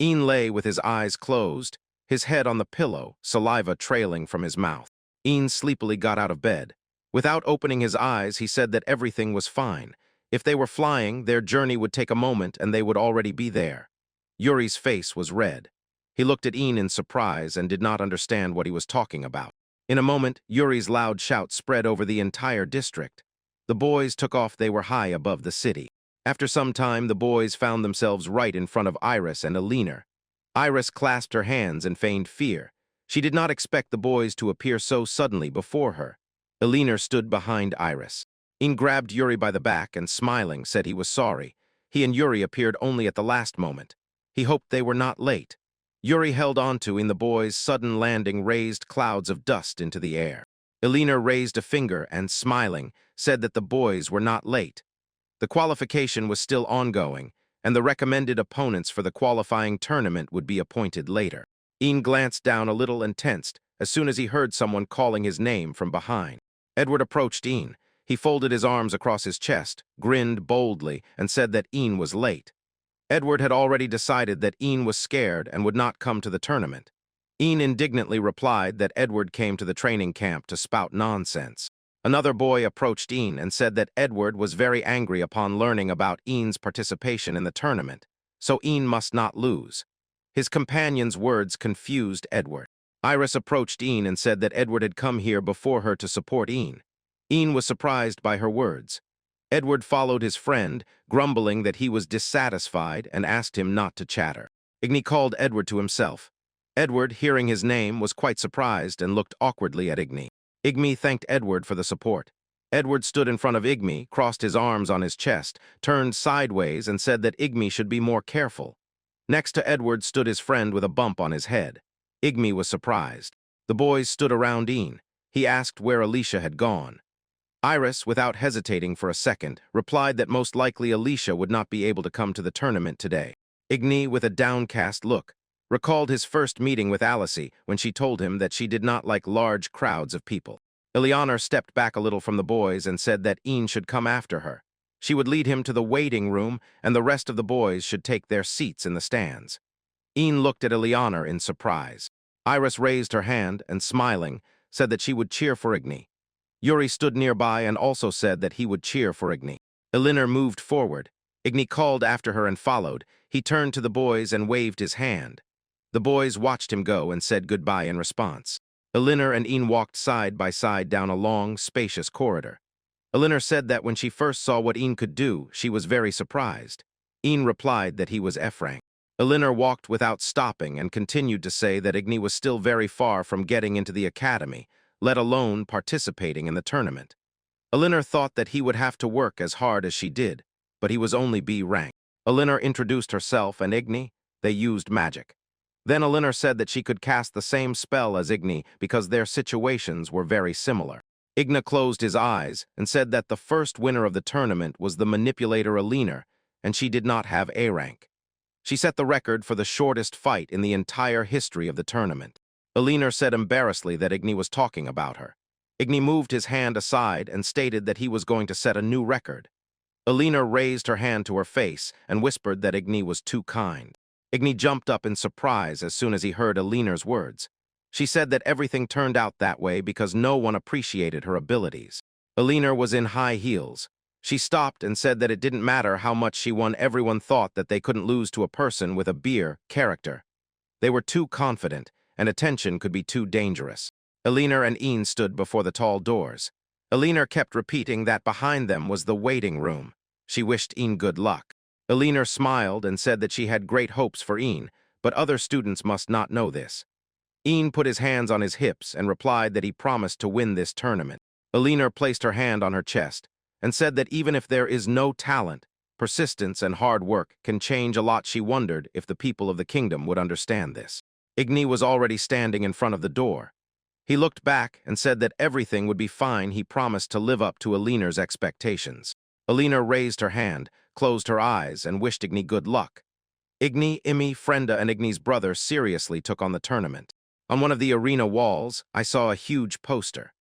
Ian lay with his eyes closed, his head on the pillow, saliva trailing from his mouth. Ian sleepily got out of bed. Without opening his eyes, he said that everything was fine. If they were flying, their journey would take a moment and they would already be there. Yuri's face was red. He looked at Ian in surprise and did not understand what he was talking about. In a moment, Yuri's loud shout spread over the entire district. The boys took off. They were high above the city. After some time, the boys found themselves right in front of Iris and Alina. Iris clasped her hands and feigned fear. She did not expect the boys to appear so suddenly before her. Alina stood behind Iris. Ian grabbed Yuri by the back and, smiling, said he was sorry. He and Yuri appeared only at the last moment. He hoped they were not late. Yuri held on to Ian. The boys' sudden landing raised clouds of dust into the air. Alina raised a finger and, smiling, said that the boys were not late. The qualification was still ongoing, and the recommended opponents for the qualifying tournament would be appointed later. Ian glanced down a little and tensed as soon as he heard someone calling his name from behind. Edward approached Ian. He folded his arms across his chest, grinned boldly, and said that Ian was late. Edward had already decided that Ian was scared and would not come to the tournament. Ian indignantly replied that Edward came to the training camp to spout nonsense. Another boy approached Ian and said that Edward was very angry upon learning about Ian's participation in the tournament, so Ian must not lose. His companion's words confused Edward. Iris approached Ian and said that Edward had come here before her to support Ian. Ian was surprised by her words. Edward followed his friend, grumbling that he was dissatisfied, and asked him not to chatter. Igni called Edward to himself. Edward, hearing his name, was quite surprised and looked awkwardly at Igni. Igmi thanked Edward for the support. Edward stood in front of Igmi, crossed his arms on his chest, turned sideways, and said that Igmi should be more careful. Next to Edward stood his friend with a bump on his head. Igmi was surprised. The boys stood around Ian. He asked where Alicia had gone. Iris, without hesitating for a second, replied that most likely Alicia would not be able to come to the tournament today. Igni, with a downcast look, recalled his first meeting with Alice when she told him that she did not like large crowds of people. Eleanor stepped back a little from the boys and said that Ian should come after her. She would lead him to the waiting room, and the rest of the boys should take their seats in the stands. Ian looked at Eleanor in surprise. Iris raised her hand and, smiling, said that she would cheer for Igni. Yuri stood nearby and also said that he would cheer for Igni. Eleanor moved forward. Igni called after her and followed. He turned to the boys and waved his hand. The boys watched him go and said goodbye in response. Eleanor and Ian walked side by side down a long, spacious corridor. Eleanor said that when she first saw what Ian could do, she was very surprised. Ian replied that he was F-rank. Eleanor walked without stopping and continued to say that Igni was still very far from getting into the academy, let alone participating in the tournament. Eleanor thought that he would have to work as hard as she did, but he was only B-rank. Eleanor introduced herself and Igni. They used magic. Then Eleanor said that she could cast the same spell as Igni because their situations were very similar. Igni closed his eyes and said that the first winner of the tournament was the manipulator Eleanor, and she did not have A rank. She set the record for the shortest fight in the entire history of the tournament. Eleanor said embarrassedly that Igni was talking about her. Igni moved his hand aside and stated that he was going to set a new record. Eleanor raised her hand to her face and whispered that Igni was too kind. Igni jumped up in surprise as soon as he heard Eleanor's words. She said that everything turned out that way because no one appreciated her abilities. Eleanor was in high heels. She stopped and said that it didn't matter how much she won. Everyone thought that they couldn't lose to a person with a beer character. They were too confident, and attention could be too dangerous. Elinor and Ian stood before the tall doors. Elinor kept repeating that behind them was the waiting room. She wished Ian good luck. Elinor smiled and said that she had great hopes for Ian, but other students must not know this. Ian put his hands on his hips and replied that he promised to win this tournament. Elinor placed her hand on her chest and said that even if there is no talent, persistence and hard work can change a lot. She wondered if the people of the kingdom would understand this. Igni was already standing in front of the door. He looked back and said that everything would be fine. He promised to live up to Elinor's expectations. Elinor raised her hand, closed her eyes, and wished Igni good luck. Igni, Imi, Frenda, and Igni's brother seriously took on the tournament. On one of the arena walls, I saw a huge poster.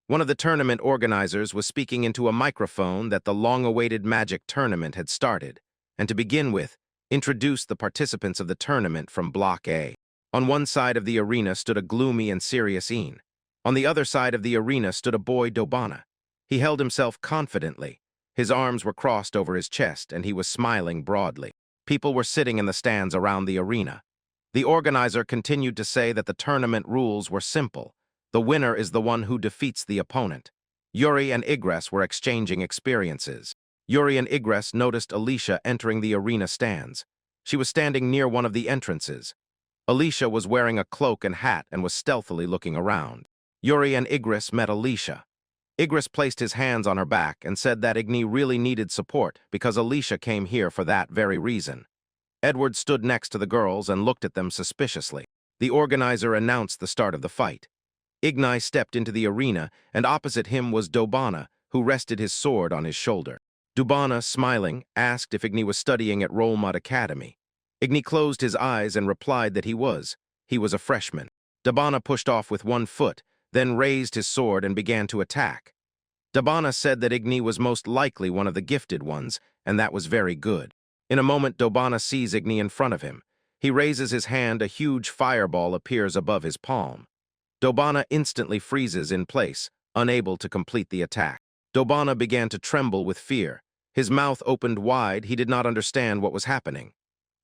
One of the tournament organizers was speaking into a microphone that the long-awaited magic tournament had started, and to begin with, introduced the participants of the tournament from Block A. On one side of the arena stood a gloomy and serious Ian. On the other side of the arena stood a boy, Dobana. He held himself confidently. His arms were crossed over his chest, and he was smiling broadly. People were sitting in the stands around the arena. The organizer continued to say that the tournament rules were simple. The winner is the one who defeats the opponent. Yuri and Igres were exchanging experiences. Yuri and Igres noticed Alicia entering the arena stands. She was standing near one of the entrances. Alicia was wearing a cloak and hat and was stealthily looking around. Yuri and Igres met Alicia. Igres placed his hands on her back and said that Igni really needed support because Alicia came here for that very reason. Edward stood next to the girls and looked at them suspiciously. The organizer announced the start of the fight. Igni stepped into the arena, and opposite him was Dobana, who rested his sword on his shoulder. Dobana, smiling, asked if Igni was studying at Enrollment Academy. Igni closed his eyes and replied that he was. He was a freshman. Dobana pushed off with one foot, then raised his sword and began to attack. Dobana said that Igni was most likely one of the gifted ones, and that was very good. In a moment, Dobana sees Igni in front of him. He raises his hand, a huge fireball appears above his palm. Dobana instantly freezes in place, unable to complete the attack. Dobana began to tremble with fear. His mouth opened wide, he did not understand what was happening.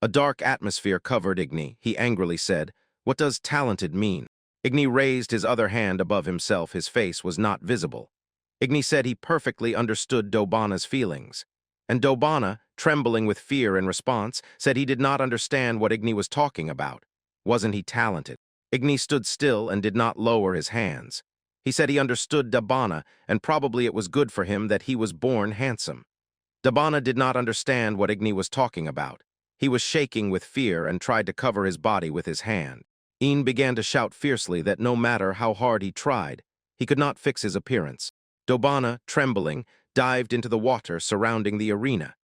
A dark atmosphere covered Igni. He angrily said, "What does talented mean?" Igni raised his other hand above himself, his face was not visible. Igni said he perfectly understood Dobana's feelings. And Dobana, trembling with fear in response, said he did not understand what Igni was talking about. Wasn't he talented? Igni stood still and did not lower his hands. He said he understood Dobana, and probably it was good for him that he was born handsome. Dobana did not understand what Igni was talking about. He was shaking with fear and tried to cover his body with his hand. Ian began to shout fiercely that no matter how hard he tried, he could not fix his appearance. Dobana, trembling, dived into the water surrounding the arena.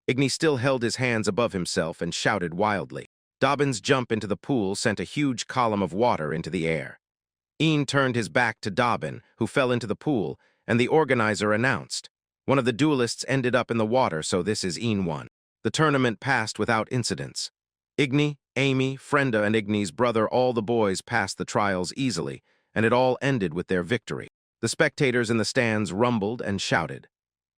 Igni still held his hands above himself and shouted wildly. Dobbin's jump into the pool sent a huge column of water into the air. Ian turned his back to Dobbin, who fell into the pool, and the organizer announced, "One of the duelists ended up in the water, so this is Ian won." The tournament passed without incidents. Igni, Amy, Frenda, and Igni's brother, all the boys passed the trials easily, and it all ended with their victory. The spectators in the stands rumbled and shouted.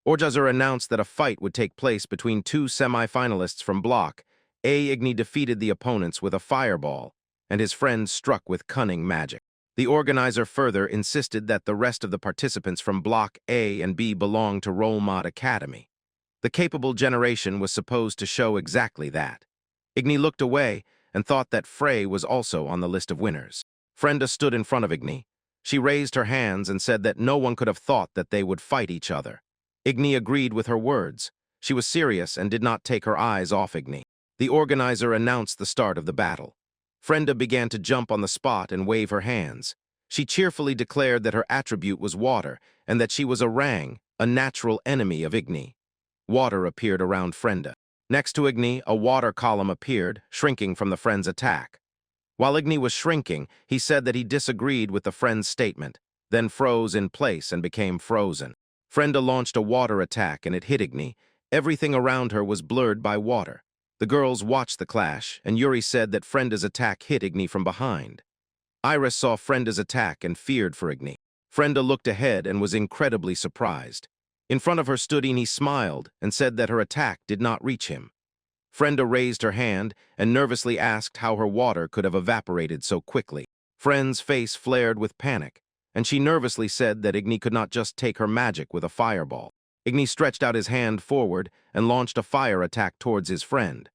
Orjazur announced that a fight would take place between two semi-finalists from Block A. Igni defeated the opponents with a fireball, and his friends struck with cunning magic. The organizer further insisted that the rest of the participants from Block A and B belonged to Enrollment Academy. The capable generation was supposed to show exactly that. Igni looked away and thought that Frey was also on the list of winners. Frenda stood in front of Igni. She raised her hands and said that no one could have thought that they would fight each other. Igni agreed with her words. She was serious and did not take her eyes off Igni. The organizer announced the start of the battle. Frenda began to jump on the spot and wave her hands. She cheerfully declared that her attribute was water and that she was a Rang, a natural enemy of Igni. Water appeared around Frenda. Next to Igni, a water column appeared, shrinking from the friend's attack. While Igni was shrinking, he said that he disagreed with the friend's statement, then froze in place and became frozen. Frenda launched a water attack and it hit Igni. Everything around her was blurred by water. The girls watched the clash, and Yuri said that Frenda's attack hit Igni from behind. Iris saw Frenda's attack and feared for Igni. Frenda looked ahead and was incredibly surprised. In front of her stood Igni, smiled and said that her attack did not reach him. Frenda raised her hand and nervously asked how her water could have evaporated so quickly. Friend's face flared with panic, and she nervously said that Igni could not just take her magic with a fireball. Igni stretched out his hand forward and launched a fire attack towards his friend.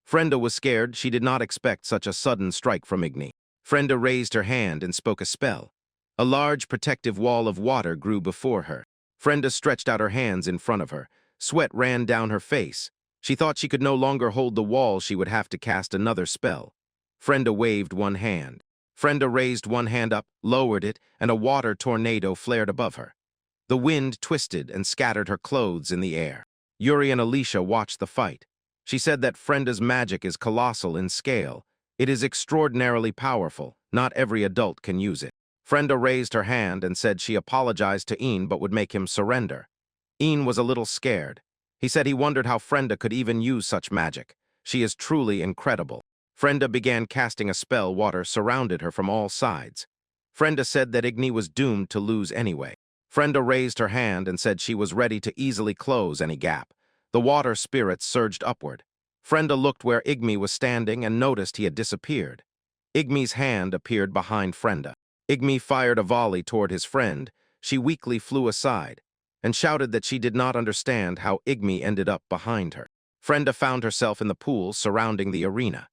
Frenda was scared. She did not expect such a sudden strike from Igni. Frenda raised her hand and spoke a spell. A large protective wall of water grew before her. Frenda stretched out her hands in front of her. Sweat ran down her face. She thought she could no longer hold the wall. She would have to cast another spell. Frenda waved one hand. Frenda raised one hand up, lowered it, and a water tornado flared above her. The wind twisted and scattered her clothes in the air. Yuri and Alicia watched the fight. She said that Frenda's magic is colossal in scale. It is extraordinarily powerful. Not every adult can use it. Frenda raised her hand and said she apologized to Ian but would make him surrender. Ian was a little scared. He said he wondered how Frenda could even use such magic. She is truly incredible. Frenda began casting a spell. Water surrounded her from all sides. Frenda said that Igni was doomed to lose anyway. Frenda raised her hand and said she was ready to easily close any gap. The water spirits surged upward. Frenda looked where Igni was standing and noticed he had disappeared. Igmi's hand appeared behind Frenda. Igmi fired a volley toward his friend. She weakly flew aside and shouted that she did not understand how Igmi ended up behind her. Frenda found herself in the pool surrounding the arena.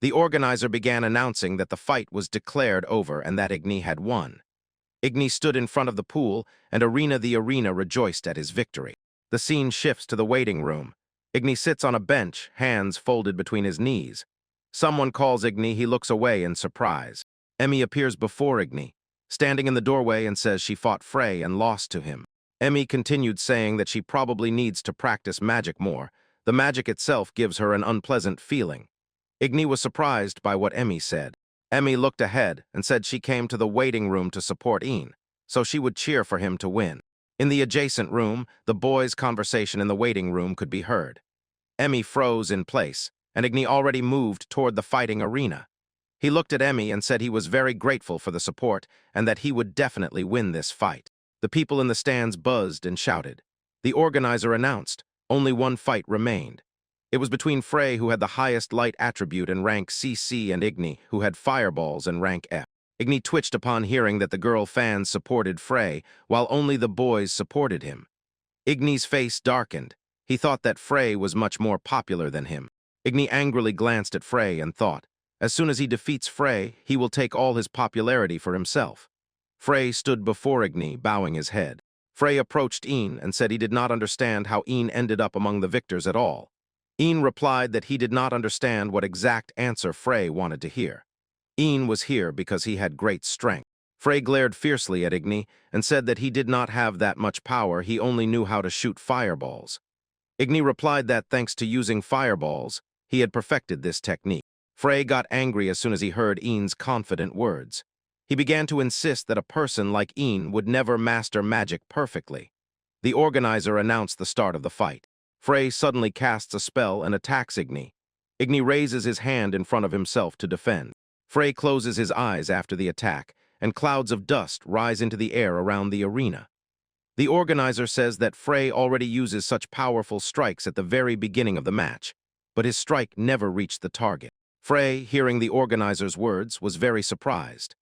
The organizer began announcing that the fight was declared over and that Igni had won. Igni stood in front of the pool, and the arena rejoiced at his victory. The scene shifts to the waiting room. Igni sits on a bench, hands folded between his knees. Someone calls Igni. He looks away in surprise. Emmy appears before Igni, standing in the doorway, and says she fought Frey and lost to him. Emmy continued saying that she probably needs to practice magic more. The magic itself gives her an unpleasant feeling. Igni was surprised by what Emmy said. Emmy looked ahead and said she came to the waiting room to support Ian, so she would cheer for him to win. In the adjacent room, the boys' conversation in the waiting room could be heard. Emmy froze in place, and Igni already moved toward the fighting arena. He looked at Emmy and said he was very grateful for the support and that he would definitely win this fight. The people in the stands buzzed and shouted. The organizer announced only one fight remained. It was between Frey, who had the highest light attribute in rank CC, and Igni, who had fireballs in rank F. Igni twitched upon hearing that the girl fans supported Frey, while only the boys supported him. Igni's face darkened. He thought that Frey was much more popular than him. Igni angrily glanced at Frey and thought, as soon as he defeats Frey, he will take all his popularity for himself. Frey stood before Igni, bowing his head. Frey approached Ian and said he did not understand how Ian ended up among the victors at all. Ian replied that he did not understand what exact answer Frey wanted to hear. Ian was here because he had great strength. Frey glared fiercely at Igni and said that he did not have that much power. He only knew how to shoot fireballs. Igni replied that thanks to using fireballs, he had perfected this technique. Frey got angry as soon as he heard Ian's confident words. He began to insist that a person like Ian would never master magic perfectly. The organizer announced the start of the fight. Frey suddenly casts a spell and attacks Igni. Igni raises his hand in front of himself to defend. Frey closes his eyes after the attack, and clouds of dust rise into the air around the arena. The organizer says that Frey already uses such powerful strikes at the very beginning of the match, but his strike never reached the target. Frey, hearing the organizer's words, was very surprised.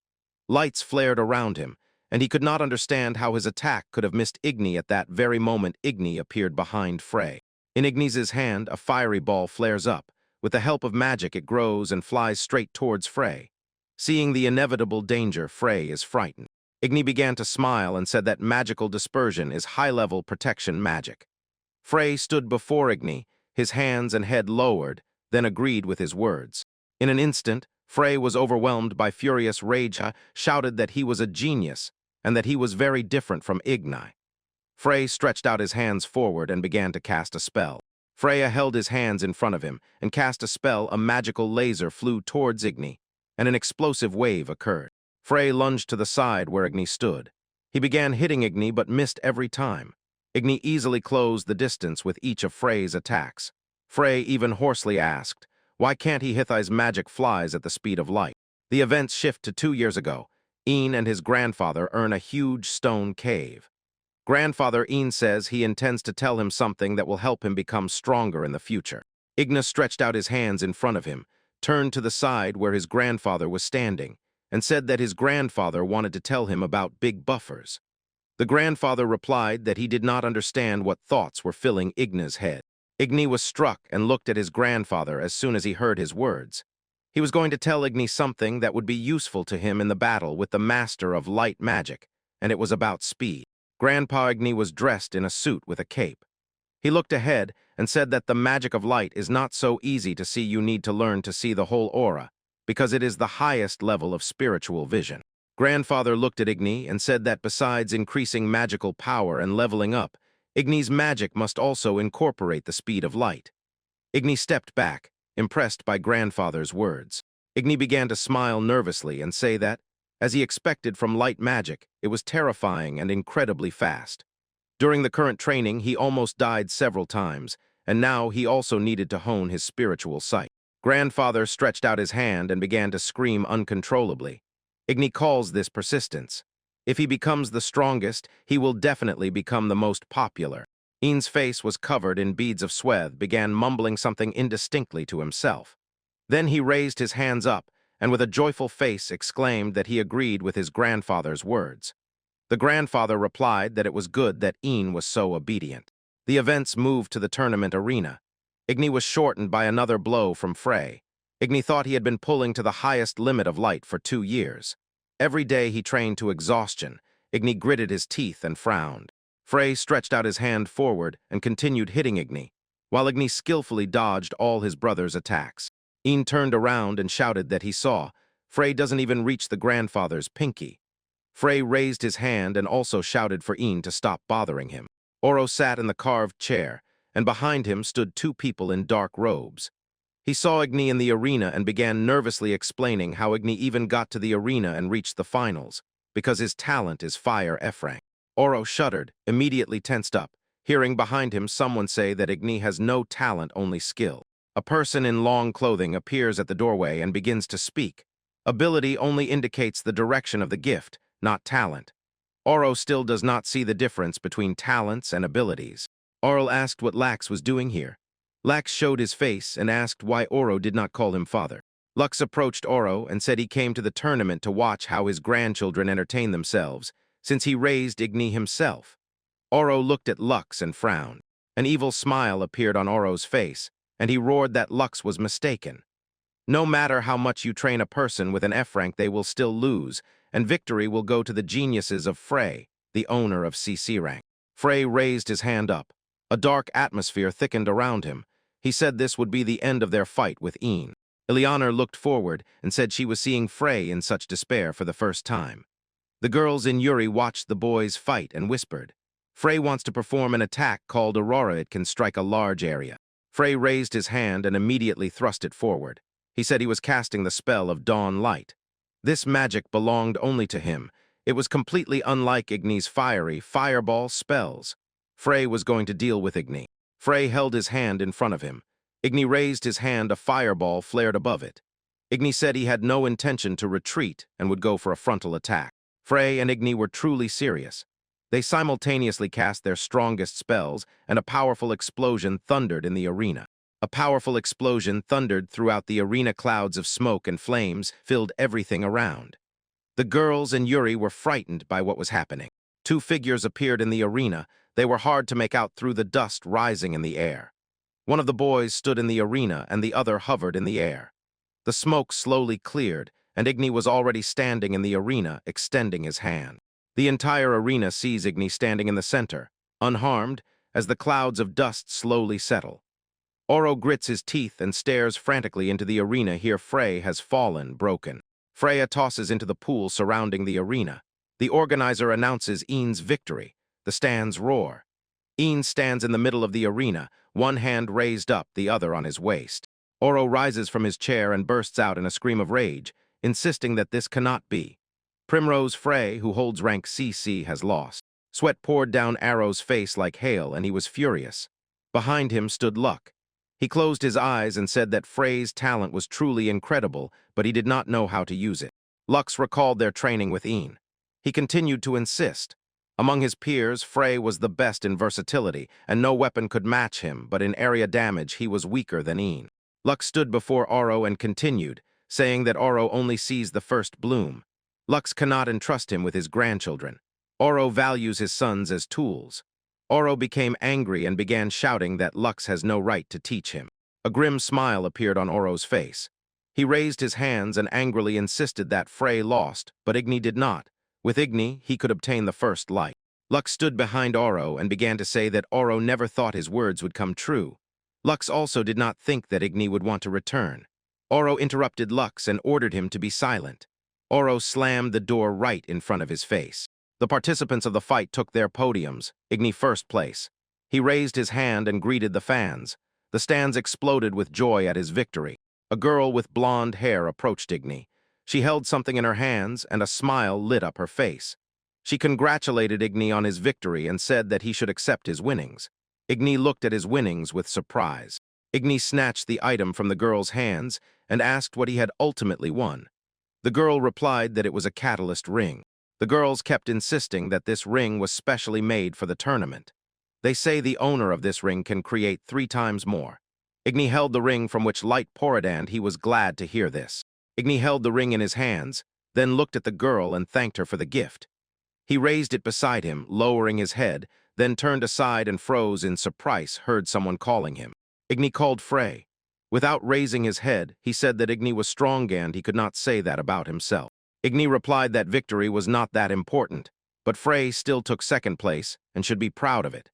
Lights flared around him, and he could not understand how his attack could have missed Igni. At that very moment, Igni appeared behind Frey. In Igni's hand, a fiery ball flares up. With the help of magic, it grows and flies straight towards Frey. Seeing the inevitable danger, Frey is frightened. Igni began to smile and said that magical dispersion is high-level protection magic. Frey stood before Igni, his hands and head lowered, then agreed with his words. In an instant, Frey was overwhelmed by furious rage, shouted that he was a genius and that he was very different from Igni. Frey stretched out his hands forward and began to cast a spell. Freya held his hands in front of him and cast a spell. A magical laser flew towards Igni, and an explosive wave occurred. Frey lunged to the side where Igni stood. He began hitting Igni but missed every time. Igni easily closed the distance with each of Frey's attacks. Frey even hoarsely asked, why can't he hit his magic flies at the speed of light? The events shift to 2 years ago. Ian and his grandfather earn a huge stone cave. Grandfather Ian says he intends to tell him something that will help him become stronger in the future. Igna stretched out his hands in front of him, turned to the side where his grandfather was standing, and said that his grandfather wanted to tell him about big buffers. The grandfather replied that he did not understand what thoughts were filling Igna's head. Igni was struck and looked at his grandfather as soon as he heard his words. He was going to tell Igni something that would be useful to him in the battle with the master of light magic, and it was about speed. Grandpa Igni was dressed in a suit with a cape. He looked ahead and said that the magic of light is not so easy to see. You need to learn to see the whole aura, because it is the highest level of spiritual vision. Grandfather looked at Igni and said that besides increasing magical power and leveling up, Igni's magic must also incorporate the speed of light. Igni stepped back, impressed by grandfather's words. Igni began to smile nervously and say that, as he expected from light magic, it was terrifying and incredibly fast. During the current training, he almost died several times, and now he also needed to hone his spiritual sight. Grandfather stretched out his hand and began to scream uncontrollably. Igni calls this persistence. If he becomes the strongest, he will definitely become the most popular. Ian's face was covered in beads of sweat, began mumbling something indistinctly to himself. Then he raised his hands up, and with a joyful face exclaimed that he agreed with his grandfather's words. The grandfather replied that it was good that Ian was so obedient. The events moved to the tournament arena. Igni was shortened by another blow from Frey. Igni thought he had been pulling to the highest limit of light for 2 years. Every day he trained to exhaustion. Igni gritted his teeth and frowned. Frey stretched out his hand forward and continued hitting Igni, while Igni skillfully dodged all his brother's attacks. Ian turned around and shouted that he saw. Frey doesn't even reach the grandfather's pinky. Frey raised his hand and also shouted for Ian to stop bothering him. Oro sat in the carved chair, and behind him stood 2 people in dark robes. He saw Igni in the arena and began nervously explaining how Igni even got to the arena and reached the finals, because his talent is fire F-rank. Oro shuddered, immediately tensed up, hearing behind him someone say that Igni has no talent, only skill. A person in long clothing appears at the doorway and begins to speak. Ability only indicates the direction of the gift, not talent. Oro still does not see the difference between talents and abilities. Oro asked what Lux was doing here. Lux showed his face and asked why Oro did not call him father. Lux approached Oro and said he came to the tournament to watch how his grandchildren entertain themselves, since he raised Igni himself. Oro looked at Lux and frowned. An evil smile appeared on Oro's face, and he roared that Lux was mistaken. No matter how much you train a person with an F rank, they will still lose, and victory will go to the geniuses of Frey, the owner of CC rank. Frey raised his hand up. A dark atmosphere thickened around him. He said this would be the end of their fight with Ian. Ilianer looked forward and said she was seeing Frey in such despair for the first time. The girls in Yuri watched the boys fight and whispered, Frey wants to perform an attack called Aurora. It can strike a large area. Frey raised his hand and immediately thrust it forward. He said he was casting the spell of Dawn Light. This magic belonged only to him. It was completely unlike Igni's fiery fireball spells. Frey was going to deal with Igni. Frey held his hand in front of him. Igni raised his hand, a fireball flared above it. Igni said he had no intention to retreat and would go for a frontal attack. Frey and Igni were truly serious. They simultaneously cast their strongest spells, and a powerful explosion thundered in the arena. A powerful explosion thundered throughout the arena. Clouds of smoke and flames filled everything around. The girls and Yuri were frightened by what was happening. 2 figures appeared in the arena. They were hard to make out through the dust rising in the air. One of the boys stood in the arena and the other hovered in the air. The smoke slowly cleared, and Igni was already standing in the arena, extending his hand. The entire arena sees Igni standing in the center, unharmed, as the clouds of dust slowly settle. Oro grits his teeth and stares frantically into the arena. Here Frey has fallen, broken. Freya tosses into the pool surrounding the arena. The organizer announces Ian's victory. The stands roar. Ian stands in the middle of the arena, one hand raised up, the other on his waist. Oro rises from his chair and bursts out in a scream of rage, insisting that this cannot be. Primrose Frey, who holds rank CC, has lost. Sweat poured down Arrow's face like hail, and he was furious. Behind him stood Luck. He closed his eyes and said that Frey's talent was truly incredible, but he did not know how to use it. Lux recalled their training with Ian. He continued to insist. Among his peers, Frey was the best in versatility, and no weapon could match him, but in area damage he was weaker than Een. Lux stood before Oro and continued, saying that Oro only sees the first bloom. Lux cannot entrust him with his grandchildren. Oro values his sons as tools. Oro became angry and began shouting that Lux has no right to teach him. A grim smile appeared on Oro's face. He raised his hands and angrily insisted that Frey lost, but Igni did not. With Igni, he could obtain the first light. Lux stood behind Oro and began to say that Oro never thought his words would come true. Lux also did not think that Igni would want to return. Oro interrupted Lux and ordered him to be silent. Oro slammed the door right in front of his face. The participants of the fight took their podiums, Igni first place. He raised his hand and greeted the fans. The stands exploded with joy at his victory. A girl with blonde hair approached Igni. She held something in her hands, and a smile lit up her face. She congratulated Igni on his victory and said that he should accept his winnings. Igni looked at his winnings with surprise. Igni snatched the item from the girl's hands and asked what he had ultimately won. The girl replied that it was a catalyst ring. The girls kept insisting that this ring was specially made for the tournament. They say the owner of this ring can create 3 times more. Igni held the ring from which light poured, and he was glad to hear this. Igni held the ring in his hands, then looked at the girl and thanked her for the gift. He raised it beside him, lowering his head, then turned aside and froze in surprise, heard someone calling him. Igni called Frey. Without raising his head, he said that Igni was strong and he could not say that about himself. Igni replied that victory was not that important, but Frey still took second place and should be proud of it.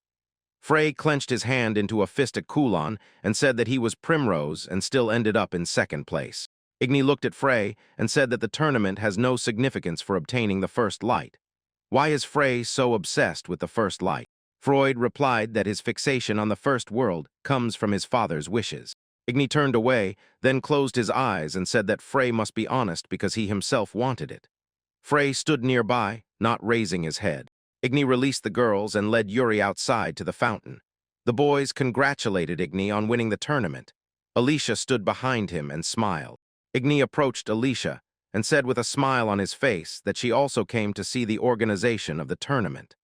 Frey clenched his hand into a fist at Kulon and said that he was Primrose and still ended up in second place. Igni looked at Frey and said that the tournament has no significance for obtaining the first light. Why is Frey so obsessed with the first light? Freud replied that his fixation on the first world comes from his father's wishes. Igni turned away, then closed his eyes and said that Frey must be honest because he himself wanted it. Frey stood nearby, not raising his head. Igni released the girls and led Yuri outside to the fountain. The boys congratulated Igni on winning the tournament. Alicia stood behind him and smiled. Igni approached Alicia and said with a smile on his face that she also came to see the organization of the tournament.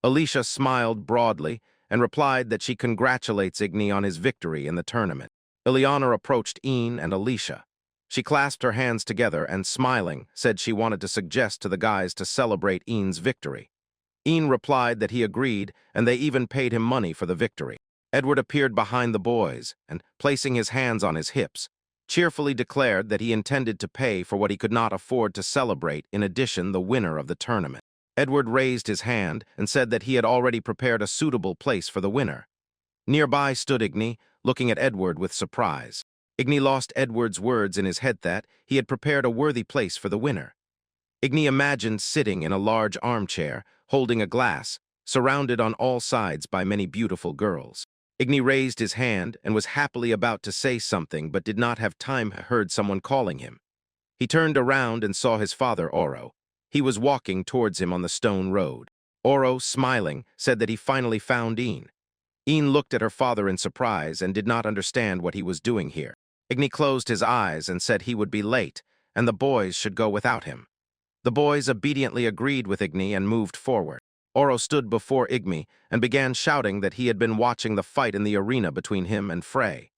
Alicia smiled broadly and replied that she congratulates Igni on his victory in the tournament. Ileana approached Een and Alicia. She clasped her hands together and, smiling, said she wanted to suggest to the guys to celebrate Een's victory. Een replied that he agreed, and they even paid him money for the victory. Edward appeared behind the boys and, placing his hands on his hips, cheerfully declared that he intended to pay for what he could not afford to celebrate, in addition the winner of the tournament. Edward raised his hand and said that he had already prepared a suitable place for the winner. Nearby stood Igni, looking at Edward with surprise. Igni lost Edward's words in his head that he had prepared a worthy place for the winner. Igni imagined sitting in a large armchair, holding a glass, surrounded on all sides by many beautiful girls. Igni raised his hand and was happily about to say something but did not have time, heard someone calling him. He turned around and saw his father, Oro. He was walking towards him on the stone road. Oro, smiling, said that he finally found Een. Een looked at her father in surprise and did not understand what he was doing here. Igni closed his eyes and said he would be late, and the boys should go without him. The boys obediently agreed with Igni and moved forward. Oro stood before Igni and began shouting that he had been watching the fight in the arena between him and Frey.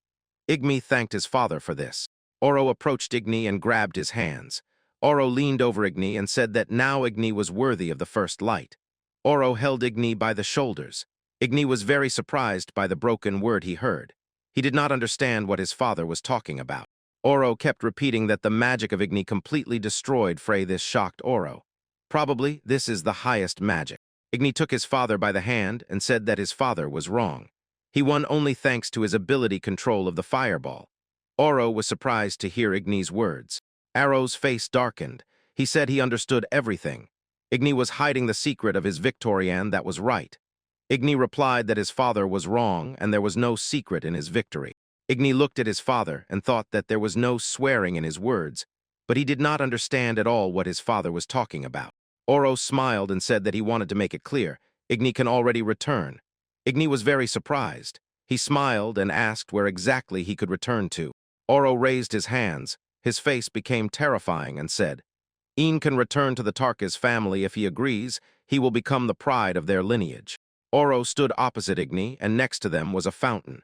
Igni thanked his father for this. Oro approached Igni and grabbed his hands. Oro leaned over Igni and said that now Igni was worthy of the first light. Oro held Igni by the shoulders. Igni was very surprised by the broken word he heard. He did not understand what his father was talking about. Oro kept repeating that the magic of Igni completely destroyed Frey. This shocked Oro. Probably this is the highest magic. Igni took his father by the hand and said that his father was wrong. He won only thanks to his ability control of the fireball. Oro was surprised to hear Igni's words. Aro's face darkened. He said he understood everything. Igni was hiding the secret of his victory, and that was right. Igni replied that his father was wrong and there was no secret in his victory. Igni looked at his father and thought that there was no swearing in his words, but he did not understand at all what his father was talking about. Oro smiled and said that he wanted to make it clear, Igni can already return. Igni was very surprised. He smiled and asked where exactly he could return to. Oro raised his hands. His face became terrifying and said, Een can return to the Tarka's family if he agrees. he will become the pride of their lineage. Oro stood opposite Igni, and next to them was a fountain.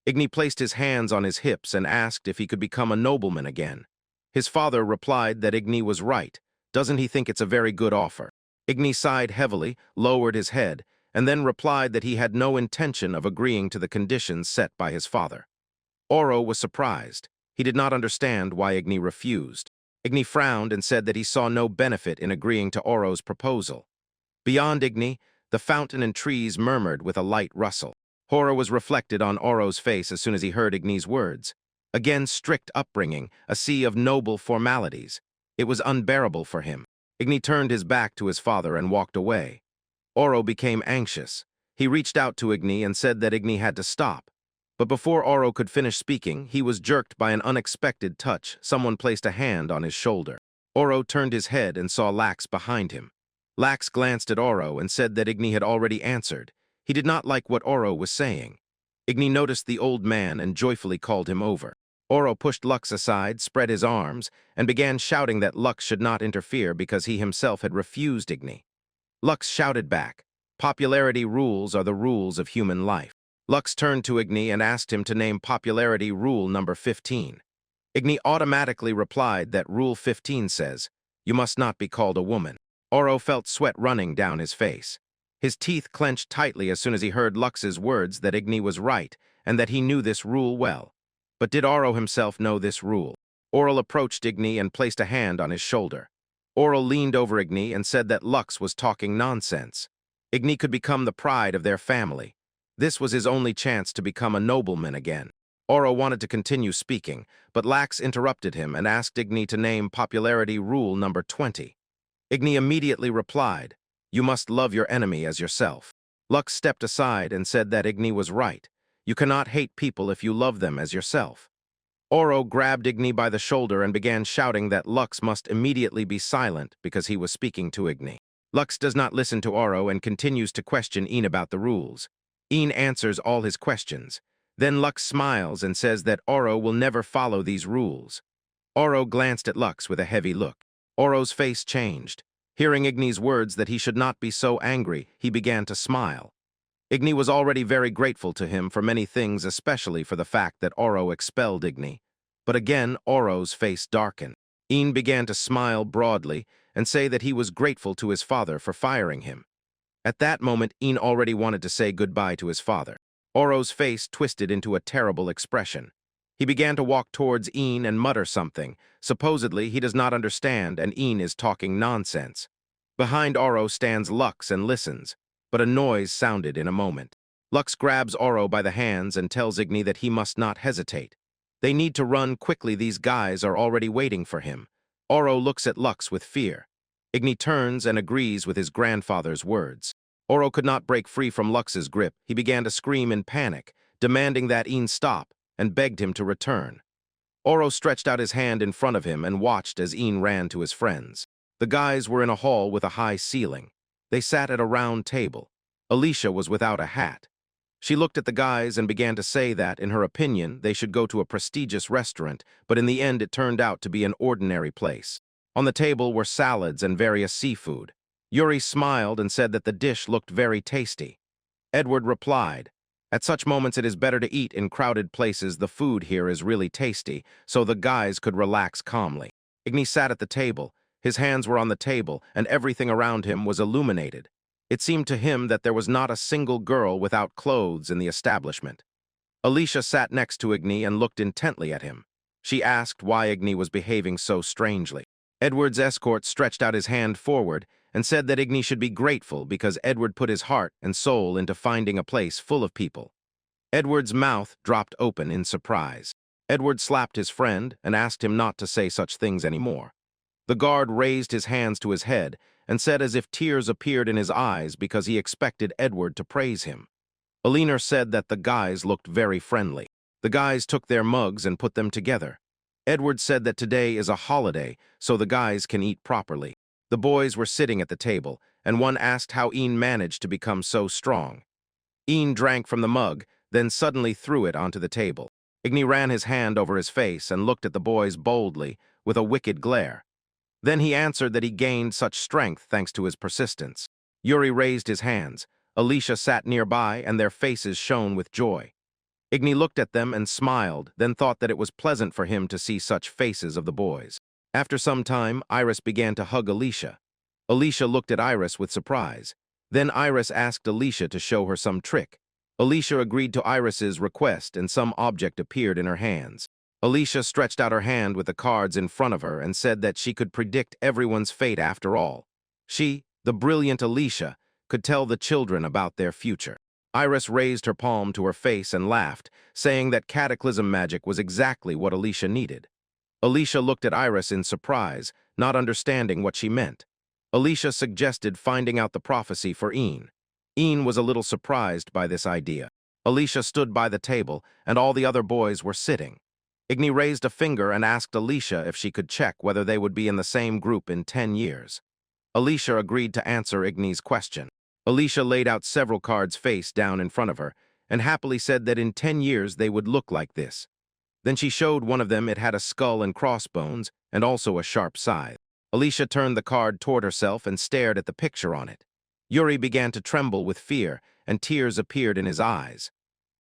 Igni placed his hands on his hips and asked if he could become a nobleman again. His father replied that Igni was right. Doesn't he think it's a very good offer? Igni sighed heavily, lowered his head, and then replied that he had no intention of agreeing to the conditions set by his father. Oro was surprised. He did not understand why Igni refused. Igni frowned and said that he saw no benefit in agreeing to Oro's proposal. Beyond Igni, the fountain and trees murmured with a light rustle. Horror was reflected on Oro's face as soon as he heard Igni's words. Again, strict upbringing, a sea of noble formalities. It was unbearable for him. Igni turned his back to his father and walked away. Oro became anxious. He reached out to Igni and said that Igni had to stop. But before Oro could finish speaking, he was jerked by an unexpected touch. Someone placed a hand on his shoulder. Oro turned his head and saw Lax behind him. Lax glanced at Oro and said that Igni had already answered. He did not like what Oro was saying. Igni noticed the old man and joyfully called him over. Oro pushed Lux aside, spread his arms, and began shouting that Lux should not interfere because he himself had refused Igni. Lux shouted back, "Popularity rules are the rules of human life." Lux turned to Igni and asked him to name popularity rule number 15. Igni automatically replied that Rule 15 says, "You must not be called a woman." Oro felt sweat running down his face. His teeth clenched tightly as soon as he heard Lux's words that Igni was right and that he knew this rule well. But did Oro himself know this rule? Oro approached Igni and placed a hand on his shoulder. Oro leaned over Igni and said that Lux was talking nonsense. Igni could become the pride of their family. This was his only chance to become a nobleman again. Oro wanted to continue speaking, but Lax interrupted him and asked Igni to name popularity rule number 20. Igni immediately replied, "You must love your enemy as yourself." Lux stepped aside and said that Igni was right. You cannot hate people if you love them as yourself. Oro grabbed Igni by the shoulder and began shouting that Lux must immediately be silent because he was speaking to Igni. Lux does not listen to Oro and continues to question Een about the rules. Een answers all his questions. Then Lux smiles and says that Oro will never follow these rules. Oro glanced at Lux with a heavy look. Oro's face changed. Hearing Igni's words that he should not be so angry, he began to smile. Igni was already very grateful to him for many things, especially for the fact that Oro expelled Igni. But again, Oro's face darkened. Een began to smile broadly and say that he was grateful to his father for firing him. At that moment, Een already wanted to say goodbye to his father. Oro's face twisted into a terrible expression. He began to walk towards Een and mutter something. Supposedly, he does not understand and Een is talking nonsense. Behind Oro stands Lux and listens, but a noise sounded in a moment. Lux grabs Oro by the hands and tells Igni that he must not hesitate. They need to run quickly, these guys are already waiting for him. Oro looks at Lux with fear. Igni turns and agrees with his grandfather's words. Oro could not break free from Lux's grip. He began to scream in panic, demanding that Een stop, and begged him to return. Oro stretched out his hand in front of him and watched as Een ran to his friends. The guys were in a hall with a high ceiling. They sat at a round table. Alicia was without a hat. She looked at the guys and began to say that, in her opinion, they should go to a prestigious restaurant, but in the end it turned out to be an ordinary place. On the table were salads and various seafood. Yuri smiled and said that the dish looked very tasty. Edward replied, "At such moments it is better to eat in crowded places. The food here is really tasty," so the guys could relax calmly. Igni sat at the table. His hands were on the table, and everything around him was illuminated. It seemed to him that there was not a single girl without clothes in the establishment. Alicia sat next to Igni and looked intently at him. She asked why Igni was behaving so strangely. Edward's escort stretched out his hand forward and said that Igni should be grateful because Edward put his heart and soul into finding a place full of people. Edward's mouth dropped open in surprise. Edward slapped his friend and asked him not to say such things anymore. The guard raised his hands to his head and said as if tears appeared in his eyes because he expected Edward to praise him. Aliner said that the guys looked very friendly. The guys took their mugs and put them together. Edward said that today is a holiday, so the guys can eat properly. The boys were sitting at the table, and one asked how Een managed to become so strong. Een drank from the mug, then suddenly threw it onto the table. Igni ran his hand over his face and looked at the boys boldly, with a wicked glare. Then he answered that he gained such strength thanks to his persistence. Yuri raised his hands. Alicia sat nearby, and their faces shone with joy. Igni looked at them and smiled, then thought that it was pleasant for him to see such faces of the boys. After some time, Iris began to hug Alicia. Alicia looked at Iris with surprise. Then Iris asked Alicia to show her some trick. Alicia agreed to Iris's request, and some object appeared in her hands. Alicia stretched out her hand with the cards in front of her and said that she could predict everyone's fate after all. She, the brilliant Alicia, could tell the children about their future. Iris raised her palm to her face and laughed, saying that cataclysm magic was exactly what Alicia needed. Alicia looked at Iris in surprise, not understanding what she meant. Alicia suggested finding out the prophecy for Een. Een was a little surprised by this idea. Alicia stood by the table, and all the other boys were sitting. Igni raised a finger and asked Alicia if she could check whether they would be in the same group in 10 years. Alicia agreed to answer Igni's question. Alicia laid out several cards face down in front of her, and happily said that in 10 years they would look like this. Then she showed one of them. It had a skull and crossbones, and also a sharp scythe. Alicia turned the card toward herself and stared at the picture on it. Yuri began to tremble with fear, and tears appeared in his eyes.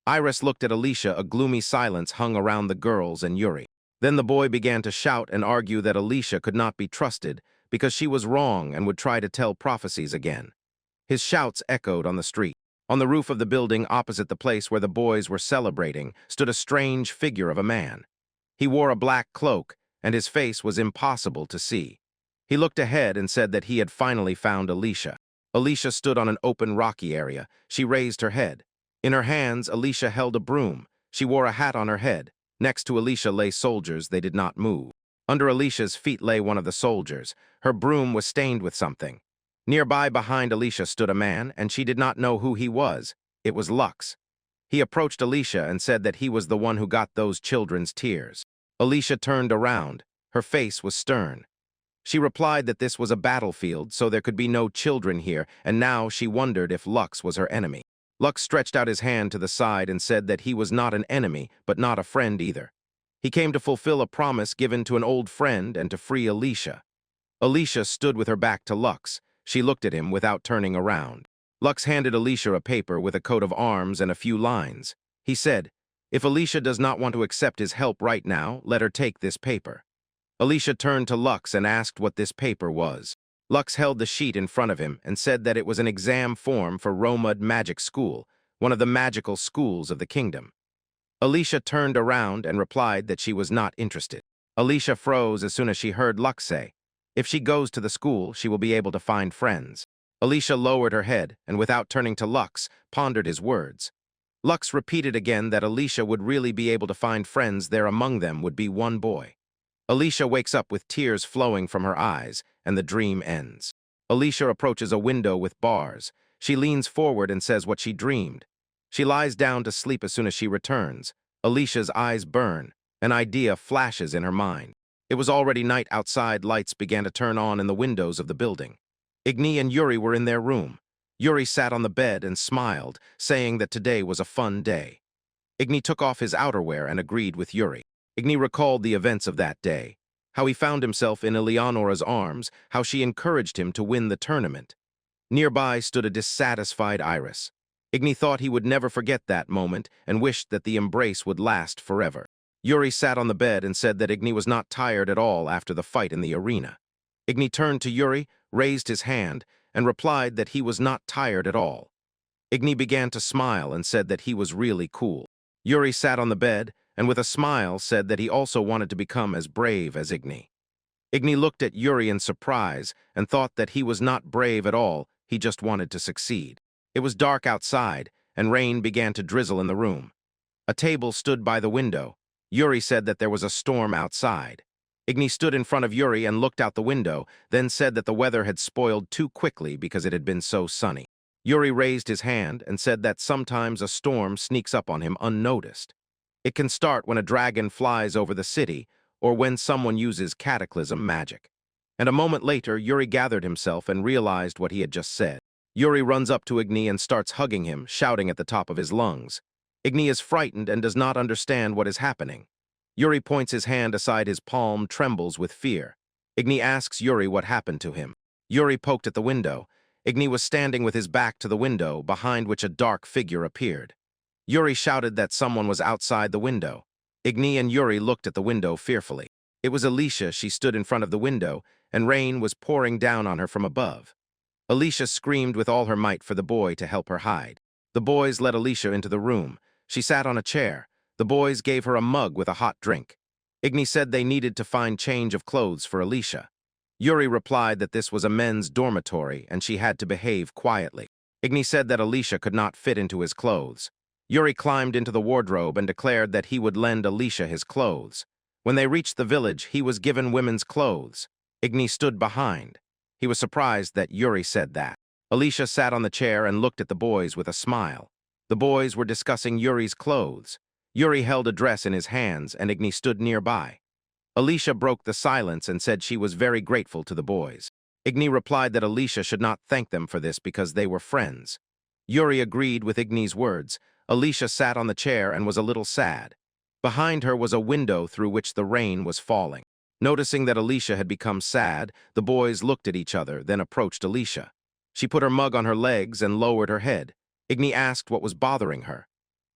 Iris looked at Alicia. A gloomy silence hung around the girls and Yuri. Then the boy began to shout and argue that Alicia could not be trusted because she was wrong and would try to tell prophecies again. His shouts echoed on the street. On the roof of the building opposite the place where the boys were celebrating stood a strange figure of a man. He wore a black cloak, and his face was impossible to see. He looked ahead and said that he had finally found Alicia. Alicia stood on an open rocky area. She raised her head. In her hands, Alicia held a broom. She wore a hat on her head. Next to Alicia lay soldiers. They did not move. Under Alicia's feet lay one of the soldiers. Her broom was stained with something. Nearby behind Alicia stood a man, and she did not know who he was. It was Lux. He approached Alicia and said that he was the one who got those children's tears. Alicia turned around. Her face was stern. She replied that this was a battlefield, so there could be no children here, and now she wondered if Lux was her enemy. Lux stretched out his hand to the side and said that he was not an enemy, but not a friend either. He came to fulfill a promise given to an old friend and to free Alicia. Alicia stood with her back to Lux. She looked at him without turning around. Lux handed Alicia a paper with a coat of arms and a few lines. He said, "If Alicia does not want to accept his help right now, let her take this paper." Alicia turned to Lux and asked what this paper was. Lux held the sheet in front of him and said that it was an exam form for Romud Magic School, one of the magical schools of the kingdom. Alicia turned around and replied that she was not interested. Alicia froze as soon as she heard Lux say, "If she goes to the school, she will be able to find friends." Alicia lowered her head and, without turning to Lux, pondered his words. Lux repeated again that Alicia would really be able to find friends. There among them would be one boy. Alicia wakes up with tears flowing from her eyes, and the dream ends. Alicia approaches a window with bars. She leans forward and says what she dreamed. She lies down to sleep as soon as she returns. Alicia's eyes burn. An idea flashes in her mind. It was already night outside. Lights began to turn on in the windows of the building. Igni and Yuri were in their room. Yuri sat on the bed and smiled, saying that today was a fun day. Igni took off his outerwear and agreed with Yuri. Igni recalled the events of that day, how he found himself in Eleonora's arms, how she encouraged him to win the tournament. Nearby stood a dissatisfied Iris. Igni thought he would never forget that moment and wished that the embrace would last forever. Yuri sat on the bed and said that Igni was not tired at all after the fight in the arena. Igni turned to Yuri, raised his hand, and replied that he was not tired at all. Igni began to smile and said that he was really cool. Yuri sat on the bed and with a smile said that he also wanted to become as brave as Igni. Igni looked at Yuri in surprise and thought that he was not brave at all, he just wanted to succeed. It was dark outside, and rain began to drizzle in the room. A table stood by the window. Yuri said that there was a storm outside. Igni stood in front of Yuri and looked out the window, then said that the weather had spoiled too quickly because it had been so sunny. Yuri raised his hand and said that sometimes a storm sneaks up on him unnoticed. It can start when a dragon flies over the city or when someone uses cataclysm magic. And a moment later, Yuri gathered himself and realized what he had just said. Yuri runs up to Igni and starts hugging him, shouting at the top of his lungs. Igni is frightened and does not understand what is happening. Yuri points his hand aside, his palm trembles with fear. Igni asks Yuri what happened to him. Yuri poked at the window. Igni was standing with his back to the window, behind which a dark figure appeared. Yuri shouted that someone was outside the window. Igni and Yuri looked at the window fearfully. It was Alicia. She stood in front of the window, and rain was pouring down on her from above. Alicia screamed with all her might for the boy to help her hide. The boys led Alicia into the room. She sat on a chair. The boys gave her a mug with a hot drink. Igni said they needed to find change of clothes for Alicia. Yuri replied that this was a men's dormitory and she had to behave quietly. Igni said that Alicia could not fit into his clothes. Yuri climbed into the wardrobe and declared that he would lend Alicia his clothes. When they reached the village, he was given women's clothes. Igni stood behind. He was surprised that Yuri said that. Alicia sat on the chair and looked at the boys with a smile. The boys were discussing Yuri's clothes. Yuri held a dress in his hands and Igni stood nearby. Alicia broke the silence and said she was very grateful to the boys. Igni replied that Alicia should not thank them for this because they were friends. Yuri agreed with Igni's words. Alicia sat on the chair and was a little sad. Behind her was a window through which the rain was falling. Noticing that Alicia had become sad, the boys looked at each other, then approached Alicia. She put her mug on her legs and lowered her head. Igni asked what was bothering her.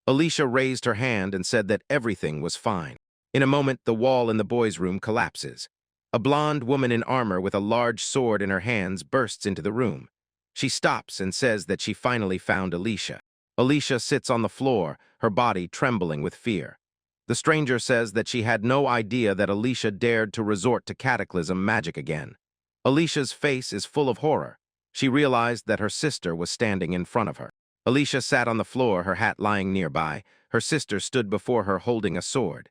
Alicia raised her hand and said that everything was fine. In a moment, the wall in the boys' room collapses. A blonde woman in armor with a large sword in her hands bursts into the room. She stops and says that she finally found Alicia. Alicia sits on the floor, her body trembling with fear. The stranger says that she had no idea that Alicia dared to resort to cataclysm magic again. Alicia's face is full of horror. She realized that her sister was standing in front of her. Alicia sat on the floor, her hat lying nearby. Her sister stood before her holding a sword.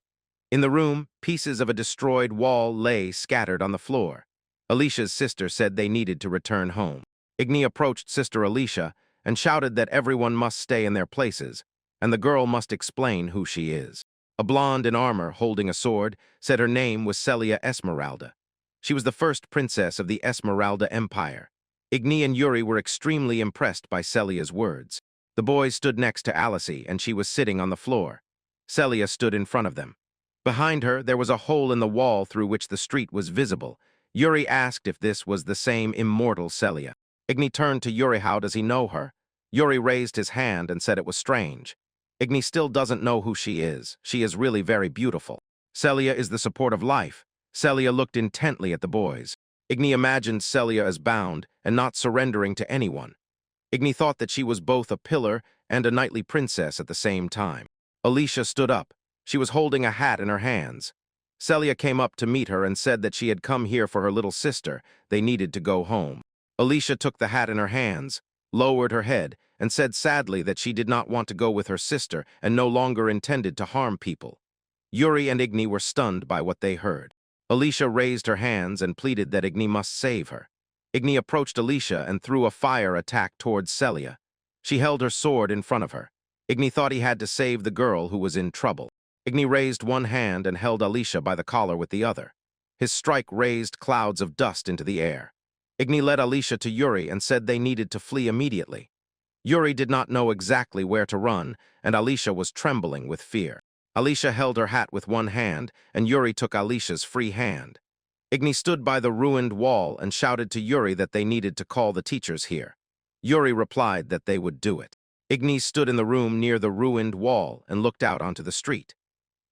In the room, pieces of a destroyed wall lay scattered on the floor. Alicia's sister said they needed to return home. Igni approached Sister Alicia and shouted that everyone must stay in their places, and the girl must explain who she is. A blonde in armor, holding a sword, said her name was Celia Esmeralda. She was the first princess of the Esmeralda Empire. Igni and Yuri were extremely impressed by Celia's words. The boys stood next to Alice, and she was sitting on the floor. Celia stood in front of them. Behind her, there was a hole in the wall through which the street was visible. Yuri asked if this was the same immortal Celia. Igni turned to Yuri. How does he know her? Yuri raised his hand and said it was strange. Igni still doesn't know who she is. She is really very beautiful. Celia is the support of life. Celia looked intently at the boys. Igni imagined Celia as bound and not surrendering to anyone. Igni thought that she was both a pillar and a knightly princess at the same time. Alicia stood up. She was holding a hat in her hands. Celia came up to meet her and said that she had come here for her little sister. They needed to go home. Alicia took the hat in her hands, lowered her head, and said sadly that she did not want to go with her sister and no longer intended to harm people. Yuri and Igni were stunned by what they heard. Alicia raised her hands and pleaded that Igni must save her. Igni approached Alicia and threw a fire attack towards Celia. She held her sword in front of her. Igni thought he had to save the girl who was in trouble. Igni raised one hand and held Alicia by the collar with the other. His strike raised clouds of dust into the air. Igni led Alicia to Yuri and said they needed to flee immediately. Yuri did not know exactly where to run, and Alicia was trembling with fear. Alicia held her hat with one hand, and Yuri took Alicia's free hand. Igni stood by the ruined wall and shouted to Yuri that they needed to call the teachers here. Yuri replied that they would do it. Igni stood in the room near the ruined wall and looked out onto the street.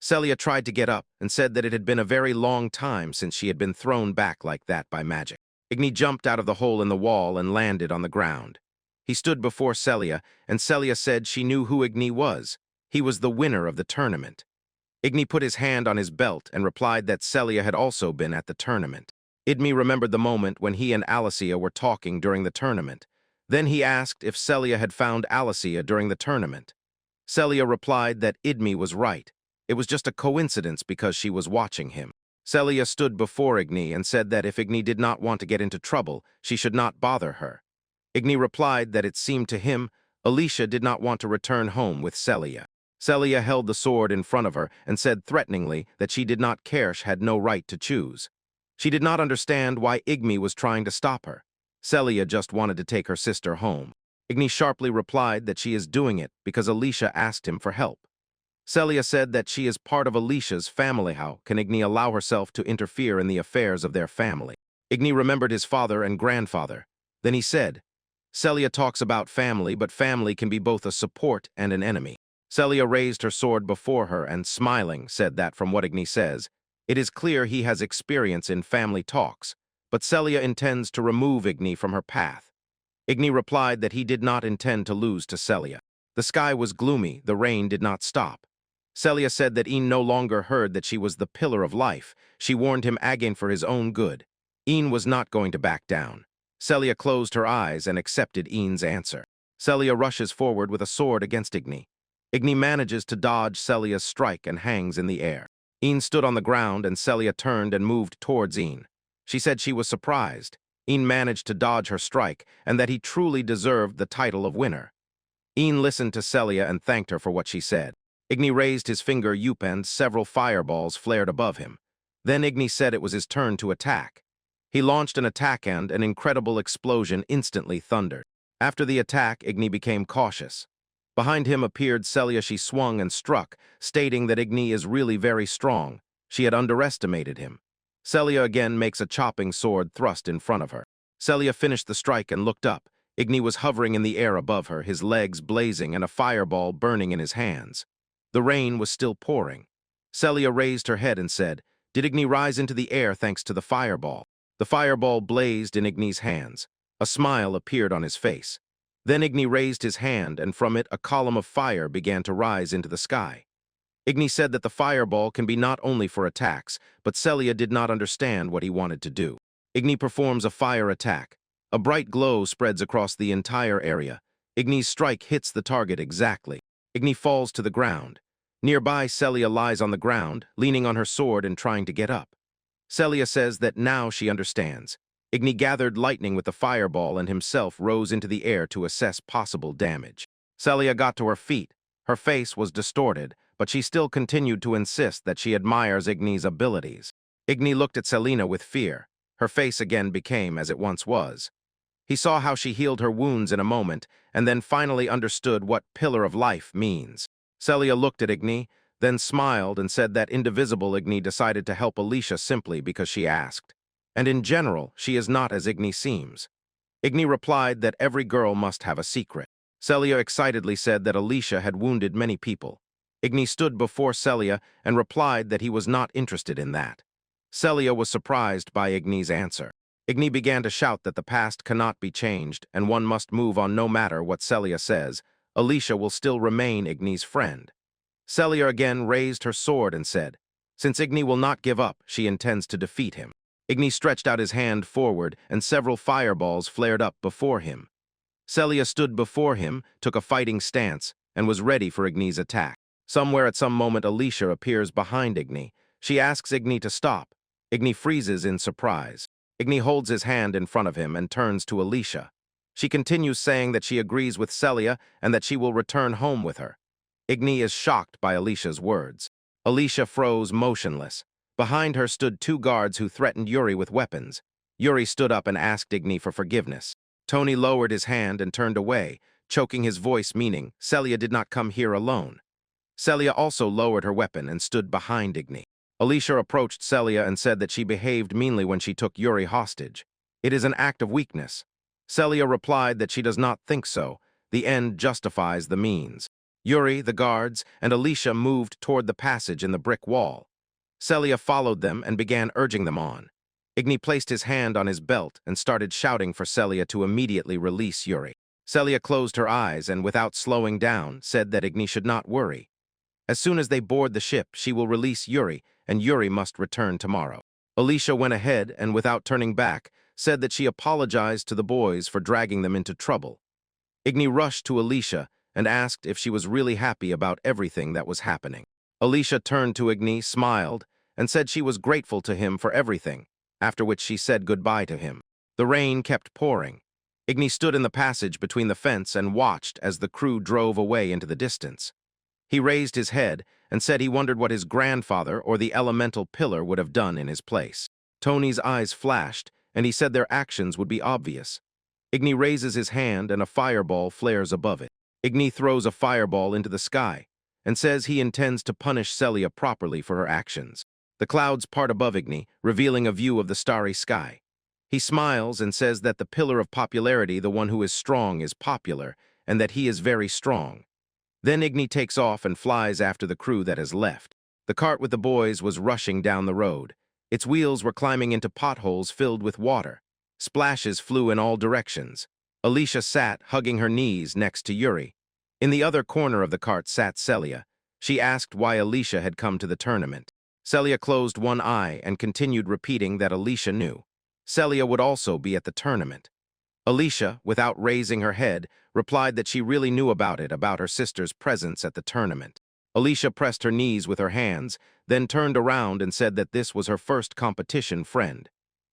Celia tried to get up and said that it had been a very long time since she had been thrown back like that by magic. Igni jumped out of the hole in the wall and landed on the ground. He stood before Celia, and Celia said she knew who Igni was. He was the winner of the tournament. Igni put his hand on his belt and replied that Celia had also been at the tournament. Igni remembered the moment when he and Alicia were talking during the tournament. Then he asked if Celia had found Alicia during the tournament. Celia replied that Igni was right. It was just a coincidence because she was watching him. Celia stood before Igni and said that if Igni did not want to get into trouble, she should not bother her. Igni replied that it seemed to him Alicia did not want to return home with Celia. Celia held the sword in front of her and said threateningly that she did not care, she had no right to choose. She did not understand why Igni was trying to stop her. Celia just wanted to take her sister home. Igni sharply replied that she is doing it because Alicia asked him for help. Celia said that she is part of Alicia's family. How can Igni allow herself to interfere in the affairs of their family? Igni remembered his father and grandfather. Then he said, Celia talks about family, but family can be both a support and an enemy. Celia raised her sword before her and, smiling, said that from what Igni says, it is clear he has experience in family talks, but Celia intends to remove Igni from her path. Igni replied that he did not intend to lose to Celia. The sky was gloomy, the rain did not stop. Celia said that Ian no longer heard that she was the pillar of life. She warned him again for his own good. Ian was not going to back down. Celia closed her eyes and accepted Ian's answer. Celia rushes forward with a sword against Igni. Igni manages to dodge Celia's strike and hangs in the air. Ian stood on the ground and Celia turned and moved towards Ian. She said she was surprised. Ian managed to dodge her strike and that he truly deserved the title of winner. Ian listened to Celia and thanked her for what she said. Igni raised his finger Yup and several fireballs flared above him. Then Igni said it was his turn to attack. He launched an attack and an incredible explosion instantly thundered. After the attack, Igni became cautious. Behind him appeared Celia. She swung and struck, stating that Igni is really very strong. She had underestimated him. Celia again makes a chopping sword thrust in front of her. Celia finished the strike and looked up. Igni was hovering in the air above her, his legs blazing and a fireball burning in his hands. The rain was still pouring. Celia raised her head and said, "Did Igni rise into the air thanks to the fireball?" The fireball blazed in Igni's hands. A smile appeared on his face. Then Igni raised his hand, and from it a column of fire began to rise into the sky. Igni said that the fireball can be not only for attacks, but Celia did not understand what he wanted to do. Igni performs a fire attack. A bright glow spreads across the entire area. Igni's strike hits the target exactly. Igni falls to the ground. Nearby, Celia lies on the ground, leaning on her sword and trying to get up. Celia says that now she understands. Igni gathered lightning with the fireball and himself rose into the air to assess possible damage. Celia got to her feet. Her face was distorted, but she still continued to insist that she admires Igni's abilities. Igni looked at Selina with fear. Her face again became as it once was. He saw how she healed her wounds in a moment, and then finally understood what pillar of life means. Celia looked at Igni, then smiled and said that indivisible Igni decided to help Alicia simply because she asked. And in general, she is not as Igni seems. Igni replied that every girl must have a secret. Celia excitedly said that Alicia had wounded many people. Igni stood before Celia and replied that he was not interested in that. Celia was surprised by Igni's answer. Igni began to shout that the past cannot be changed and one must move on no matter what Celia says. Alicia will still remain Igni's friend. Celia again raised her sword and said, since Igni will not give up, she intends to defeat him. Igni stretched out his hand forward and several fireballs flared up before him. Celia stood before him, took a fighting stance, and was ready for Igni's attack. Somewhere at some moment Alicia appears behind Igni. She asks Igni to stop. Igni freezes in surprise. Igni holds his hand in front of him and turns to Alicia. She continues saying that she agrees with Celia and that she will return home with her. Igni is shocked by Alicia's words. Alicia froze motionless. Behind her stood two guards who threatened Yuri with weapons. Yuri stood up and asked Igni for forgiveness. Tony lowered his hand and turned away, choking his voice, meaning Celia did not come here alone. Celia also lowered her weapon and stood behind Igni. Alicia approached Celia and said that she behaved meanly when she took Yuri hostage. It is an act of weakness. Celia replied that she does not think so. The end justifies the means. Yuri, the guards, and Alicia moved toward the passage in the brick wall. Celia followed them and began urging them on. Igni placed his hand on his belt and started shouting for Celia to immediately release Yuri. Celia closed her eyes and, without slowing down, said that Igni should not worry. As soon as they board the ship, she will release Yuri, and Yuri must return tomorrow. Alicia went ahead and, without turning back, said that she apologized to the boys for dragging them into trouble. Igni rushed to Alicia and asked if she was really happy about everything that was happening. Alicia turned to Igni, smiled, and said she was grateful to him for everything, after which she said goodbye to him. The rain kept pouring. Igni stood in the passage between the fence and watched as the crew drove away into the distance. He raised his head and said he wondered what his grandfather or the elemental pillar would have done in his place. Tony's eyes flashed, and he said their actions would be obvious. Igni raises his hand and a fireball flares above it. Igni throws a fireball into the sky and says he intends to punish Celia properly for her actions. The clouds part above Igni, revealing a view of the starry sky. He smiles and says that the pillar of popularity, the one who is strong, is popular, and that he is very strong. Then Igni takes off and flies after the crew that has left. The cart with the boys was rushing down the road. Its wheels were climbing into potholes filled with water. Splashes flew in all directions. Alicia sat, hugging her knees, next to Yuri. In the other corner of the cart sat Celia. She asked why Alicia had come to the tournament. Celia closed one eye and continued repeating that Alicia knew. Celia would also be at the tournament. Alicia, without raising her head, replied that she really knew about it, about her sister's presence at the tournament. Alicia pressed her knees with her hands, then turned around and said that this was her first competition friend.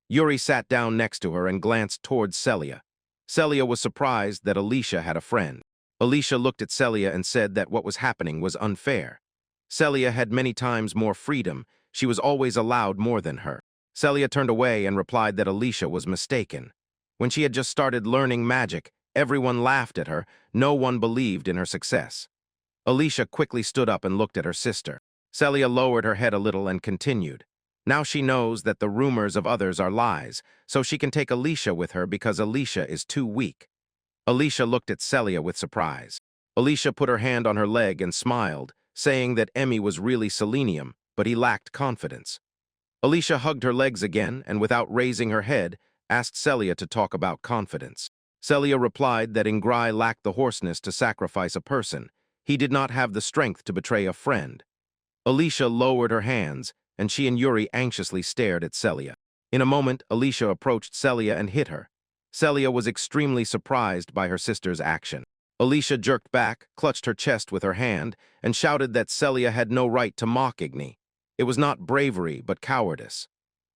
Yuri sat down next to her and glanced towards Celia. Celia was surprised that Alicia had a friend. Alicia looked at Celia and said that what was happening was unfair. Celia had many times more freedom. She was always allowed more than her. Celia turned away and replied that Alicia was mistaken. When she had just started learning magic, everyone laughed at her. No one believed in her success. Alicia quickly stood up and looked at her sister. Celia lowered her head a little and continued. Now she knows that the rumors of others are lies, so she can take Alicia with her because Alicia is too weak. Alicia looked at Celia with surprise. Alicia put her hand on her leg and smiled, saying that Emmy was really selenium, but he lacked confidence. Alicia hugged her legs again and, without raising her head, asked Celia to talk about confidence. Celia replied that Ingrai lacked the hoarseness to sacrifice a person. He did not have the strength to betray a friend. Alicia lowered her hands, and she and Yuri anxiously stared at Celia. In a moment, Alicia approached Celia and hit her. Celia was extremely surprised by her sister's action. Alicia jerked back, clutched her chest with her hand, and shouted that Celia had no right to mock Igni. It was not bravery, but cowardice.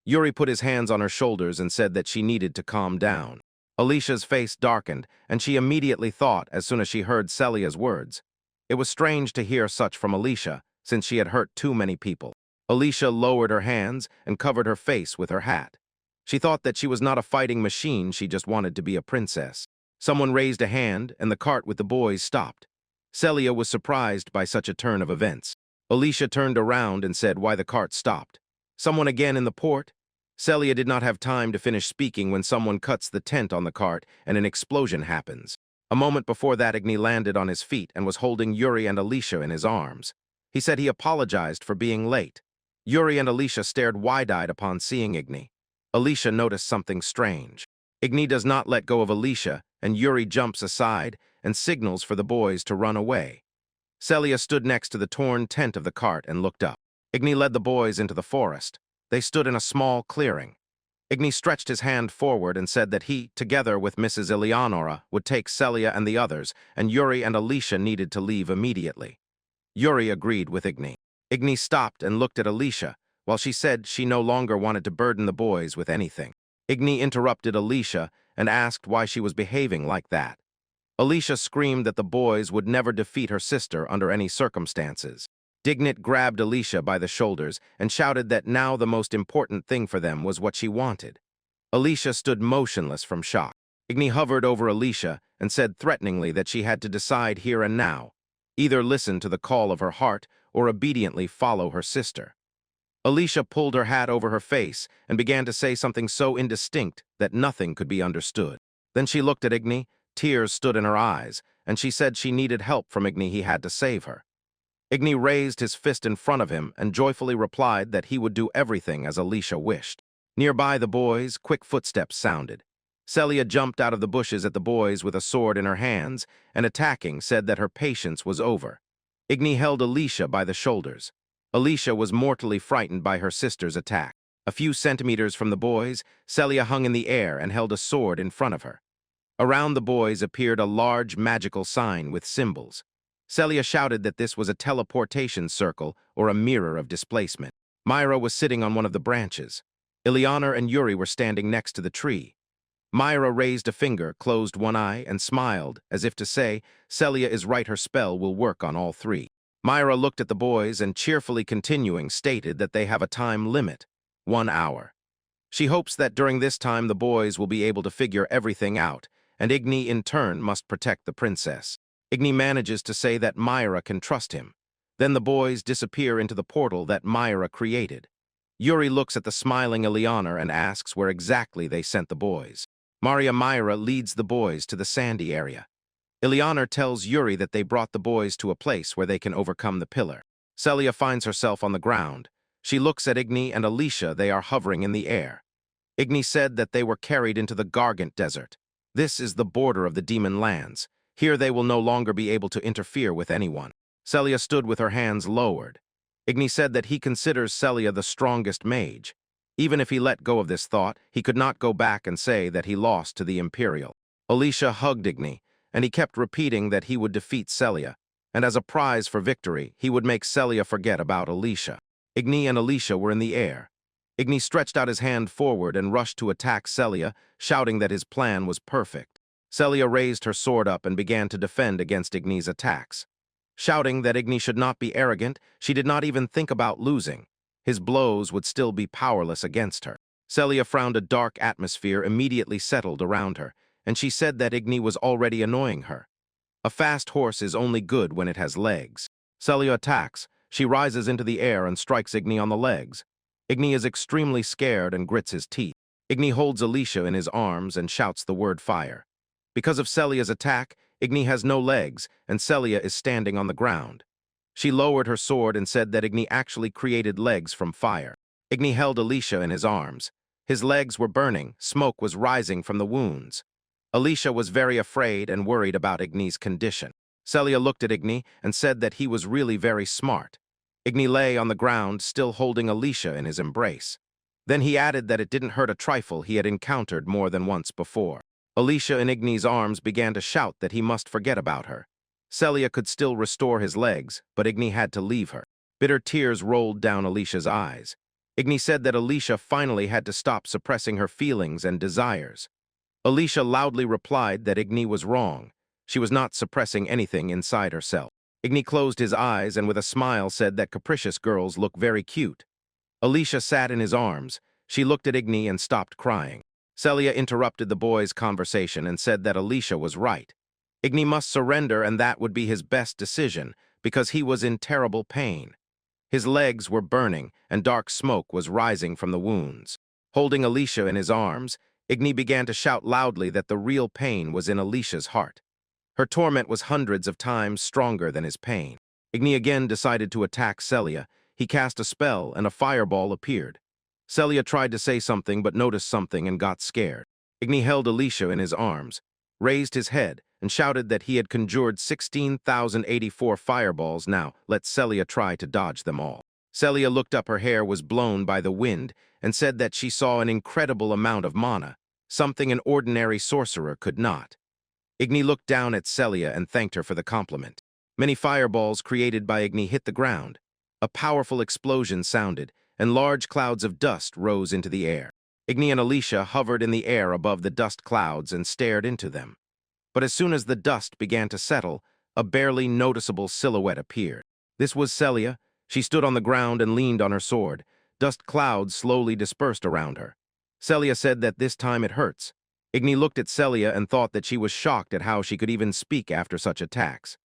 Yuri put his hands on her shoulders and said that she needed to calm down. Alicia's face darkened, and she immediately thought, as soon as she heard Celia's words. It was strange to hear such from Alicia, since she had hurt too many people. Alicia lowered her hands and covered her face with her hat. She thought that she was not a fighting machine, she just wanted to be a princess. Someone raised a hand, and the cart with the boys stopped. Celia was surprised by such a turn of events. Alicia turned around and said why the cart stopped. Someone again in the port? Celia did not have time to finish speaking when someone cuts the tent on the cart and an explosion happens. A moment before that, Igni landed on his feet and was holding Yuri and Alicia in his arms. He said he apologized for being late. Yuri and Alicia stared wide-eyed upon seeing Igni. Alicia noticed something strange. Igni does not let go of Alicia, and Yuri jumps aside and signals for the boys to run away. Celia stood next to the torn tent of the cart and looked up. Igni led the boys into the forest. They stood in a small clearing. Igni stretched his hand forward and said that he, together with Mrs. Eleonora, would take Celia and the others, and Yuri and Alicia needed to leave immediately. Yuri agreed with Igni. Igni stopped and looked at Alicia, while she said she no longer wanted to burden the boys with anything. Igni interrupted Alicia and asked why she was behaving like that. Alicia screamed that the boys would never defeat her sister under any circumstances. Dignit grabbed Alicia by the shoulders and shouted that now the most important thing for them was what she wanted. Alicia stood motionless from shock. Igni hovered over Alicia and said threateningly that she had to decide here and now, either listen to the call of her heart or obediently follow her sister. Alicia pulled her hat over her face and began to say something so indistinct that nothing could be understood. Then she looked at Igni, tears stood in her eyes, and she said she needed help from Igni, he had to save her. Igni raised his fist in front of him and joyfully replied that he would do everything as Alicia wished. Nearby the boys, quick footsteps sounded. Celia jumped out of the bushes at the boys with a sword in her hands, and attacking said that her patience was over. Igni held Alicia by the shoulders. Alicia was mortally frightened by her sister's attack. A few centimeters from the boys, Celia hung in the air and held a sword in front of her. Around the boys appeared a large magical sign with symbols. Celia shouted that this was a teleportation circle or a mirror of displacement. Myra was sitting on one of the branches. Ileana and Yuri were standing next to the tree. Myra raised a finger, closed one eye, and smiled, as if to say, Celia is right, her spell will work on all three. Myra looked at the boys and, cheerfully continuing, stated that they have a time limit, 1 hour. She hopes that during this time the boys will be able to figure everything out, and Igni in turn must protect the princess. Igni manages to say that Myra can trust him. Then the boys disappear into the portal that Myra created. Yuri looks at the smiling Ileana and asks where exactly they sent the boys. Maria Myra leads the boys to the sandy area. Ileana tells Yuri that they brought the boys to a place where they can overcome the pillar. Celia finds herself on the ground. She looks at Igni and Alicia. They are hovering in the air. Igni said that they were carried into the Gargant Desert. This is the border of the demon lands. Here they will no longer be able to interfere with anyone. Celia stood with her hands lowered. Igni said that he considers Celia the strongest mage. Even if he let go of this thought, he could not go back and say that he lost to the Imperial. Alicia hugged Igni, and he kept repeating that he would defeat Celia, and as a prize for victory, he would make Celia forget about Alicia. Igni and Alicia were in the air. Igni stretched out his hand forward and rushed to attack Celia, shouting that his plan was perfect. Celia raised her sword up and began to defend against Igni's attacks. Shouting that Igni should not be arrogant, she did not even think about losing. His blows would still be powerless against her. Celia frowned. A dark atmosphere immediately settled around her, and she said that Igni was already annoying her. A fast horse is only good when it has legs. Celia attacks. She rises into the air and strikes Igni on the legs. Igni is extremely scared and grits his teeth. Igni holds Alicia in his arms and shouts the word fire. Because of Celia's attack, Igni has no legs, and Celia is standing on the ground. She lowered her sword and said that Igni actually created legs from fire. Igni held Alicia in his arms. His legs were burning, smoke was rising from the wounds. Alicia was very afraid and worried about Igni's condition. Celia looked at Igni and said that he was really very smart. Igni lay on the ground, still holding Alicia in his embrace. Then he added that it didn't hurt a trifle he had encountered more than once before. Alicia in Igni's arms began to shout that he must forget about her. Celia could still restore his legs, but Igni had to leave her. Bitter tears rolled down Alicia's eyes. Igni said that Alicia finally had to stop suppressing her feelings and desires. Alicia loudly replied that Igni was wrong. She was not suppressing anything inside herself. Igni closed his eyes and with a smile said that capricious girls look very cute. Alicia sat in his arms. She looked at Igni and stopped crying. Celia interrupted the boys' conversation and said that Alicia was right. Igni must surrender and that would be his best decision, because he was in terrible pain. His legs were burning and dark smoke was rising from the wounds. Holding Alicia in his arms, Igni began to shout loudly that the real pain was in Alicia's heart. Her torment was hundreds of times stronger than his pain. Igni again decided to attack Celia. He cast a spell and a fireball appeared. Celia tried to say something but noticed something and got scared. Igni held Alicia in his arms, raised his head, and shouted that he had conjured 16,084 fireballs. Now, let Celia try to dodge them all. Celia looked up. Her hair was blown by the wind and said that she saw an incredible amount of mana, something an ordinary sorcerer could not. Igni looked down at Celia and thanked her for the compliment. Many fireballs created by Igni hit the ground. A powerful explosion sounded, and large clouds of dust rose into the air. Igni and Alicia hovered in the air above the dust clouds and stared into them. But as soon as the dust began to settle, a barely noticeable silhouette appeared. This was Celia. She stood on the ground and leaned on her sword. Dust clouds slowly dispersed around her. Celia said that this time it hurts. Igni looked at Celia and thought that she was shocked at how she could even speak after such attacks.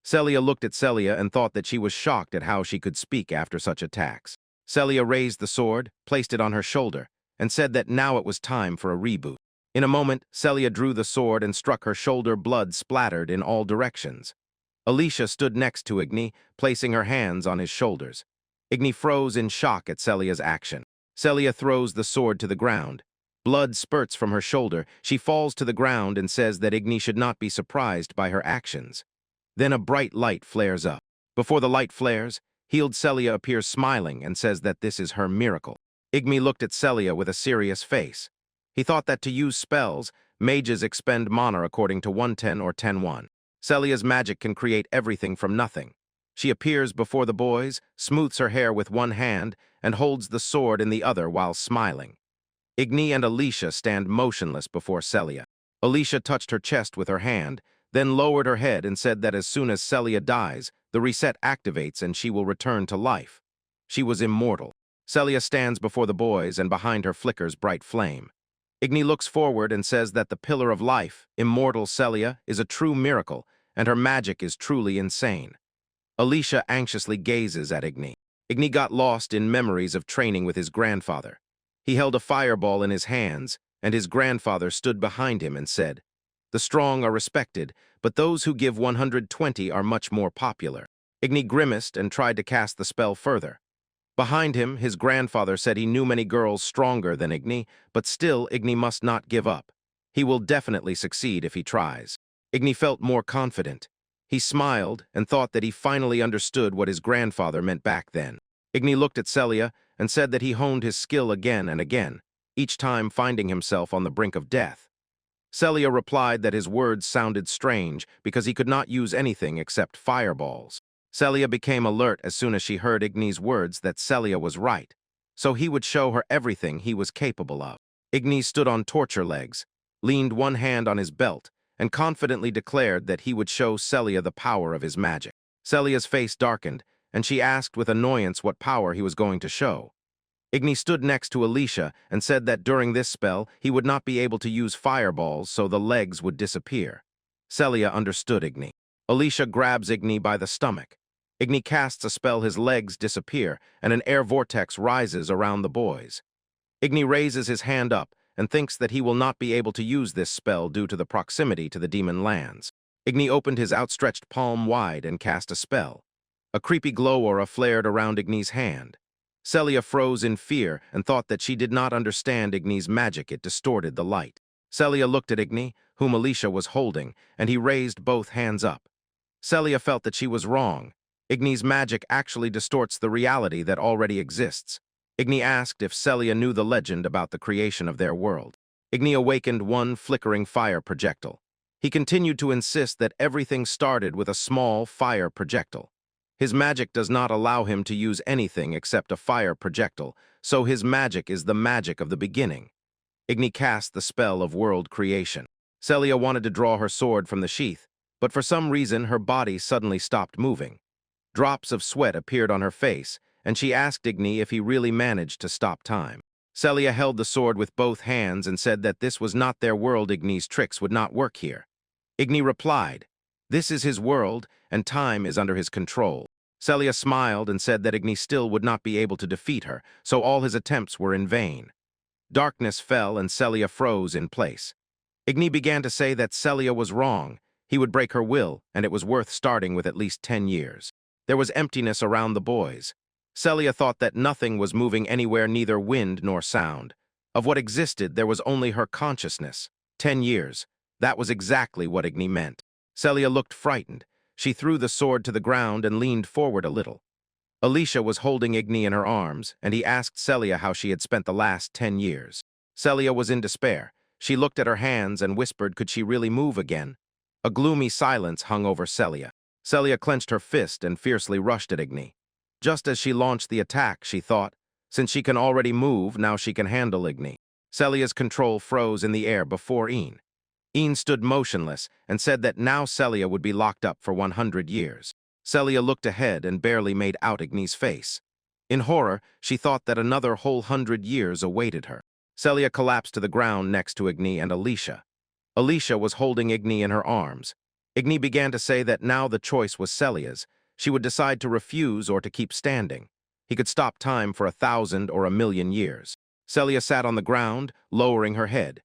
Celia looked at Celia and thought that she was shocked at how she could speak after such attacks. Celia raised the sword, placed it on her shoulder, and said that now it was time for a reboot. In a moment, Celia drew the sword and struck her shoulder. Blood splattered in all directions. Alicia stood next to Igni, placing her hands on his shoulders. Igni froze in shock at Celia's action. Celia throws the sword to the ground. Blood spurts from her shoulder. She falls to the ground and says that Igni should not be surprised by her actions. Then a bright light flares up. Before the light flares, healed Celia appears smiling and says that this is her miracle. Igni looked at Celia with a serious face. He thought that to use spells, mages expend mana according to 110 or 10-1. Celia's magic can create everything from nothing. She appears before the boys, smooths her hair with one hand, and holds the sword in the other while smiling. Igni and Alicia stand motionless before Celia. Alicia touched her chest with her hand, then lowered her head and said that as soon as Celia dies, the reset activates and she will return to life. She was immortal. Celia stands before the boys and behind her flickers bright flame. Igni looks forward and says that the pillar of life, immortal Celia, is a true miracle, and her magic is truly insane. Alicia anxiously gazes at Igni. Igni got lost in memories of training with his grandfather. He held a fireball in his hands, and his grandfather stood behind him and said, "The strong are respected, but those who give 120 are much more popular." Igni grimaced and tried to cast the spell further. Behind him, his grandfather said he knew many girls stronger than Igni, but still Igni must not give up. He will definitely succeed if he tries. Igni felt more confident. He smiled and thought that he finally understood what his grandfather meant back then. Igni looked at Celia and said that he honed his skill again and again, each time finding himself on the brink of death. Celia replied that his words sounded strange because he could not use anything except fireballs. Celia became alert as soon as she heard Igni's words that Celia was right, so he would show her everything he was capable of. Igni stood on torture legs, leaned one hand on his belt, and confidently declared that he would show Celia the power of his magic. Celia's face darkened, and she asked with annoyance what power he was going to show. Igni stood next to Alicia and said that during this spell he would not be able to use fireballs, so the legs would disappear. Celia understood Igni. Alicia grabs Igni by the stomach. Igni casts a spell, his legs disappear, and an air vortex rises around the boys. Igni raises his hand up and thinks that he will not be able to use this spell due to the proximity to the demon lands. Igni opened his outstretched palm wide and cast a spell. A creepy glow aura flared around Igni's hand. Celia froze in fear and thought that she did not understand Igni's magic. It distorted the light. Celia looked at Igni, whom Alicia was holding, and he raised both hands up. Celia felt that she was wrong. Igni's magic actually distorts the reality that already exists. Igni asked if Celia knew the legend about the creation of their world. Igni awakened one flickering fire projectile. He continued to insist that everything started with a small fire projectile. His magic does not allow him to use anything except a fire projectile, so his magic is the magic of the beginning. Igni cast the spell of world creation. Celia wanted to draw her sword from the sheath, but for some reason her body suddenly stopped moving. Drops of sweat appeared on her face, and she asked Igni if he really managed to stop time. Celia held the sword with both hands and said that this was not their world. Igni's tricks would not work here. Igni replied, "This is his world, and time is under his control." Celia smiled and said that Igni still would not be able to defeat her, so all his attempts were in vain. Darkness fell and Celia froze in place. Igni began to say that Celia was wrong. He would break her will, and it was worth starting with at least 10 years. There was emptiness around the boys. Celia thought that nothing was moving anywhere, neither wind nor sound. Of what existed, there was only her consciousness. 10 years. That was exactly what Igni meant. Celia looked frightened. She threw the sword to the ground and leaned forward a little. Alicia was holding Igni in her arms, and he asked Celia how she had spent the last 10 years. Celia was in despair. She looked at her hands and whispered, could she really move again? A gloomy silence hung over Celia. Celia clenched her fist and fiercely rushed at Igni. Just as she launched the attack, she thought, since she can already move, now she can handle Igni. Celia's control froze in the air before Een. Een stood motionless and said that now Celia would be locked up for 100 years. Celia looked ahead and barely made out Igni's face. In horror, she thought that another whole 100 years awaited her. Celia collapsed to the ground next to Igni and Alicia. Alicia was holding Igni in her arms. Igni began to say that now the choice was Celia's. She would decide to refuse or to keep standing. He could stop time for 1,000 or 1,000,000 years. Celia sat on the ground, lowering her head.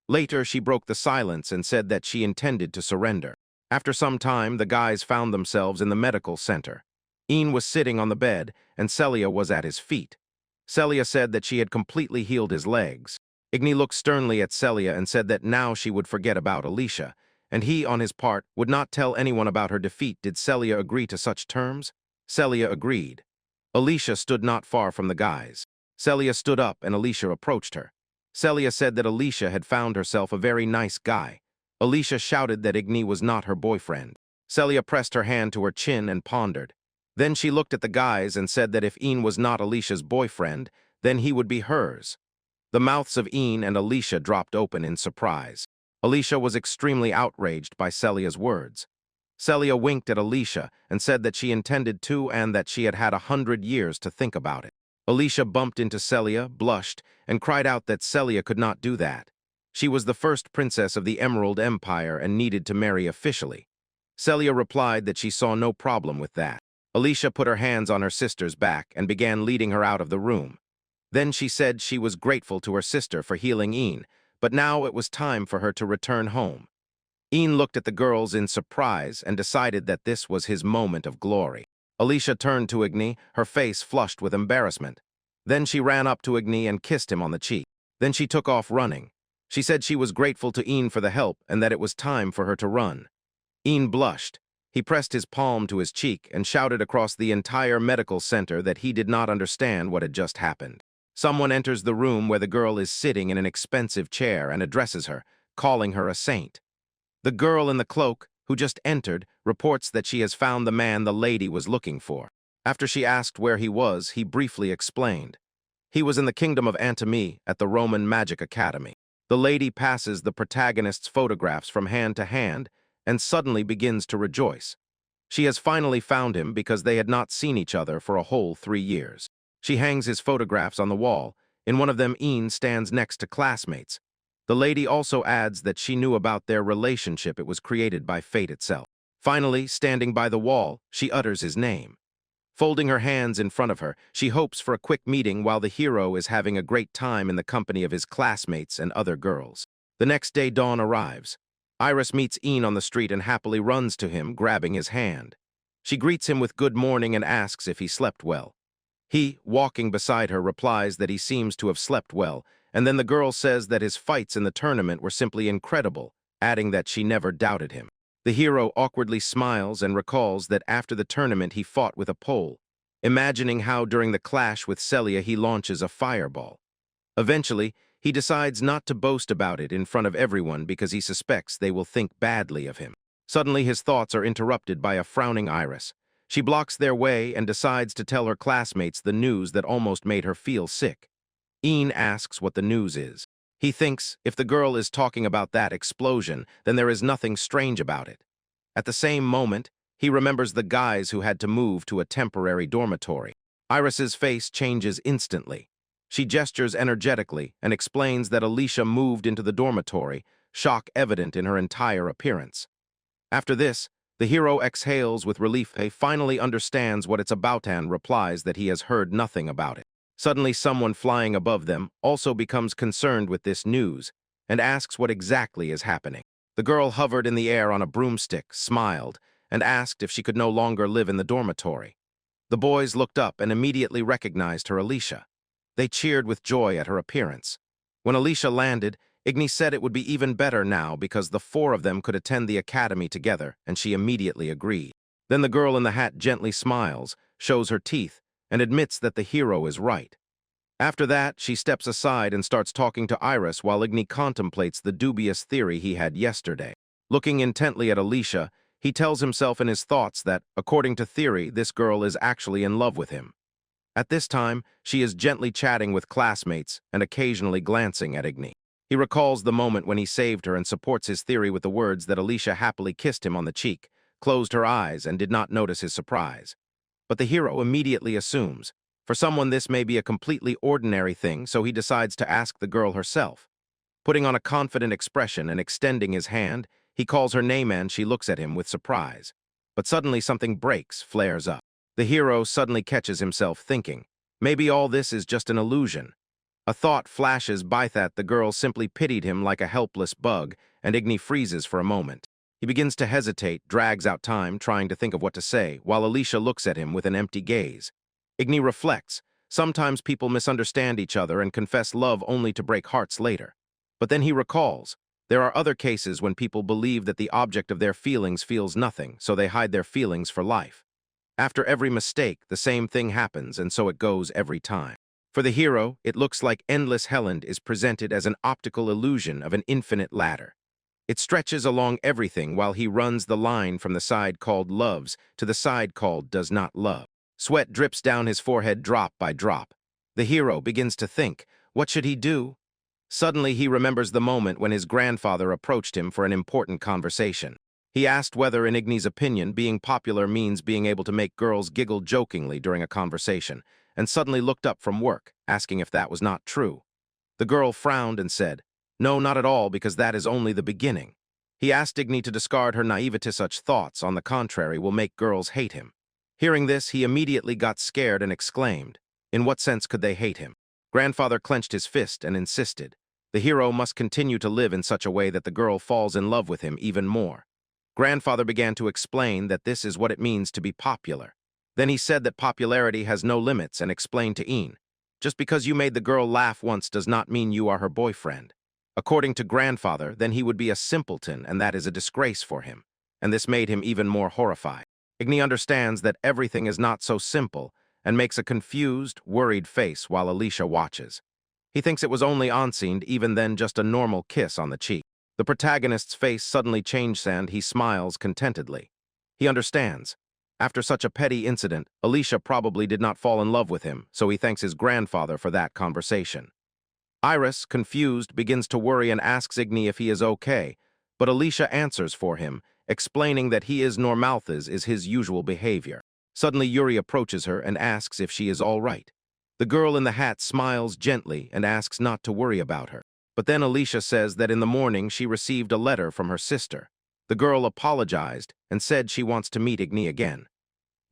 Later, she broke the silence and said that she intended to surrender. After some time, the guys found themselves in the medical center. Een was sitting on the bed, and Celia was at his feet. Celia said that she had completely healed his legs. Igni looked sternly at Celia and said that now she would forget about Alicia, and he, on his part, would not tell anyone about her defeat. Did Celia agree to such terms? Celia agreed. Alicia stood not far from the guys. Celia stood up and Alicia approached her. Celia said that Alicia had found herself a very nice guy. Alicia shouted that Igni was not her boyfriend. Celia pressed her hand to her chin and pondered. Then she looked at the guys and said that if Een was not Alicia's boyfriend, then he would be hers. The mouths of Een and Alicia dropped open in surprise. Alicia was extremely outraged by Celia's words. Celia winked at Alicia and said that she intended to and that she had had 100 years to think about it. Alicia bumped into Celia, blushed, and cried out that Celia could not do that. She was the first princess of the Emerald Empire and needed to marry officially. Celia replied that she saw no problem with that. Alicia put her hands on her sister's back and began leading her out of the room. Then she said she was grateful to her sister for healing Ian, but now it was time for her to return home. Ian looked at the girls in surprise and decided that this was his moment of glory. Alicia turned to Igni, her face flushed with embarrassment. Then she ran up to Igni and kissed him on the cheek. Then she took off running. She said she was grateful to Ian for the help and that it was time for her to run. Ian blushed. He pressed his palm to his cheek and shouted across the entire medical center that he did not understand what had just happened. Someone enters the room where the girl is sitting in an expensive chair and addresses her, calling her a saint. The girl in the cloak, who just entered, reports that she has found the man the lady was looking for. After she asked where he was, he briefly explained. He was in the kingdom of Antami at the Roman Magic Academy. The lady passes the protagonist's photographs from hand to hand and suddenly begins to rejoice. She has finally found him because they had not seen each other for a whole 3 years. She hangs his photographs on the wall. In one of them, Ian stands next to classmates. The lady also adds that she knew about their relationship. It was created by fate itself. Finally, standing by the wall, she utters his name. Folding her hands in front of her, she hopes for a quick meeting while the hero is having a great time in the company of his classmates and other girls. The next day, dawn arrives. Iris meets Ian on the street and happily runs to him, grabbing his hand. She greets him with good morning and asks if he slept well. He, walking beside her, replies that he seems to have slept well, and then the girl says that his fights in the tournament were simply incredible, adding that she never doubted him. The hero awkwardly smiles and recalls that after the tournament he fought with a pole, imagining how during the clash with Celia he launches a fireball. Eventually, he decides not to boast about it in front of everyone because he suspects they will think badly of him. Suddenly, his thoughts are interrupted by a frowning Iris. She blocks their way and decides to tell her classmates the news that almost made her feel sick. Ian asks what the news is. He thinks if the girl is talking about that explosion, then there is nothing strange about it. At the same moment, he remembers the guys who had to move to a temporary dormitory. Iris's face changes instantly. She gestures energetically and explains that Alicia moved into the dormitory, shock evident in her entire appearance. After this, the hero exhales with relief. He finally understands what it's about and replies that he has heard nothing about it. Suddenly, someone flying above them also becomes concerned with this news and asks what exactly is happening. The girl hovered in the air on a broomstick, smiled, and asked if she could no longer live in the dormitory. The boys looked up and immediately recognized her Alicia. They cheered with joy at her appearance. When Alicia landed, Igni said it would be even better now because the 4 of them could attend the academy together, and she immediately agreed. Then the girl in the hat gently smiles, shows her teeth, and admits that the hero is right. After that, she steps aside and starts talking to Iris while Igni contemplates the dubious theory he had yesterday. Looking intently at Alicia, he tells himself in his thoughts that, according to theory, this girl is actually in love with him. At this time, she is gently chatting with classmates and occasionally glancing at Igni. He recalls the moment when he saved her and supports his theory with the words that Alicia happily kissed him on the cheek, closed her eyes, and did not notice his surprise. But the hero immediately assumes, for someone this may be a completely ordinary thing, so he decides to ask the girl herself. Putting on a confident expression and extending his hand, he calls her name and she looks at him with surprise. But suddenly something breaks, flares up. The hero suddenly catches himself thinking, maybe all this is just an illusion. A thought flashes by that the girl simply pitied him like a helpless bug, and Igni freezes for a moment. He begins to hesitate, drags out time, trying to think of what to say, while Alicia looks at him with an empty gaze. Igni reflects. Sometimes people misunderstand each other and confess love only to break hearts later. But then he recalls, there are other cases when people believe that the object of their feelings feels nothing, so they hide their feelings for life. After every mistake, the same thing happens, and so it goes every time. For the hero, it looks like endless Helland is presented as an optical illusion of an infinite ladder. It stretches along everything while he runs the line from the side called loves to the side called does not love. Sweat drips down his forehead drop by drop. The hero begins to think, what should he do? Suddenly he remembers the moment when his grandfather approached him for an important conversation. He asked whether, in Igni's opinion, being popular means being able to make girls giggle jokingly during a conversation, and suddenly looked up from work, asking if that was not true. The girl frowned and said, no, not at all, because that is only the beginning. He asked Igni to discard her naivety. Such thoughts, on the contrary, will make girls hate him. Hearing this, he immediately got scared and exclaimed, "In what sense could they hate him?" Grandfather clenched his fist and insisted, the hero must continue to live in such a way that the girl falls in love with him even more. Grandfather began to explain that this is what it means to be popular. Then he said that popularity has no limits and explained to Een, just because you made the girl laugh once does not mean you are her boyfriend. According to Grandfather, then he would be a simpleton, and that is a disgrace for him, and this made him even more horrified. Igni understands that everything is not so simple and makes a confused, worried face while Alicia watches. He thinks it was only unseen, even then just a normal kiss on the cheek. The protagonist's face suddenly changes and he smiles contentedly. He understands. After such a petty incident, Alicia probably did not fall in love with him, so he thanks his grandfather for that conversation. Iris, confused, begins to worry and asks Igni if he is okay, but Alicia answers for him, explaining that he is normalthas is his usual behavior. Suddenly Yuri approaches her and asks if she is all right. The girl in the hat smiles gently and asks not to worry about her. But then Alicia says that in the morning she received a letter from her sister. The girl apologized and said she wants to meet Igni again.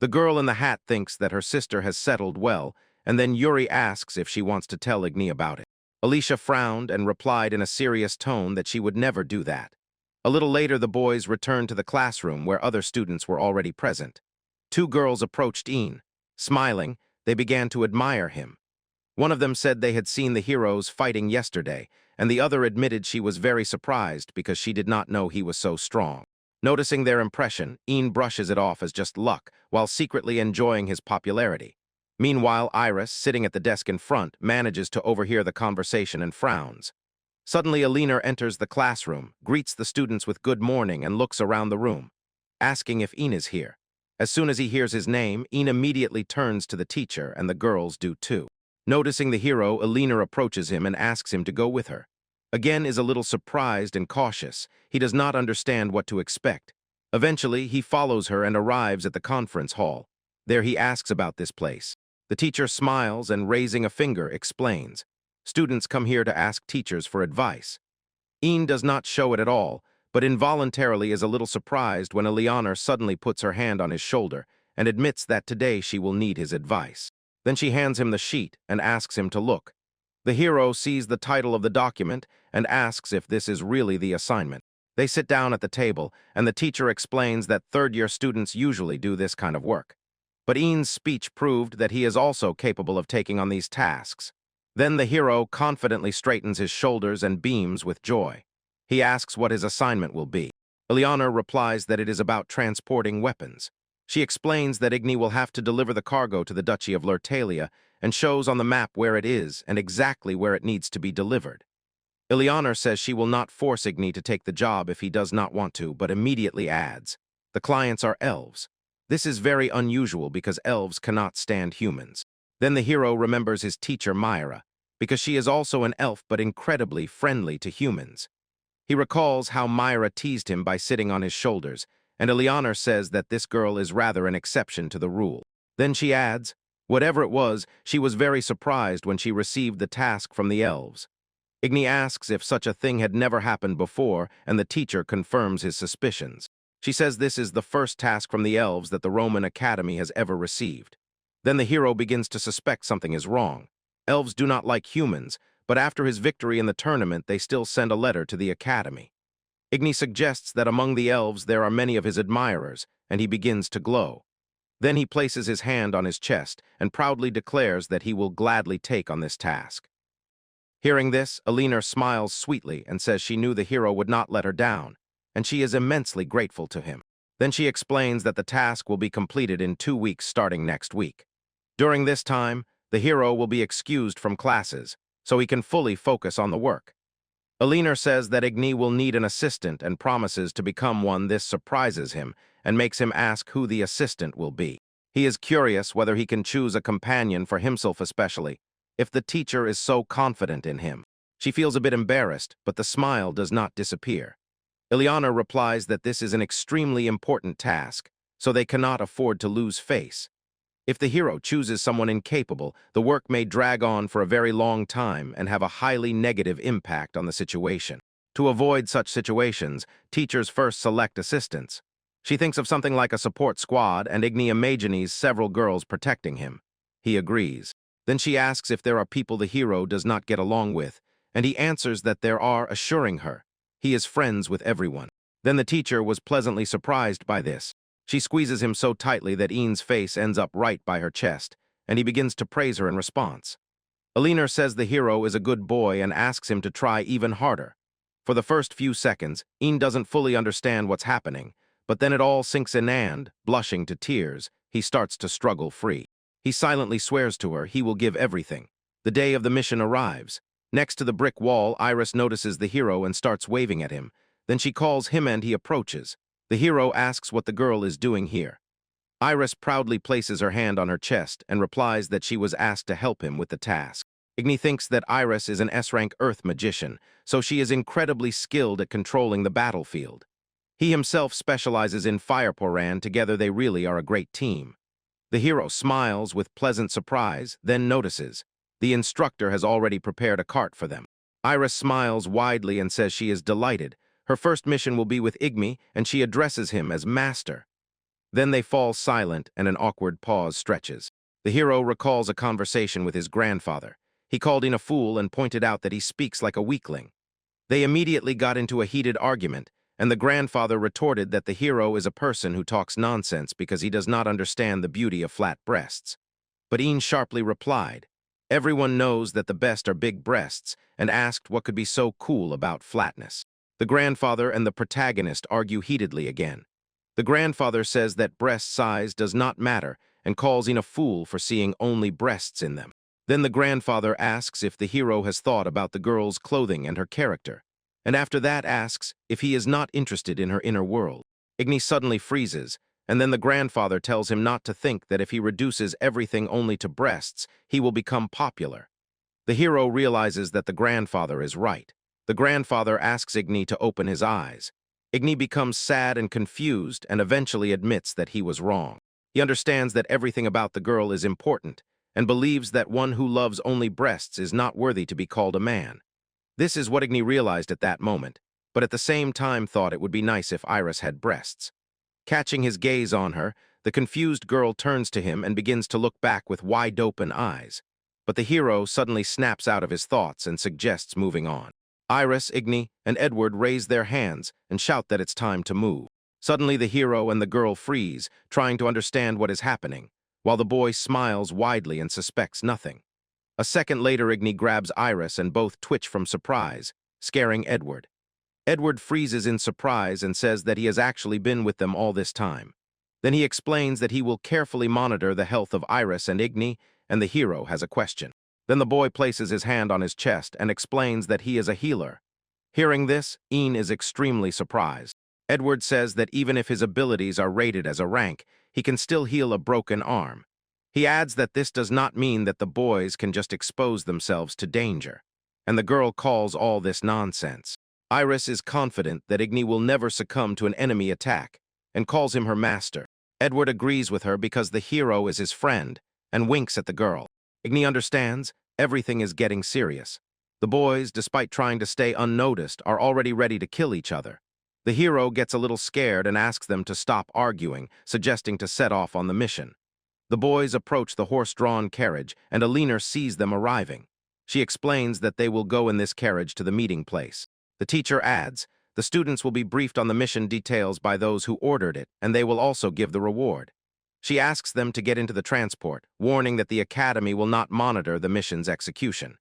The girl in the hat thinks that her sister has settled well, and then Yuri asks if she wants to tell Igni about it. Alicia frowned and replied in a serious tone that she would never do that. A little later, the boys returned to the classroom where other students were already present. Two girls approached Een. Smiling, they began to admire him. One of them said they had seen the heroes fighting yesterday, and the other admitted she was very surprised because she did not know he was so strong. Noticing their impression, Een brushes it off as just luck, while secretly enjoying his popularity. Meanwhile, Iris, sitting at the desk in front, manages to overhear the conversation and frowns. Suddenly, Alina enters the classroom, greets the students with good morning, and looks around the room, asking if Een is here. As soon as he hears his name, Een immediately turns to the teacher, and the girls do too. Noticing the hero, Alina approaches him and asks him to go with her. Again is a little surprised and cautious. He does not understand what to expect. Eventually, he follows her and arrives at the conference hall. There he asks about this place. The teacher smiles and, raising a finger, explains. Students come here to ask teachers for advice. Een does not show it at all, but involuntarily is a little surprised when Eleanor suddenly puts her hand on his shoulder and admits that today she will need his advice. Then she hands him the sheet and asks him to look. The hero sees the title of the document and asks if this is really the assignment. They sit down at the table, and the teacher explains that third-year students usually do this kind of work. But Een's speech proved that he is also capable of taking on these tasks. Then the hero confidently straightens his shoulders and beams with joy. He asks what his assignment will be. Eleanor replies that it is about transporting weapons. She explains that Igni will have to deliver the cargo to the Duchy of Lurtalia and shows on the map where it is and exactly where it needs to be delivered. Eleanor says she will not force Igni to take the job if he does not want to, but immediately adds, the clients are elves. This is very unusual because elves cannot stand humans. Then the hero remembers his teacher Myra, because she is also an elf but incredibly friendly to humans. He recalls how Myra teased him by sitting on his shoulders, and Eleanor says that this girl is rather an exception to the rule. Then she adds, whatever it was, she was very surprised when she received the task from the elves. Igni asks if such a thing had never happened before, and the teacher confirms his suspicions. She says this is the first task from the elves that the Roman Academy has ever received. Then the hero begins to suspect something is wrong. Elves do not like humans, but after his victory in the tournament, they still send a letter to the Academy. Igni suggests that among the elves there are many of his admirers, and he begins to glow. Then he places his hand on his chest and proudly declares that he will gladly take on this task. Hearing this, Eleanor smiles sweetly and says she knew the hero would not let her down, and she is immensely grateful to him. Then she explains that the task will be completed in 2 weeks starting next week. During this time, the hero will be excused from classes, so he can fully focus on the work. Eleanor says that Igni will need an assistant and promises to become one. This surprises him and makes him ask who the assistant will be. He is curious whether he can choose a companion for himself especially, if the teacher is so confident in him. She feels a bit embarrassed, but the smile does not disappear. Eleanor replies that this is an extremely important task, so they cannot afford to lose face. If the hero chooses someone incapable, the work may drag on for a very long time and have a highly negative impact on the situation. To avoid such situations, teachers first select assistants. She thinks of something like a support squad, and Igni imagines several girls protecting him. He agrees. Then she asks if there are people the hero does not get along with, and he answers that there are, assuring her he is friends with everyone. Then the teacher was pleasantly surprised by this. She squeezes him so tightly that Ian's face ends up right by her chest, and he begins to praise her in response. Alina says the hero is a good boy and asks him to try even harder. For the first few seconds, Ian doesn't fully understand what's happening, but then it all sinks in and, blushing to tears, he starts to struggle free. He silently swears to her he will give everything. The day of the mission arrives. Next to the brick wall, Iris notices the hero and starts waving at him. Then she calls him and he approaches. The hero asks what the girl is doing here. Iris proudly places her hand on her chest and replies that she was asked to help him with the task. Igni thinks that Iris is an S-rank Earth magician, so she is incredibly skilled at controlling the battlefield. He himself specializes in fire poran. Together they really are a great team. The hero smiles with pleasant surprise, then notices the instructor has already prepared a cart for them. Iris smiles widely and says she is delighted. Her first mission will be with Igmi, and she addresses him as Master. Then they fall silent, and an awkward pause stretches. The hero recalls a conversation with his grandfather. He called in a fool and pointed out that he speaks like a weakling. They immediately got into a heated argument, and the grandfather retorted that the hero is a person who talks nonsense because he does not understand the beauty of flat breasts. But Ian sharply replied, "Everyone knows that the best are big breasts," and asked what could be so cool about flatness. The grandfather and the protagonist argue heatedly again. The grandfather says that breast size does not matter and calls Ian a fool for seeing only breasts in them. Then the grandfather asks if the hero has thought about the girl's clothing and her character, and after that asks if he is not interested in her inner world. Igni suddenly freezes, and then the grandfather tells him not to think that if he reduces everything only to breasts, he will become popular. The hero realizes that the grandfather is right. The grandfather asks Igni to open his eyes. Igni becomes sad and confused and eventually admits that he was wrong. He understands that everything about the girl is important and believes that one who loves only breasts is not worthy to be called a man. This is what Igni realized at that moment, but at the same time thought it would be nice if Iris had breasts. Catching his gaze on her, the confused girl turns to him and begins to look back with wide-open eyes. But the hero suddenly snaps out of his thoughts and suggests moving on. Iris, Igni, and Edward raise their hands and shout that it's time to move. Suddenly the hero and the girl freeze, trying to understand what is happening, while the boy smiles widely and suspects nothing. A second later, Igni grabs Iris and both twitch from surprise, scaring Edward. Edward freezes in surprise and says that he has actually been with them all this time. Then he explains that he will carefully monitor the health of Iris and Igni, and the hero has a question. Then the boy places his hand on his chest and explains that he is a healer. Hearing this, Ian is extremely surprised. Edward says that even if his abilities are rated as a rank, he can still heal a broken arm. He adds that this does not mean that the boys can just expose themselves to danger, and the girl calls all this nonsense. Iris is confident that Igni will never succumb to an enemy attack and calls him her master. Edward agrees with her because the hero is his friend and winks at the girl. Igni understands everything is getting serious. The boys, despite trying to stay unnoticed, are already ready to kill each other. The hero gets a little scared and asks them to stop arguing, suggesting to set off on the mission. The boys approach the horse-drawn carriage, and Alina sees them arriving. She explains that they will go in this carriage to the meeting place. The teacher adds, the students will be briefed on the mission details by those who ordered it, and they will also give the reward. She asks them to get into the transport, warning that the academy will not monitor the mission's execution.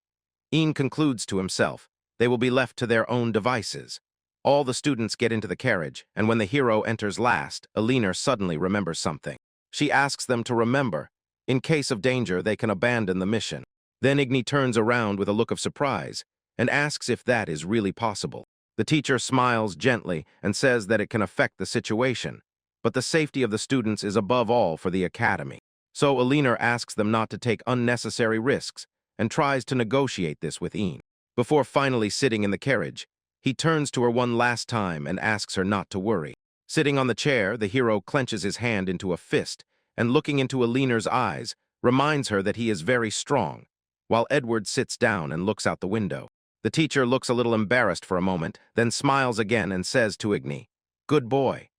Ian concludes to himself, they will be left to their own devices. All the students get into the carriage, and when the hero enters last, Alina suddenly remembers something. She asks them to remember, in case of danger, they can abandon the mission. Then Igni turns around with a look of surprise and asks if that is really possible. The teacher smiles gently and says that it can affect the situation, but the safety of the students is above all for the academy. So Alina asks them not to take unnecessary risks and tries to negotiate this with Ian. Before finally sitting in the carriage, he turns to her one last time and asks her not to worry. Sitting on the chair, the hero clenches his hand into a fist and, looking into Alina's eyes, reminds her that he is very strong, while Edward sits down and looks out the window. The teacher looks a little embarrassed for a moment, then smiles again and says to Igni, "Good boy."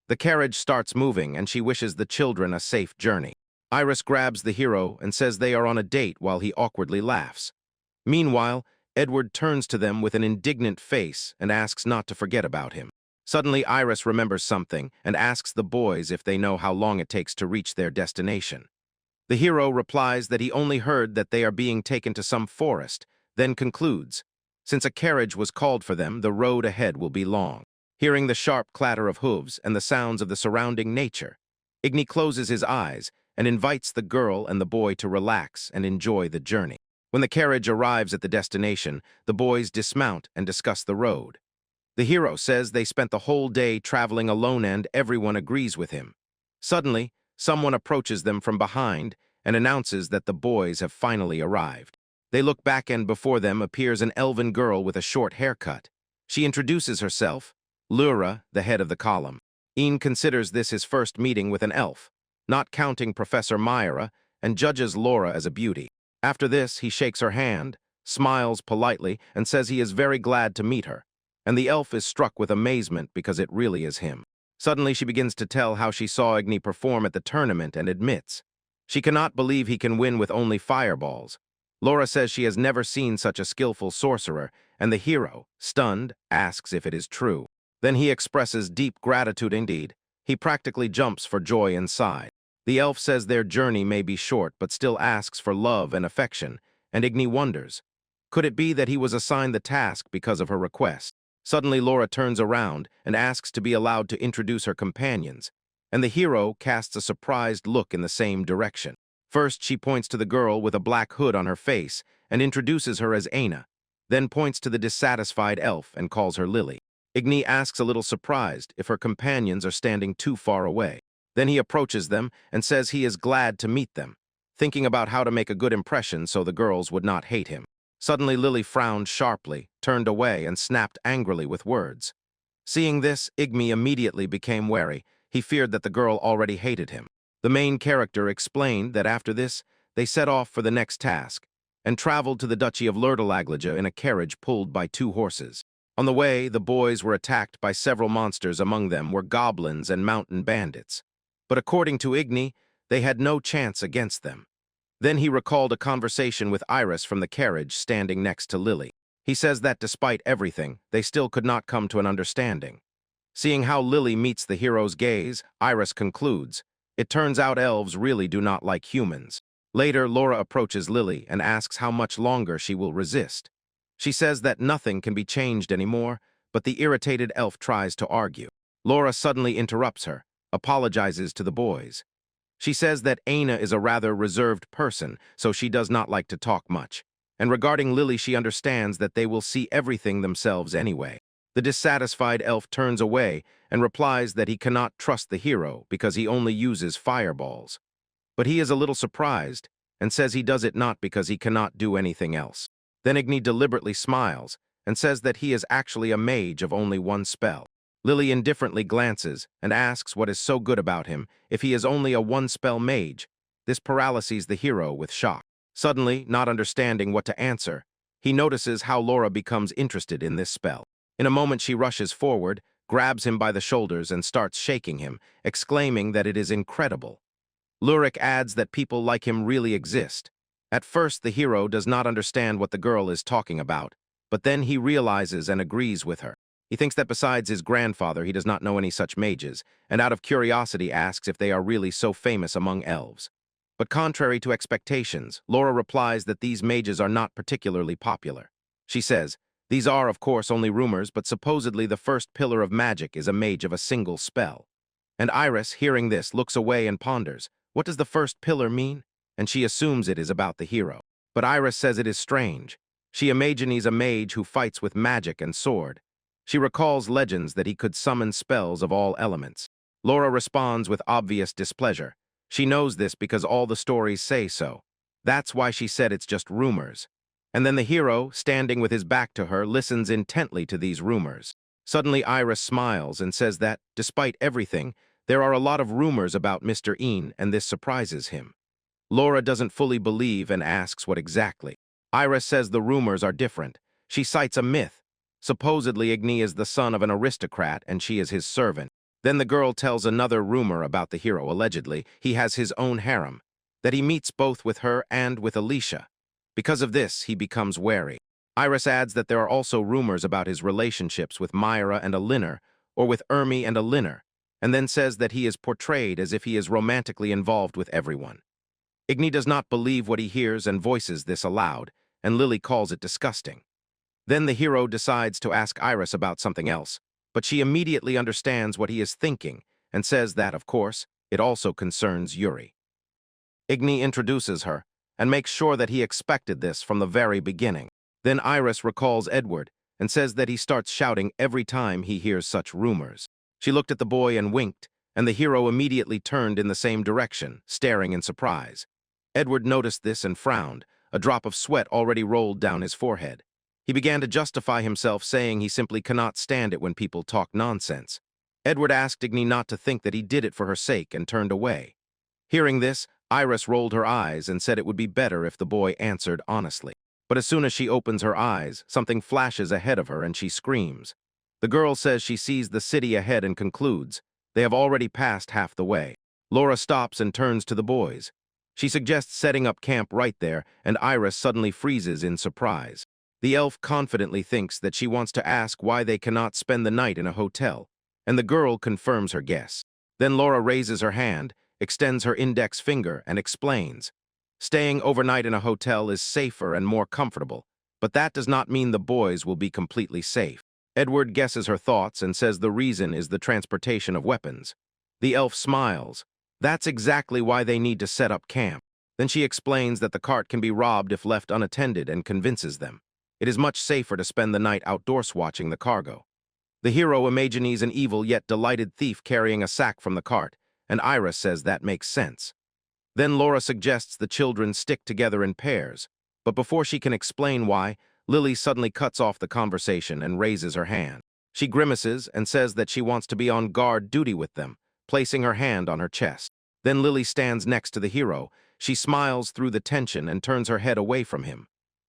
The carriage starts moving and she wishes the children a safe journey. Iris grabs the hero and says they are on a date while he awkwardly laughs. Meanwhile, Edward turns to them with an indignant face and asks not to forget about him. Suddenly, Iris remembers something and asks the boys if they know how long it takes to reach their destination. The hero replies that he only heard that they are being taken to some forest, then concludes, since a carriage was called for them, the road ahead will be long. Hearing the sharp clatter of hooves and the sounds of the surrounding nature, Igni closes his eyes and invites the girl and the boy to relax and enjoy the journey. When the carriage arrives at the destination, the boys dismount and discuss the road. The hero says they spent the whole day traveling alone and everyone agrees with him. Suddenly, someone approaches them from behind and announces that the boys have finally arrived. They look back and before them appears an elven girl with a short haircut. She introduces herself, Lura, the head of the column. Ian considers this his first meeting with an elf, not counting Professor Myra, and judges Laura as a beauty. After this, he shakes her hand, smiles politely, and says he is very glad to meet her. And the elf is struck with amazement because it really is him. Suddenly, she begins to tell how she saw Igni perform at the tournament and admits she cannot believe he can win with only fireballs. Laura says she has never seen such a skillful sorcerer, and the hero, stunned, asks if it is true. Then he expresses deep gratitude indeed. He practically jumps for joy inside. The elf says their journey may be short, but still asks for love and affection, and Igni wonders, could it be that he was assigned the task because of her request? Suddenly, Laura turns around and asks to be allowed to introduce her companions, and the hero casts a surprised look in the same direction. First, she points to the girl with a black hood on her face and introduces her as Aina, then points to the dissatisfied elf and calls her Lily. Igni asks a little surprised if her companions are standing too far away. Then he approaches them and says he is glad to meet them, thinking about how to make a good impression so the girls would not hate him. Suddenly, Lily frowned sharply, turned away, and snapped angrily with words. Seeing this, Igni immediately became wary. He feared that the girl already hated him. The main character explained that after this, they set off for the next task and traveled to the Duchy of Lurdalaglaja in a carriage pulled by 2 horses. On the way, the boys were attacked by several monsters. Among them were goblins and mountain bandits. But according to Igni, they had no chance against them. Then he recalled a conversation with Iris from the carriage standing next to Lily. He says that despite everything, they still could not come to an understanding. Seeing how Lily meets the hero's gaze, Iris concludes, it turns out elves really do not like humans. Later, Laura approaches Lily and asks how much longer she will resist. She says that nothing can be changed anymore, but the irritated elf tries to argue. Laura suddenly interrupts her, apologizes to the boys. She says that Aina is a rather reserved person, so she does not like to talk much. And regarding Lily, she understands that they will see everything themselves anyway. The dissatisfied elf turns away and replies that he cannot trust the hero because he only uses fireballs. But he is a little surprised and says he does it not because he cannot do anything else. Then Igni deliberately smiles and says that he is actually a mage of only 1 spell. Lily indifferently glances and asks what is so good about him if he is only a 1-spell mage. This paralyses the hero with shock. Suddenly, not understanding what to answer, he notices how Laura becomes interested in this spell. In a moment, she rushes forward, grabs him by the shoulders, and starts shaking him, exclaiming that it is incredible. Lurik adds that people like him really exist. At first, the hero does not understand what the girl is talking about, but then he realizes and agrees with her. He thinks that besides his grandfather, he does not know any such mages, and out of curiosity asks if they are really so famous among elves. But contrary to expectations, Laura replies that these mages are not particularly popular. She says, these are, of course, only rumors, but supposedly the first pillar of magic is a mage of a single spell. And Iris, hearing this, looks away and ponders, what does the first pillar mean? And she assumes it is about the hero. But Iris says it is strange. She imagines a mage who fights with magic and sword. She recalls legends that he could summon spells of all elements. Laura responds with obvious displeasure. She knows this because all the stories say so. That's why she said it's just rumors. And then the hero, standing with his back to her, listens intently to these rumors. Suddenly Iris smiles and says that, despite everything, there are a lot of rumors about Mr. Ian, and this surprises him. Laura doesn't fully believe and asks what exactly. Iris says the rumors are different. She cites a myth. Supposedly, Igni is the son of an aristocrat and she is his servant. Then the girl tells another rumor about the hero. Allegedly, he has his own harem, that he meets both with her and with Alicia. Because of this, he becomes wary. Iris adds that there are also rumors about his relationships with Myra and Alinner, or with Ermi and Alinner, and then says that he is portrayed as if he is romantically involved with everyone. Igni does not believe what he hears and voices this aloud, and Lily calls it disgusting. Then the hero decides to ask Iris about something else, but she immediately understands what he is thinking and says that, of course, it also concerns Yuri. Igni introduces her and makes sure that he expected this from the very beginning. Then Iris recalls Edward and says that he starts shouting every time he hears such rumors. She looked at the boy and winked, and the hero immediately turned in the same direction, staring in surprise. Edward noticed this and frowned. A drop of sweat already rolled down his forehead. He began to justify himself, saying he simply cannot stand it when people talk nonsense. Edward asked Igni not to think that he did it for her sake and turned away. Hearing this, Iris rolled her eyes and said it would be better if the boy answered honestly. But as soon as she opens her eyes, something flashes ahead of her and she screams. The girl says she sees the city ahead and concludes, they have already passed half the way. Laura stops and turns to the boys. She suggests setting up camp right there, and Iris suddenly freezes in surprise. The elf confidently thinks that she wants to ask why they cannot spend the night in a hotel, and the girl confirms her guess. Then Laura raises her hand, extends her index finger, and explains. Staying overnight in a hotel is safer and more comfortable, but that does not mean the boys will be completely safe. Edward guesses her thoughts and says the reason is the transportation of weapons. The elf smiles. That's exactly why they need to set up camp. Then she explains that the cart can be robbed if left unattended and convinces them. It is much safer to spend the night outdoors watching the cargo. The hero imagines an evil yet delighted thief carrying a sack from the cart, and Iris says that makes sense. Then Laura suggests the children stick together in pairs, but before she can explain why, Lily suddenly cuts off the conversation and raises her hand. She grimaces and says that she wants to be on guard duty with them, placing her hand on her chest. Then Lily stands next to the hero. She smiles through the tension and turns her head away from him.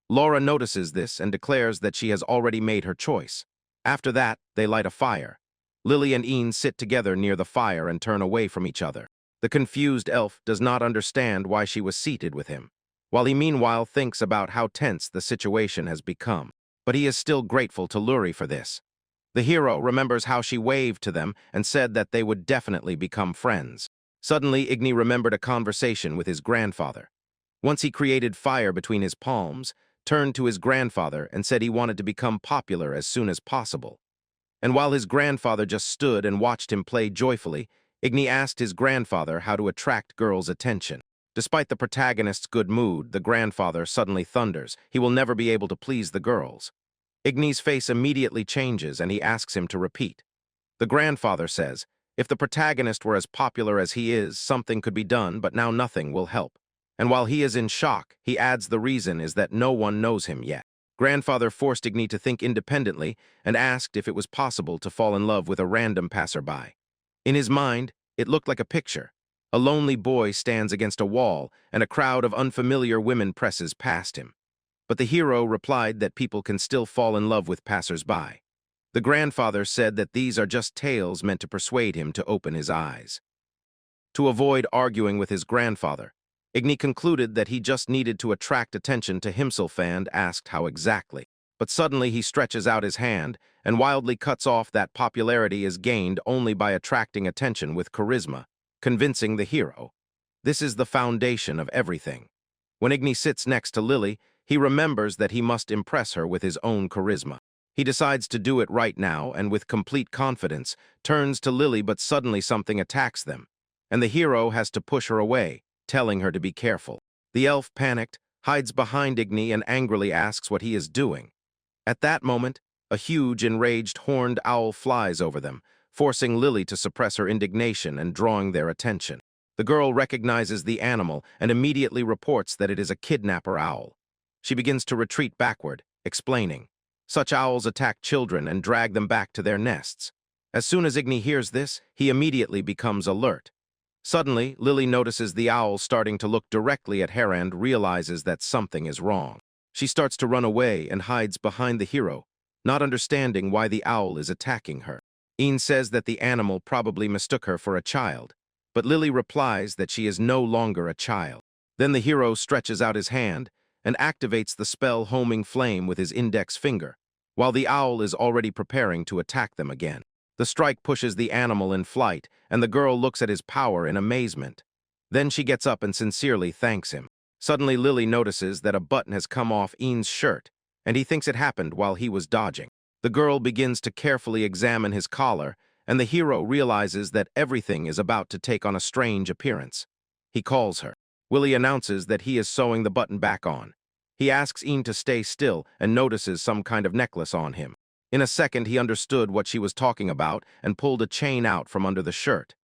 Laura notices this and declares that she has already made her choice. After that, they light a fire. Lily and Ian sit together near the fire and turn away from each other. The confused elf does not understand why she was seated with him, while he meanwhile thinks about how tense the situation has become. But he is still grateful to Luri for this. The hero remembers how she waved to them and said that they would definitely become friends. Suddenly, Igni remembered a conversation with his grandfather. Once he created fire between his palms, turned to his grandfather and said he wanted to become popular as soon as possible. And while his grandfather just stood and watched him play joyfully, Igni asked his grandfather how to attract girls' attention. Despite the protagonist's good mood, the grandfather suddenly thunders. He will never be able to please the girls. Igni's face immediately changes and he asks him to repeat. The grandfather says, if the protagonist were as popular as he is, something could be done, but now nothing will help. And while he is in shock, he adds the reason is that no one knows him yet. Grandfather forced Igni to think independently and asked if it was possible to fall in love with a random passerby. In his mind, it looked like a picture. A lonely boy stands against a wall, and a crowd of unfamiliar women presses past him. But the hero replied that people can still fall in love with passers-by. The grandfather said that these are just tales meant to persuade him to open his eyes. To avoid arguing with his grandfather, Igni concluded that he just needed to attract attention to himself and asked how exactly. But suddenly he stretches out his hand and wildly cuts off that popularity is gained only by attracting attention with charisma, convincing the hero. This is the foundation of everything. When Igni sits next to Lily, he remembers that he must impress her with his own charisma. He decides to do it right now and with complete confidence, turns to Lily but suddenly something attacks them, and the hero has to push her away, telling her to be careful. The elf, panicked, hides behind Igni and angrily asks what he is doing. At that moment, a huge, enraged, horned owl flies over them, forcing Lily to suppress her indignation and drawing their attention. The girl recognizes the animal and immediately reports that it is a kidnapper owl. She begins to retreat backward, explaining, such owls attack children and drag them back to their nests. As soon as Igni hears this, he immediately becomes alert. Suddenly, Lily notices the owl starting to look directly at her and realizes that something is wrong. She starts to run away and hides behind the hero, not understanding why the owl is attacking her. Ian says that the animal probably mistook her for a child, but Lily replies that she is no longer a child. Then the hero stretches out his hand and activates the spell Homing Flame with his index finger, while the owl is already preparing to attack them again. The strike pushes the animal in flight, and the girl looks at his power in amazement. Then she gets up and sincerely thanks him. Suddenly Lily notices that a button has come off Ian's shirt, and he thinks it happened while he was dodging. The girl begins to carefully examine his collar, and the hero realizes that everything is about to take on a strange appearance. He calls her. Willie announces that he is sewing the button back on. He asks Ian to stay still and notices some kind of necklace on him. In a second, he understood what she was talking about and pulled a chain out from under the shirt.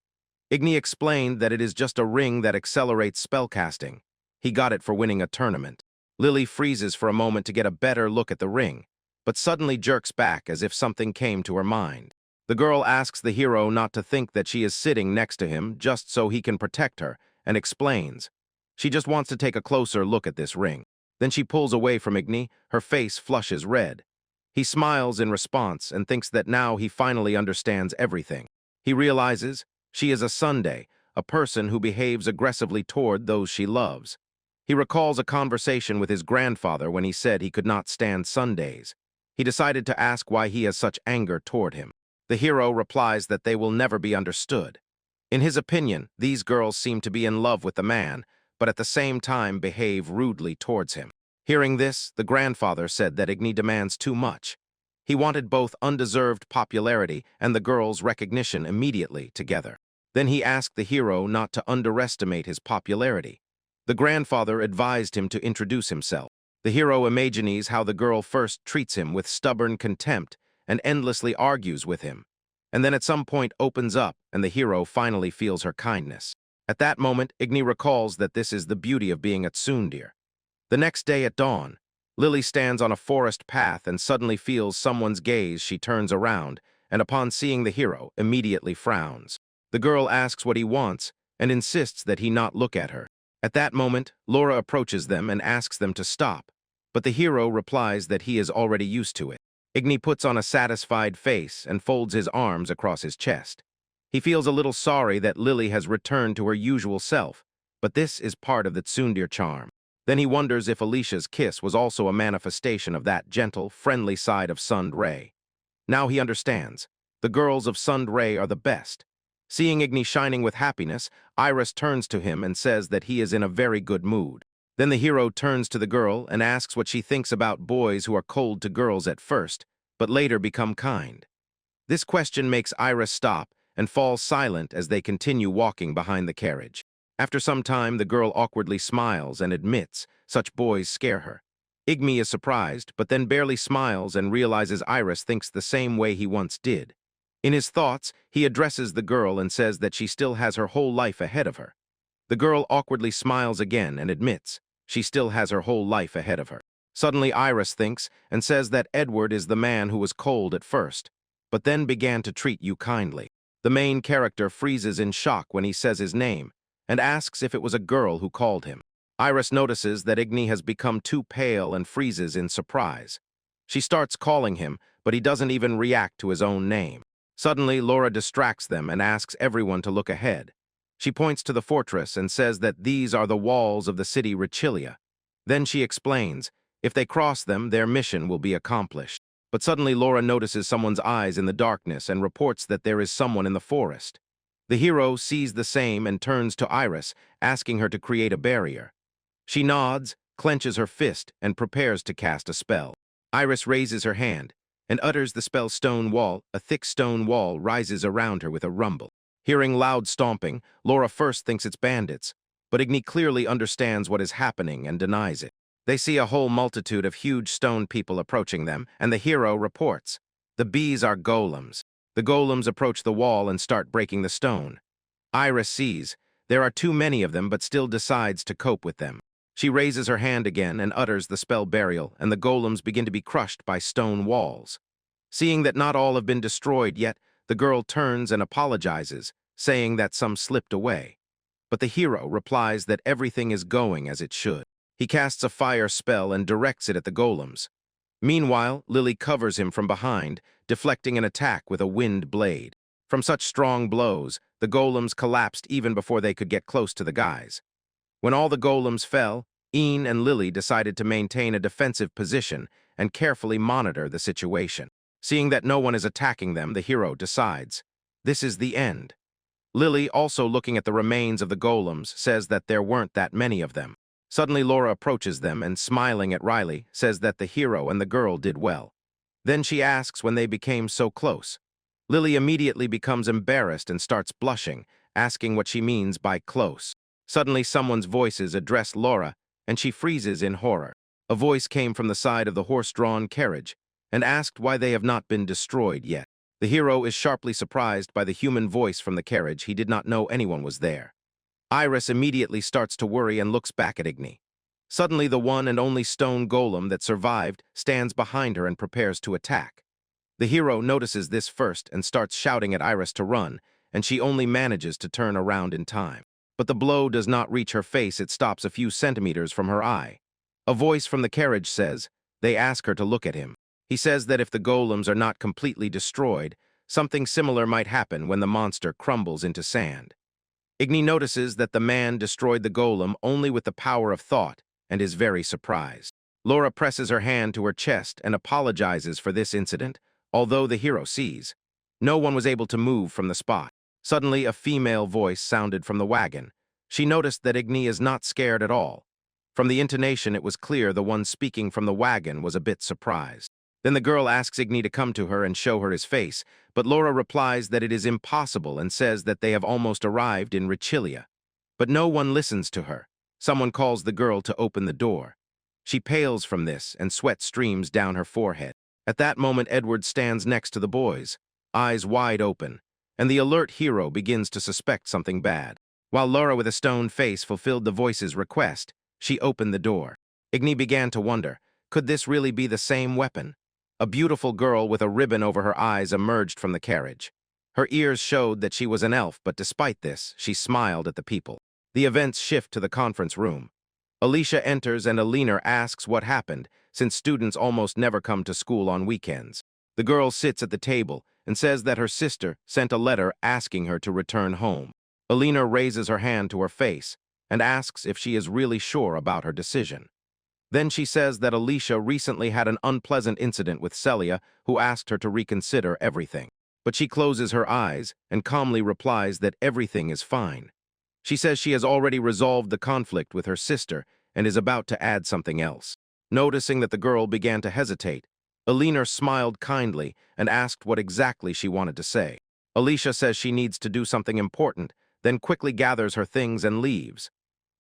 Igni explained that it is just a ring that accelerates spellcasting. He got it for winning a tournament. Lily freezes for a moment to get a better look at the ring, but suddenly jerks back as if something came to her mind. The girl asks the hero not to think that she is sitting next to him just so he can protect her, and explains. She just wants to take a closer look at this ring. Then she pulls away from Igni, her face flushes red. He smiles in response and thinks that now he finally understands everything. He realizes she is a Sunday, a person who behaves aggressively toward those she loves. He recalls a conversation with his grandfather when he said he could not stand Sundays. He decided to ask why he has such anger toward him. The hero replies that they will never be understood. In his opinion, these girls seem to be in love with the man, but at the same time behave rudely towards him. Hearing this, the grandfather said that Igni demands too much. He wanted both undeserved popularity and the girl's recognition immediately together. Then he asked the hero not to underestimate his popularity. The grandfather advised him to introduce himself. The hero imagines how the girl first treats him with stubborn contempt and endlessly argues with him, and then at some point opens up and the hero finally feels her kindness. At that moment, Igni recalls that this is the beauty of being a tsundere. The next day at dawn, Lily stands on a forest path and suddenly feels someone's gaze. She turns around, and upon seeing the hero, immediately frowns. The girl asks what he wants and insists that he not look at her. At that moment, Laura approaches them and asks them to stop, but the hero replies that he is already used to it. Igni puts on a satisfied face and folds his arms across his chest. He feels a little sorry that Lily has returned to her usual self, but this is part of the tsundere charm. Then he wonders if Alicia's kiss was also a manifestation of that gentle, friendly side of Tsundere. Now he understands. The girls of Tsundere are the best. Seeing Igni shining with happiness, Iris turns to him and says that he is in a very good mood. Then the hero turns to the girl and asks what she thinks about boys who are cold to girls at first, but later become kind. This question makes Iris stop and falls silent as they continue walking behind the carriage. After some time, the girl awkwardly smiles and admits such boys scare her. Igni is surprised, but then barely smiles and realizes Iris thinks the same way he once did. In his thoughts, he addresses the girl and says that she still has her whole life ahead of her. The girl awkwardly smiles again and admits she still has her whole life ahead of her. Suddenly Iris thinks and says that Edward is the man who was cold at first, but then began to treat you kindly. The main character freezes in shock when he says his name and asks if it was a girl who called him. Iris notices that Igni has become too pale and freezes in surprise. She starts calling him, but he doesn't even react to his own name. Suddenly, Laura distracts them and asks everyone to look ahead. She points to the fortress and says that these are the walls of the city Richilia. Then she explains, if they cross them, their mission will be accomplished. But suddenly Laura notices someone's eyes in the darkness and reports that there is someone in the forest. The hero sees the same and turns to Iris, asking her to create a barrier. She nods, clenches her fist, and prepares to cast a spell. Iris raises her hand and utters the spell Stone Wall. A thick stone wall rises around her with a rumble. Hearing loud stomping, Laura first thinks it's bandits, but Igni clearly understands what is happening and denies it. They see a whole multitude of huge stone people approaching them, and the hero reports. The bees are golems. The golems approach the wall and start breaking the stone. Iris sees there are too many of them but still decides to cope with them. She raises her hand again and utters the spell Burial, and the golems begin to be crushed by stone walls. Seeing that not all have been destroyed yet, the girl turns and apologizes, saying that some slipped away. But the hero replies that everything is going as it should. He casts a fire spell and directs it at the golems. Meanwhile, Lily covers him from behind, deflecting an attack with a wind blade. From such strong blows, the golems collapsed even before they could get close to the guys. When all the golems fell, Ian and Lily decided to maintain a defensive position and carefully monitor the situation. Seeing that no one is attacking them, the hero decides, this is the end. Lily, also looking at the remains of the golems, says that there weren't that many of them. Suddenly Laura approaches them and, smiling at Riley, says that the hero and the girl did well. Then she asks when they became so close. Lily immediately becomes embarrassed and starts blushing, asking what she means by close. Suddenly someone's voices address Laura, and she freezes in horror. A voice came from the side of the horse-drawn carriage and asked why they have not been destroyed yet. The hero is sharply surprised by the human voice from the carriage. He did not know anyone was there. Iris immediately starts to worry and looks back at Igni. Suddenly the one and only stone golem that survived stands behind her and prepares to attack. The hero notices this first and starts shouting at Iris to run, and she only manages to turn around in time. But the blow does not reach her face, it stops a few centimeters from her eye. A voice from the carriage says, they ask her to look at him. He says that if the golems are not completely destroyed, something similar might happen when the monster crumbles into sand. Igni notices that the man destroyed the golem only with the power of thought and is very surprised. Laura presses her hand to her chest and apologizes for this incident, although the hero sees. No one was able to move from the spot. Suddenly, a female voice sounded from the wagon. She noticed that Igni is not scared at all. From the intonation, it was clear the one speaking from the wagon was a bit surprised. Then the girl asks Igni to come to her and show her his face, but Laura replies that it is impossible and says that they have almost arrived in Richilia. But no one listens to her. Someone calls the girl to open the door. She pales from this, and sweat streams down her forehead. At that moment, Edward stands next to the boys, eyes wide open, and the alert hero begins to suspect something bad. While Laura with a stone face fulfilled the voice's request, she opened the door. Igni began to wonder, could this really be the same weapon? A beautiful girl with a ribbon over her eyes emerged from the carriage. Her ears showed that she was an elf, but despite this, she smiled at the people. The events shift to the conference room. Alicia enters and Alina asks what happened, since students almost never come to school on weekends. The girl sits at the table and says that her sister sent a letter asking her to return home. Alina raises her hand to her face and asks if she is really sure about her decision. Then she says that Alicia recently had an unpleasant incident with Celia, who asked her to reconsider everything. But she closes her eyes and calmly replies that everything is fine. She says she has already resolved the conflict with her sister and is about to add something else. Noticing that the girl began to hesitate, Alina smiled kindly and asked what exactly she wanted to say. Alicia says she needs to do something important, then quickly gathers her things and leaves.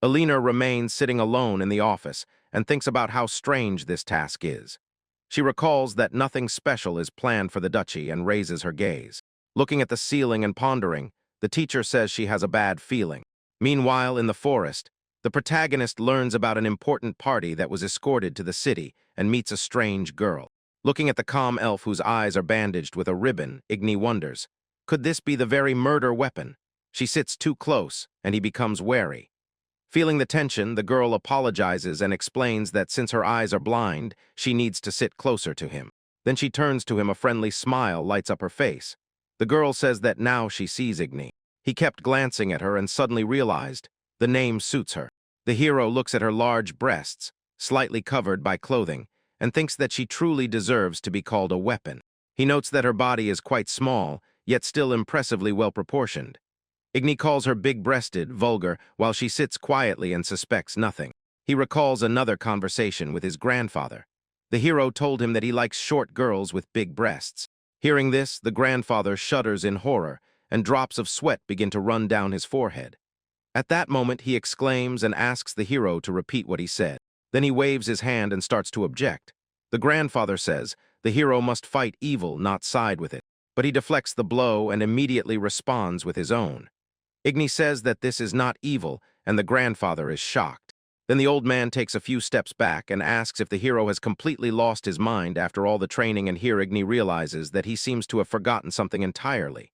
Alina remains sitting alone in the office and thinks about how strange this task is. She recalls that nothing special is planned for the duchy and raises her gaze. Looking at the ceiling and pondering, the teacher says she has a bad feeling. Meanwhile, in the forest, the protagonist learns about an important party that was escorted to the city and meets a strange girl. Looking at the calm elf whose eyes are bandaged with a ribbon, Igni wonders, could this be the very murder weapon? She sits too close, and he becomes wary. Feeling the tension, the girl apologizes and explains that since her eyes are blind, she needs to sit closer to him. Then she turns to him, a friendly smile lights up her face. The girl says that now she sees Igni. He kept glancing at her and suddenly realized the name suits her. The hero looks at her large breasts, slightly covered by clothing, and thinks that she truly deserves to be called a weapon. He notes that her body is quite small, yet still impressively well-proportioned. Igni calls her big-breasted, vulgar, while she sits quietly and suspects nothing. He recalls another conversation with his grandfather. The hero told him that he likes short girls with big breasts. Hearing this, the grandfather shudders in horror, and drops of sweat begin to run down his forehead. At that moment, he exclaims and asks the hero to repeat what he said. Then he waves his hand and starts to object. The grandfather says the hero must fight evil, not side with it. But he deflects the blow and immediately responds with his own. Igni says that this is not evil, and the grandfather is shocked. Then the old man takes a few steps back and asks if the hero has completely lost his mind after all the training, and here Igni realizes that he seems to have forgotten something entirely.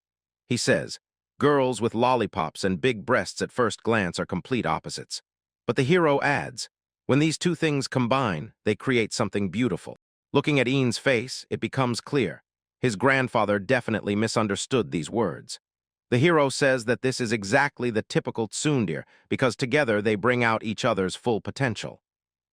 He says, girls with lollipops and big breasts at first glance are complete opposites. But the hero adds, when these two things combine, they create something beautiful. Looking at Ian's face, it becomes clear. His grandfather definitely misunderstood these words. The hero says that this is exactly the typical tsundere because together they bring out each other's full potential.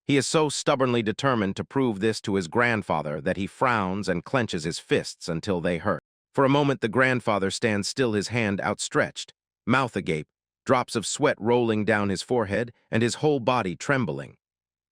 He is so stubbornly determined to prove this to his grandfather that he frowns and clenches his fists until they hurt. For a moment, the grandfather stands still, his hand outstretched, mouth agape, drops of sweat rolling down his forehead and his whole body trembling.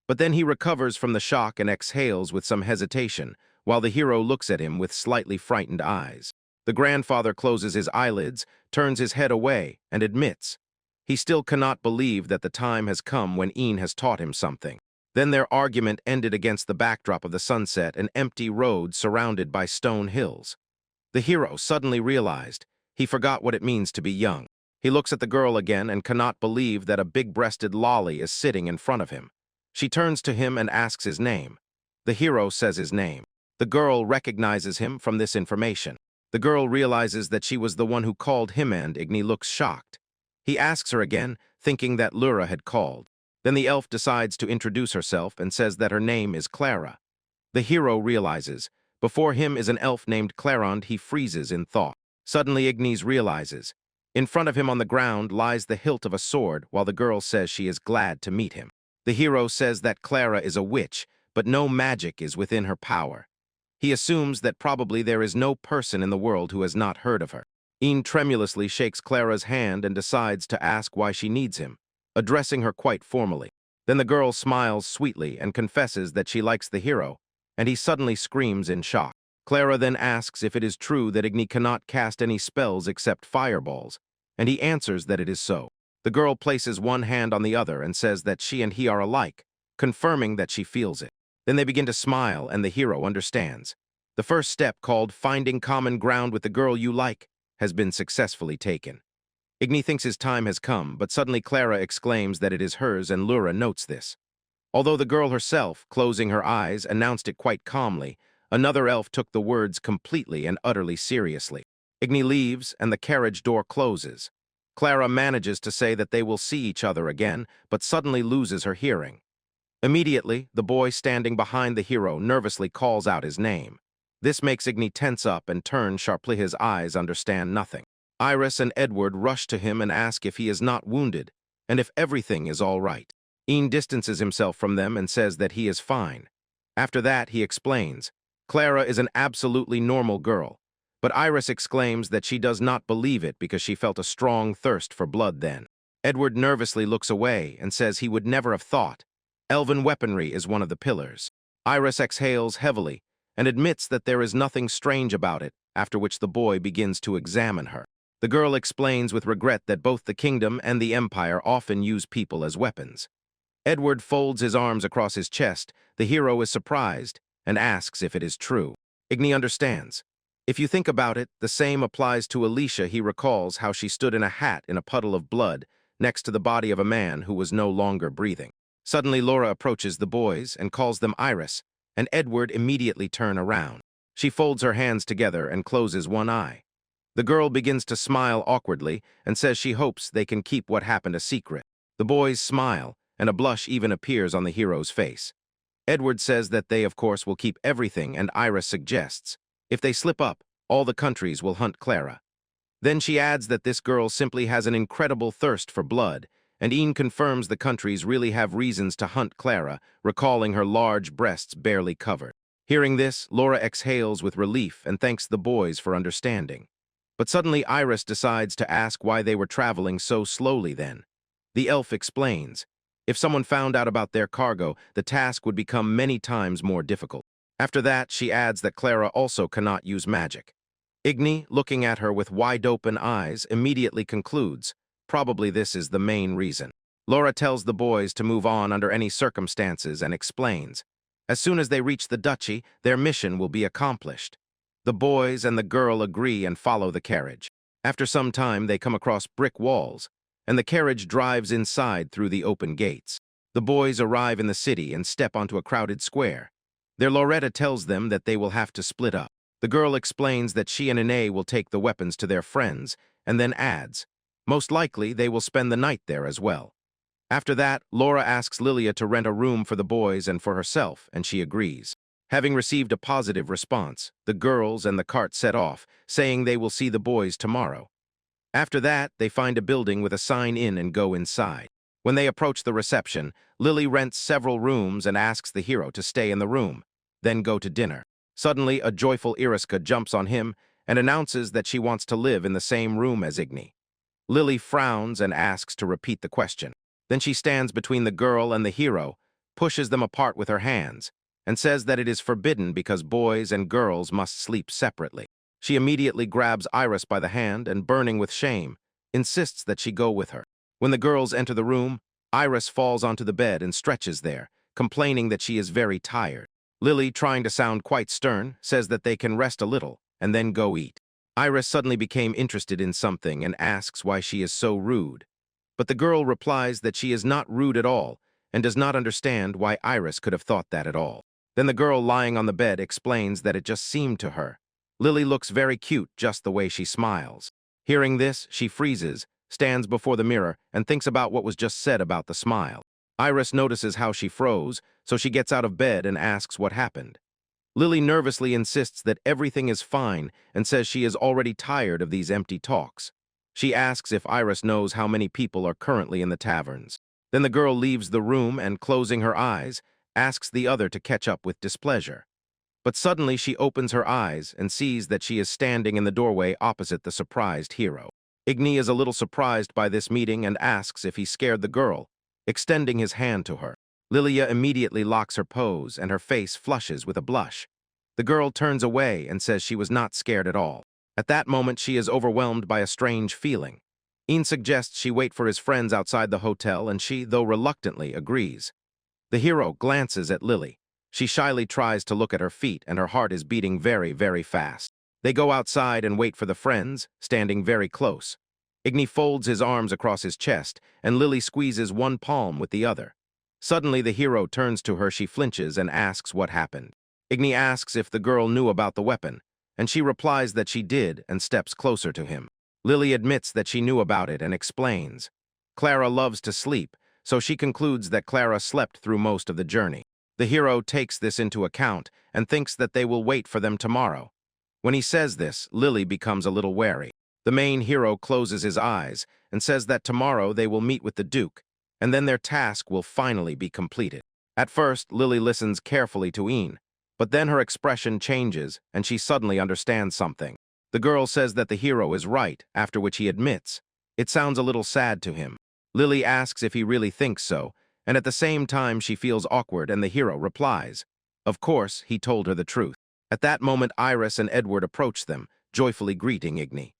But then he recovers from the shock and exhales with some hesitation, while the hero looks at him with slightly frightened eyes. The grandfather closes his eyelids, turns his head away, and admits he still cannot believe that the time has come when Ian has taught him something. Then their argument ended against the backdrop of the sunset, an empty road surrounded by stone hills. The hero suddenly realized he forgot what it means to be young. He looks at the girl again and cannot believe that a big-breasted lolly is sitting in front of him. She turns to him and asks his name. The hero says his name. The girl recognizes him from this information. The girl realizes that she was the one who called him, and Igni looks shocked. He asks her again, thinking that Lura had called. Then the elf decides to introduce herself and says that her name is Clara. The hero realizes before him is an elf named Clarond. He freezes in thought. Suddenly Ignis realizes. In front of him on the ground lies the hilt of a sword, while the girl says she is glad to meet him. The hero says that Clara is a witch, but no magic is within her power. He assumes that probably there is no person in the world who has not heard of her. Ian tremulously shakes Clara's hand and decides to ask why she needs him, addressing her quite formally. Then the girl smiles sweetly and confesses that she likes the hero, and he suddenly screams in shock. Clara then asks if it is true that Igni cannot cast any spells except fireballs, and he answers that it is so. The girl places one hand on the other and says that she and he are alike, confirming that she feels it. Then they begin to smile, and the hero understands. The first step, called finding common ground with the girl you like, has been successfully taken. Igni thinks his time has come, but suddenly Clara exclaims that it is hers, and Lura notes this. Although the girl herself, closing her eyes, announced it quite calmly, another elf took the words completely and utterly seriously. Igni leaves, and the carriage door closes. Clara manages to say that they will see each other again, but suddenly loses her hearing. Immediately, the boy standing behind the hero nervously calls out his name. This makes Igni tense up and turn sharply. His eyes understand nothing. Iris and Edward rush to him and ask if he is not wounded, and if everything is all right. Ian distances himself from them and says that he is fine. After that, he explains, Clara is an absolutely normal girl, but Iris exclaims that she does not believe it because she felt a strong thirst for blood then. Edward nervously looks away and says he would never have thought. Elven weaponry is one of the pillars. Iris exhales heavily and admits that there is nothing strange about it, after which the boy begins to examine her. The girl explains with regret that both the kingdom and the empire often use people as weapons. Edward folds his arms across his chest. The hero is surprised and asks if it is true. Igni understands. If you think about it, the same applies to Alicia. He recalls how she stood in a hat in a puddle of blood next to the body of a man who was no longer breathing. Suddenly, Laura approaches the boys and calls them Iris, and Edward immediately turns around. She folds her hands together and closes one eye. The girl begins to smile awkwardly and says she hopes they can keep what happened a secret. The boys smile, and a blush even appears on the hero's face. Edward says that they, of course, will keep everything, and Iris suggests, if they slip up, all the countries will hunt Clara. Then she adds that this girl simply has an incredible thirst for blood, and Ian confirms the countries really have reasons to hunt Clara, recalling her large breasts barely covered. Hearing this, Laura exhales with relief and thanks the boys for understanding. But suddenly Iris decides to ask why they were traveling so slowly then. The elf explains, if someone found out about their cargo, the task would become many times more difficult. After that, she adds that Clara also cannot use magic. Igni, looking at her with wide-open eyes, immediately concludes, probably this is the main reason. Laura tells the boys to move on under any circumstances and explains, as soon as they reach the duchy, their mission will be accomplished. The boys and the girl agree and follow the carriage. After some time, they come across brick walls, and the carriage drives inside through the open gates. The boys arrive in the city and step onto a crowded square. Their Loretta tells them that they will have to split up. The girl explains that she and Ine will take the weapons to their friends, and then adds, most likely they will spend the night there as well. After that, Laura asks Lilia to rent a room for the boys and for herself, and she agrees. Having received a positive response, the girls and the cart set off, saying they will see the boys tomorrow. After that, they find a building with a sign in and go inside. When they approach the reception, Lily rents several rooms and asks the hero to stay in the room, then go to dinner. Suddenly, a joyful Iriska jumps on him and announces that she wants to live in the same room as Igni. Lily frowns and asks to repeat the question. Then she stands between the girl and the hero, pushes them apart with her hands, and says that it is forbidden because boys and girls must sleep separately. She immediately grabs Iris by the hand and, burning with shame, insists that she go with her. When the girls enter the room, Iris falls onto the bed and stretches there, complaining that she is very tired. Lily, trying to sound quite stern, says that they can rest a little and then go eat. Iris suddenly became interested in something and asks why she is so rude. But the girl replies that she is not rude at all and does not understand why Iris could have thought that at all. Then the girl lying on the bed explains that it just seemed to her. Lily looks very cute just the way she smiles. Hearing this, she freezes, stands before the mirror, and thinks about what was just said about the smile. Iris notices how she froze, so she gets out of bed and asks what happened. Lily nervously insists that everything is fine and says she is already tired of these empty talks. She asks if Iris knows how many people are currently in the taverns. Then the girl leaves the room and, closing her eyes, asks the other to catch up with displeasure. But suddenly she opens her eyes and sees that she is standing in the doorway opposite the surprised hero. Igni is a little surprised by this meeting and asks if he scared the girl, extending his hand to her. Lilia immediately locks her pose and her face flushes with a blush. The girl turns away and says she was not scared at all. At that moment, she is overwhelmed by a strange feeling. Ian suggests she wait for his friends outside the hotel, and she, though reluctantly, agrees. The hero glances at Lily. She shyly tries to look at her feet, and her heart is beating very, very fast. They go outside and wait for the friends, standing very close. Igni folds his arms across his chest, and Lily squeezes one palm with the other. Suddenly, the hero turns to her. She flinches and asks what happened. Igni asks if the girl knew about the weapon, and she replies that she did and steps closer to him. Lily admits that she knew about it and explains. Clara loves to sleep, so she concludes that Clara slept through most of the journey. The hero takes this into account and thinks that they will wait for them tomorrow. When he says this, Lily becomes a little wary. The main hero closes his eyes and says that tomorrow they will meet with the Duke, and then their task will finally be completed. At first, Lily listens carefully to Ian, but then her expression changes and she suddenly understands something. The girl says that the hero is right, after which he admits. It sounds a little sad to him. Lily asks if he really thinks so, and at the same time she feels awkward, and the hero replies. Of course, he told her the truth. At that moment, Iris and Edward approach them, joyfully greeting Igni.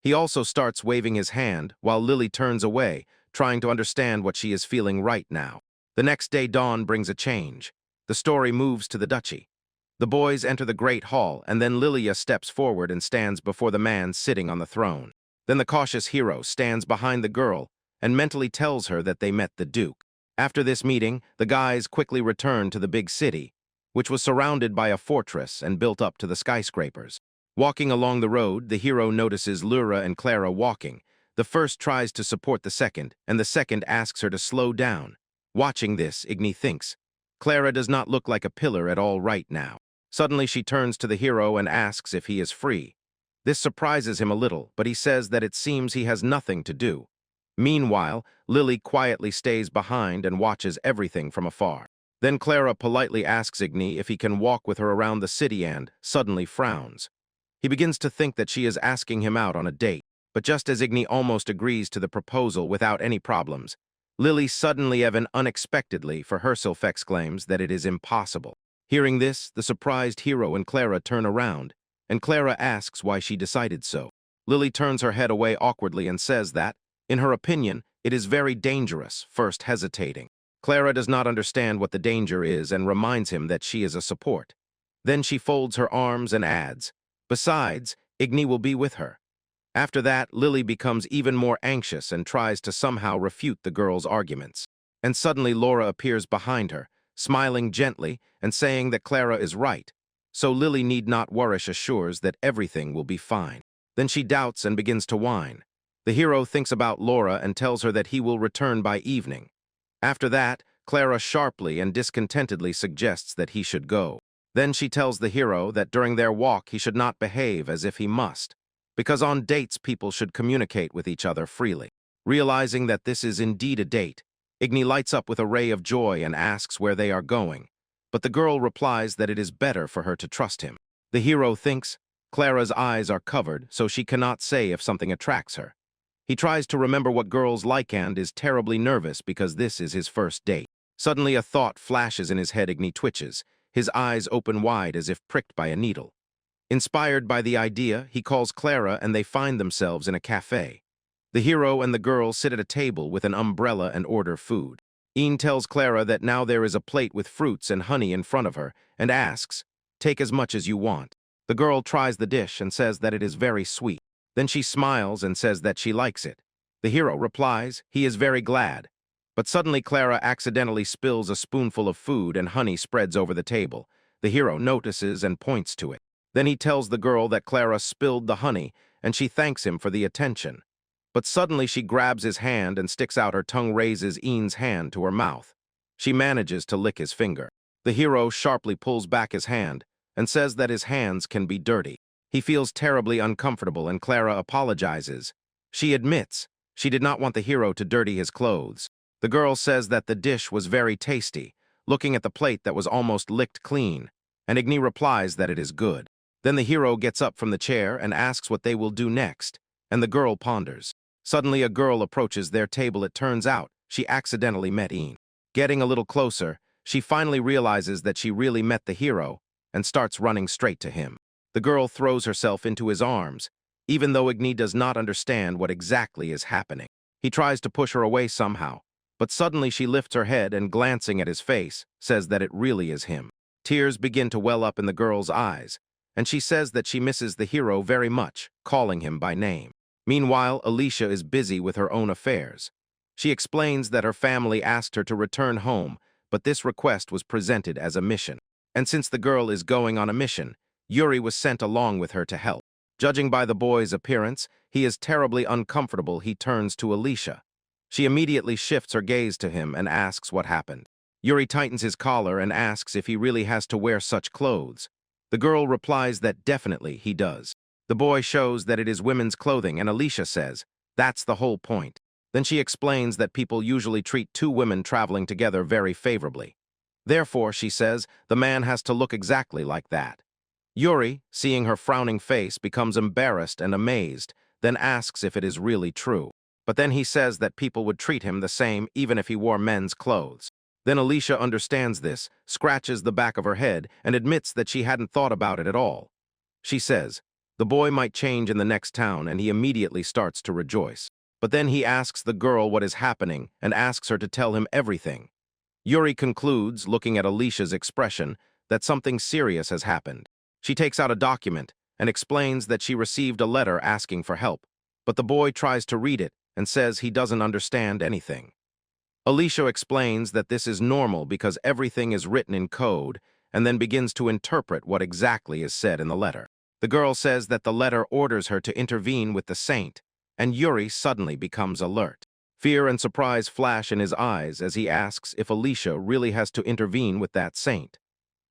He also starts waving his hand, while Lily turns away, trying to understand what she is feeling right now. The next day, dawn brings a change. The story moves to the duchy. The boys enter the great hall, and then Lilia steps forward and stands before the man sitting on the throne. Then the cautious hero stands behind the girl and mentally tells her that they met the Duke. After this meeting, the guys quickly return to the big city, which was surrounded by a fortress and built up to the skyscrapers. Walking along the road, the hero notices Lura and Clara walking. The first tries to support the second, and the second asks her to slow down. Watching this, Igni thinks, Clara does not look like a pillar at all right now. Suddenly she turns to the hero and asks if he is free. This surprises him a little, but he says that it seems he has nothing to do. Meanwhile, Lily quietly stays behind and watches everything from afar. Then Clara politely asks Igni if he can walk with her around the city and suddenly frowns. He begins to think that she is asking him out on a date, but just as Igni almost agrees to the proposal without any problems, Lily suddenly and unexpectedly for herself exclaims that it is impossible. Hearing this, the surprised hero and Clara turn around, and Clara asks why she decided so. Lily turns her head away awkwardly and says that, in her opinion, it is very dangerous, first hesitating. Clara does not understand what the danger is and reminds him that she is a support. Then she folds her arms and adds, besides, Igni will be with her. After that, Lily becomes even more anxious and tries to somehow refute the girl's arguments. And suddenly Laura appears behind her, smiling gently and saying that Clara is right, so Lily need not worry, assures that everything will be fine. Then she doubts and begins to whine. The hero thinks about Laura and tells her that he will return by evening. After that, Clara sharply and discontentedly suggests that he should go. Then she tells the hero that during their walk he should not behave as if he must, because on dates people should communicate with each other freely. Realizing that this is indeed a date, Igni lights up with a ray of joy and asks where they are going, but the girl replies that it is better for her to trust him. The hero thinks Clara's eyes are covered, so she cannot say if something attracts her. He tries to remember what girls like and is terribly nervous because this is his first date. Suddenly a thought flashes in his head. Igni twitches, his eyes open wide as if pricked by a needle. Inspired by the idea, he calls Clara and they find themselves in a cafe. The hero and the girl sit at a table with an umbrella and order food. Ian tells Clara that now there is a plate with fruits and honey in front of her and asks, "Take as much as you want." The girl tries the dish and says that it is very sweet. Then she smiles and says that she likes it. The hero replies he is very glad. But suddenly Clara accidentally spills a spoonful of food and honey spreads over the table. The hero notices and points to it. Then he tells the girl that Clara spilled the honey and she thanks him for the attention. But suddenly she grabs his hand and sticks out her tongue, raises Ian's hand to her mouth. She manages to lick his finger. The hero sharply pulls back his hand and says that his hands can be dirty. He feels terribly uncomfortable and Clara apologizes. She admits she did not want the hero to dirty his clothes. The girl says that the dish was very tasty, looking at the plate that was almost licked clean, and Igni replies that it is good. Then the hero gets up from the chair and asks what they will do next, and the girl ponders. Suddenly a girl approaches their table. It turns out she accidentally met Ian. Getting a little closer, she finally realizes that she really met the hero and starts running straight to him. The girl throws herself into his arms, even though Igni does not understand what exactly is happening. He tries to push her away somehow, but suddenly she lifts her head and, glancing at his face, says that it really is him. Tears begin to well up in the girl's eyes, and she says that she misses the hero very much, calling him by name. Meanwhile, Alicia is busy with her own affairs. She explains that her family asked her to return home, but this request was presented as a mission. And since the girl is going on a mission, Yuri was sent along with her to help. Judging by the boy's appearance, he is terribly uncomfortable. He turns to Alicia. She immediately shifts her gaze to him and asks what happened. Yuri tightens his collar and asks if he really has to wear such clothes. The girl replies that definitely he does. The boy shows that it is women's clothing, and Alicia says, that's the whole point. Then she explains that people usually treat two women traveling together very favorably. Therefore, she says, the man has to look exactly like that. Yuri, seeing her frowning face, becomes embarrassed and amazed, then asks if it is really true. But then he says that people would treat him the same even if he wore men's clothes. Then Alicia understands this, scratches the back of her head, and admits that she hadn't thought about it at all. She says, the boy might change in the next town, and he immediately starts to rejoice. But then he asks the girl what is happening and asks her to tell him everything. Yuri concludes, looking at Alicia's expression, that something serious has happened. She takes out a document and explains that she received a letter asking for help, but the boy tries to read it and says he doesn't understand anything. Alicia explains that this is normal because everything is written in code and then begins to interpret what exactly is said in the letter. The girl says that the letter orders her to intervene with the saint, and Yuri suddenly becomes alert. Fear and surprise flash in his eyes as he asks if Alicia really has to intervene with that saint.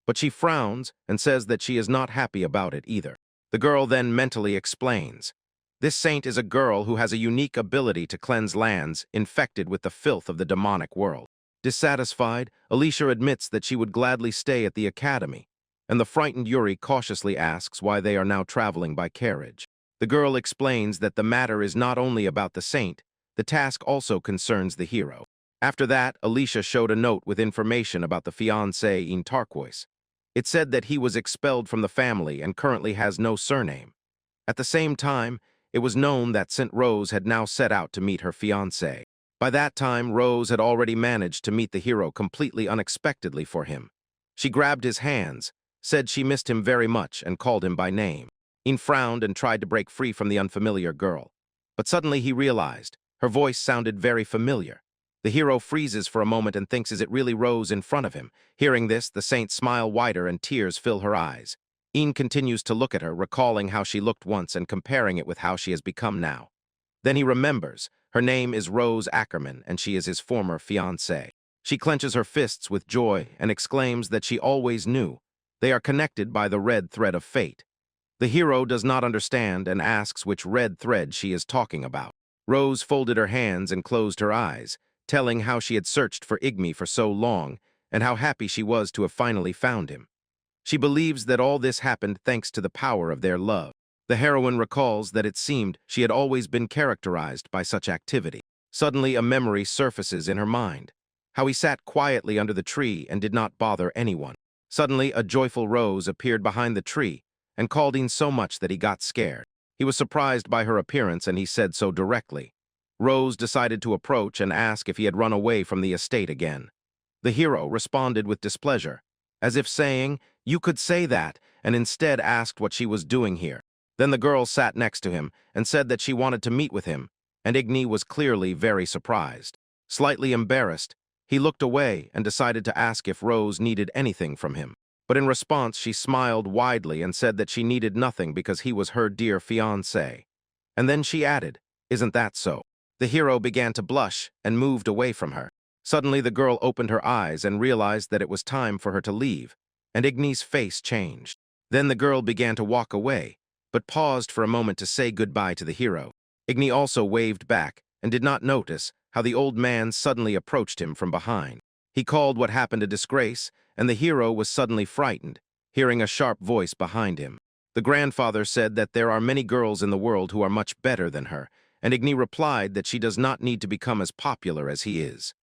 But she frowns and says that she is not happy about it either. The girl then mentally explains. This saint is a girl who has a unique ability to cleanse lands infected with the filth of the demonic world. Dissatisfied, Alicia admits that she would gladly stay at the academy, and the frightened Yuri cautiously asks why they are now traveling by carriage. The girl explains that the matter is not only about the saint, the task also concerns the hero. After that, Alicia showed a note with information about the fiancé in Turquoise. It said that he was expelled from the family and currently has no surname. At the same time, it was known that St. Rose had now set out to meet her fiancé. By that time, Rose had already managed to meet the hero completely unexpectedly for him. She grabbed his hands, said she missed him very much, and called him by name. Ian frowned and tried to break free from the unfamiliar girl. But suddenly he realized her voice sounded very familiar. The hero freezes for a moment and thinks, is it really Rose in front of him? Hearing this, the saint smile wider and tears fill her eyes. Ian continues to look at her, recalling how she looked once and comparing it with how she has become now. Then he remembers her name is Rose Ackerman and she is his former fiancée. She clenches her fists with joy and exclaims that she always knew. They are connected by the red thread of fate. The hero does not understand and asks which red thread she is talking about. Rose folded her hands and closed her eyes, telling how she had searched for Igmi for so long and how happy she was to have finally found him. She believes that all this happened thanks to the power of their love. The heroine recalls that it seemed she had always been characterized by such activity. Suddenly, a memory surfaces in her mind. How he sat quietly under the tree and did not bother anyone. Suddenly, a joyful Rose appeared behind the tree and called in so much that he got scared. He was surprised by her appearance and he said so directly. Rose decided to approach and ask if he had run away from the estate again. The hero responded with displeasure, as if saying, "You could say that," and instead asked what she was doing here. Then the girl sat next to him and said that she wanted to meet with him, and Igni was clearly very surprised. Slightly embarrassed, he looked away and decided to ask if Rose needed anything from him. But in response, she smiled widely and said that she needed nothing because he was her dear fiancé. And then she added, "Isn't that so?" The hero began to blush and moved away from her. Suddenly, the girl opened her eyes and realized that it was time for her to leave, and Igni's face changed. Then the girl began to walk away, but paused for a moment to say goodbye to the hero. Igni also waved back and did not notice how the old man suddenly approached him from behind. He called what happened a disgrace, and the hero was suddenly frightened, hearing a sharp voice behind him. The grandfather said that there are many girls in the world who are much better than her, and Igni replied that she does not need to become as popular as he is.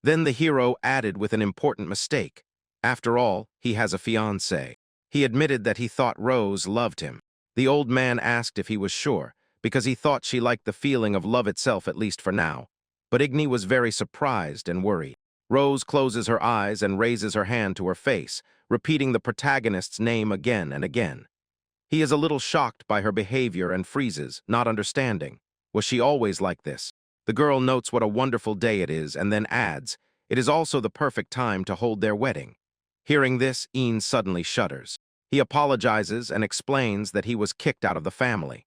Then the hero added with an important mistake. After all, he has a fiancée. He admitted that he thought Rose loved him. The old man asked if he was sure, because he thought she liked the feeling of love itself, at least for now. But Igni was very surprised and worried. Rose closes her eyes and raises her hand to her face, repeating the protagonist's name again and again. He is a little shocked by her behavior and freezes, not understanding. Was she always like this? The girl notes what a wonderful day it is and then adds, "It is also the perfect time to hold their wedding." Hearing this, Ian suddenly shudders. He apologizes and explains that he was kicked out of the family.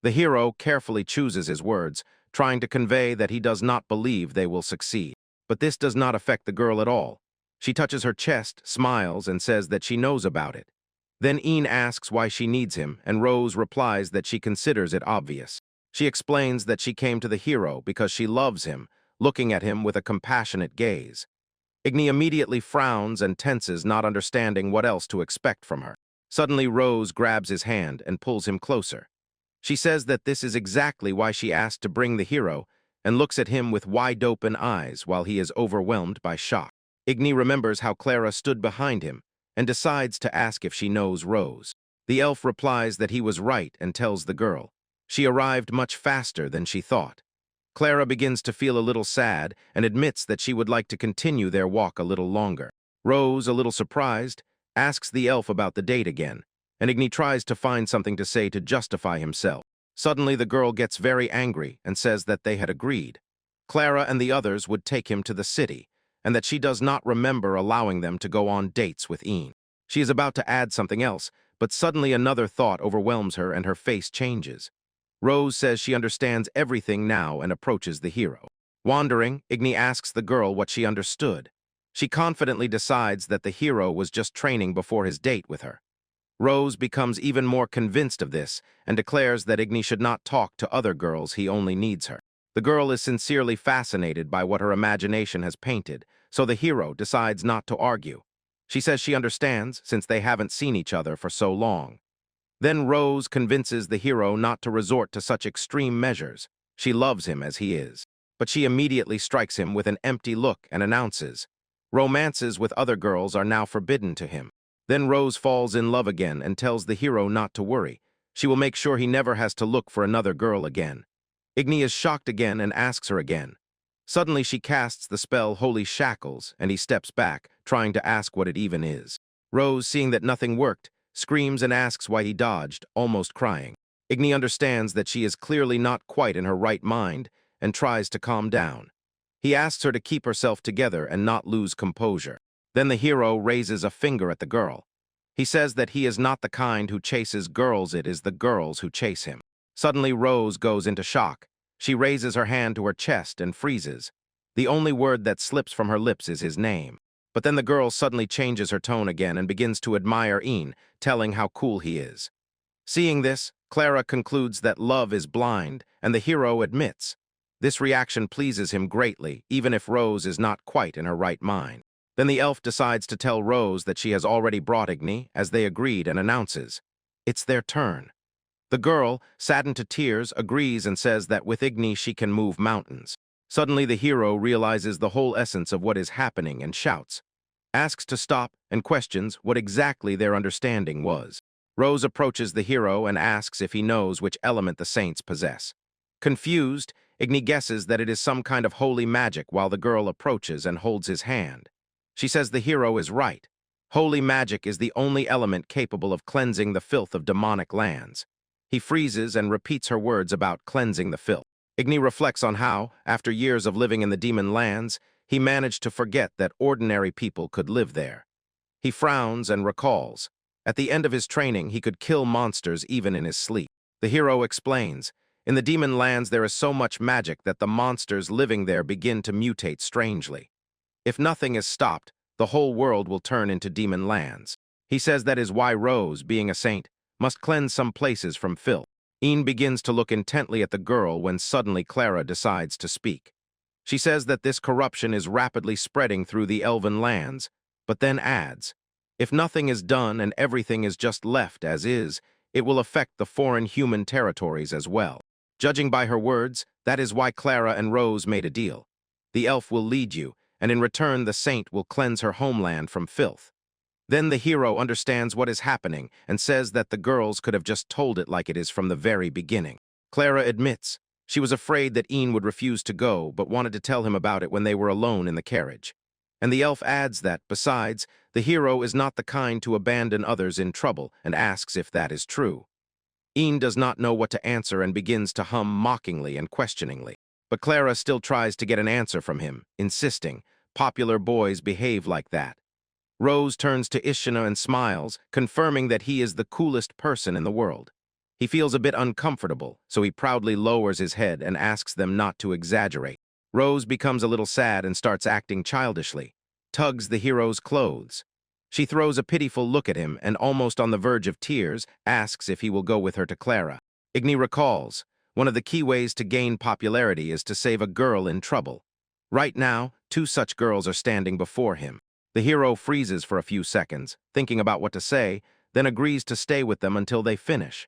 The hero carefully chooses his words, trying to convey that he does not believe they will succeed. But this does not affect the girl at all. She touches her chest, smiles, and says that she knows about it. Then Ian asks why she needs him, and Rose replies that she considers it obvious. She explains that she came to the hero because she loves him, looking at him with a compassionate gaze. Igni immediately frowns and tenses, not understanding what else to expect from her. Suddenly, Rose grabs his hand and pulls him closer. She says that this is exactly why she asked to bring the hero, and looks at him with wide-open eyes while he is overwhelmed by shock. Igni remembers how Clara stood behind him and decides to ask if she knows Rose. The elf replies that he was right and tells the girl. She arrived much faster than she thought. Clara begins to feel a little sad and admits that she would like to continue their walk a little longer. Rose, a little surprised, asks the elf about the date again, and Igni tries to find something to say to justify himself. Suddenly, the girl gets very angry and says that they had agreed. Clara and the others would take him to the city, and that she does not remember allowing them to go on dates with Ian. She is about to add something else, but suddenly another thought overwhelms her and her face changes. Rose says she understands everything now and approaches the hero. Wondering, Igni asks the girl what she understood. She confidently decides that the hero was just training before his date with her. Rose becomes even more convinced of this and declares that Igni should not talk to other girls, he only needs her. The girl is sincerely fascinated by what her imagination has painted, so the hero decides not to argue. She says she understands since they haven't seen each other for so long. Then Rose convinces the hero not to resort to such extreme measures. She loves him as he is. But she immediately strikes him with an empty look and announces, romances with other girls are now forbidden to him. Then Rose falls in love again and tells the hero not to worry. She will make sure he never has to look for another girl again. Igni is shocked again and asks her again. Suddenly she casts the spell Holy Shackles and he steps back, trying to ask what it even is. Rose, seeing that nothing worked, screams and asks why he dodged, almost crying. Igni understands that she is clearly not quite in her right mind and tries to calm down. He asks her to keep herself together and not lose composure. Then the hero raises a finger at the girl. He says that he is not the kind who chases girls, it is the girls who chase him. Suddenly Rose goes into shock. She raises her hand to her chest and freezes. The only word that slips from her lips is his name. But then the girl suddenly changes her tone again and begins to admire Ian, telling how cool he is. Seeing this, Clara concludes that love is blind, and the hero admits. This reaction pleases him greatly, even if Rose is not quite in her right mind. Then the elf decides to tell Rose that she has already brought Igni, as they agreed, and announces, "It's their turn." The girl, saddened to tears, agrees and says that with Igni she can move mountains. Suddenly the hero realizes the whole essence of what is happening and shouts, asks to stop, and questions what exactly their understanding was. Rose approaches the hero and asks if he knows which element the saints possess. Confused, Igni guesses that it is some kind of holy magic while the girl approaches and holds his hand. She says the hero is right. Holy magic is the only element capable of cleansing the filth of demonic lands. He freezes and repeats her words about cleansing the filth. Igni reflects on how, after years of living in the demon lands, he managed to forget that ordinary people could live there. He frowns and recalls. At the end of his training, he could kill monsters even in his sleep. The hero explains, in the demon lands there is so much magic that the monsters living there begin to mutate strangely. If nothing is stopped, the whole world will turn into demon lands. He says that is why Rose, being a saint, must cleanse some places from filth. Ian begins to look intently at the girl when suddenly Clara decides to speak. She says that this corruption is rapidly spreading through the elven lands, but then adds, if nothing is done and everything is just left as is, it will affect the foreign human territories as well. Judging by her words, that is why Clara and Rose made a deal. The elf will lead you, and in return the saint will cleanse her homeland from filth. Then the hero understands what is happening and says that the girls could have just told it like it is from the very beginning. Clara admits she was afraid that Ian would refuse to go but wanted to tell him about it when they were alone in the carriage. And the elf adds that, besides, the hero is not the kind to abandon others in trouble and asks if that is true. Ian does not know what to answer and begins to hum mockingly and questioningly. But Clara still tries to get an answer from him, insisting, popular boys behave like that. Rose turns to Ishina and smiles, confirming that he is the coolest person in the world. He feels a bit uncomfortable, so he proudly lowers his head and asks them not to exaggerate. Rose becomes a little sad and starts acting childishly, tugs the hero's clothes. She throws a pitiful look at him and, almost on the verge of tears, asks if he will go with her to Clara. Igni recalls, one of the key ways to gain popularity is to save a girl in trouble. Right now, 2 such girls are standing before him. The hero freezes for a few seconds, thinking about what to say, then agrees to stay with them until they finish.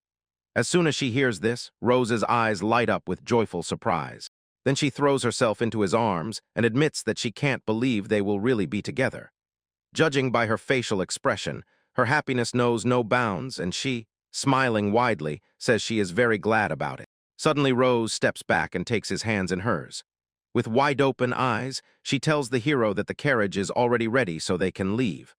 As soon as she hears this, Rose's eyes light up with joyful surprise. Then she throws herself into his arms and admits that she can't believe they will really be together. Judging by her facial expression, her happiness knows no bounds, and she, smiling widely, says she is very glad about it. Suddenly Rose steps back and takes his hands in hers. With wide-open eyes, she tells the hero that the carriage is already ready so they can leave.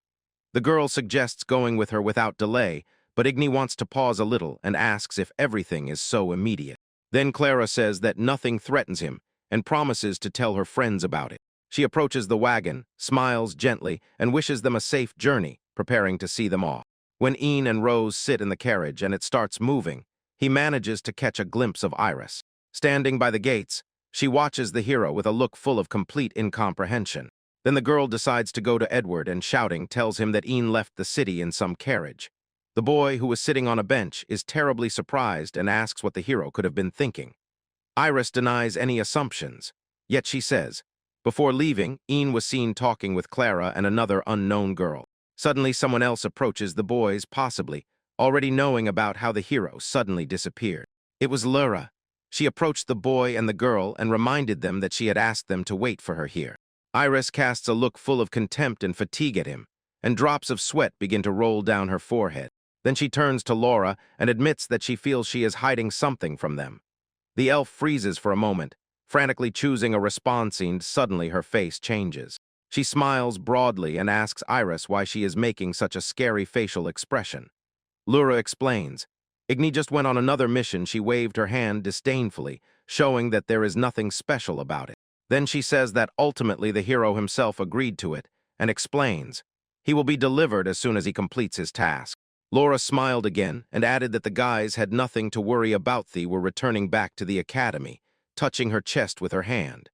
The girl suggests going with her without delay, but Igni wants to pause a little and asks if everything is so immediate. Then Clara says that nothing threatens him and promises to tell her friends about it. She approaches the wagon, smiles gently, and wishes them a safe journey, preparing to see them off. When Ian and Rose sit in the carriage and it starts moving, he manages to catch a glimpse of Iris. Standing by the gates, she watches the hero with a look full of complete incomprehension. Then the girl decides to go to Edward and, shouting, tells him that Ian left the city in some carriage. The boy, who was sitting on a bench, is terribly surprised and asks what the hero could have been thinking. Iris denies any assumptions, yet she says, before leaving, Ian was seen talking with Clara and another unknown girl. Suddenly someone else approaches the boys, possibly already knowing about how the hero suddenly disappeared. It was Laura. She approached the boy and the girl and reminded them that she had asked them to wait for her here. Iris casts a look full of contempt and fatigue at him, and drops of sweat begin to roll down her forehead. Then she turns to Laura and admits that she feels she is hiding something from them. The elf freezes for a moment, frantically choosing a response, and suddenly her face changes. She smiles broadly and asks Iris why she is making such a scary facial expression. Laura explains, Igni just went on another mission. She waved her hand disdainfully, showing that there is nothing special about it. Then she says that ultimately the hero himself agreed to it, and explains, he will be delivered as soon as he completes his task. Laura smiled again and added that the guys had nothing to worry about. They were returning back to the academy, touching her chest with her hand.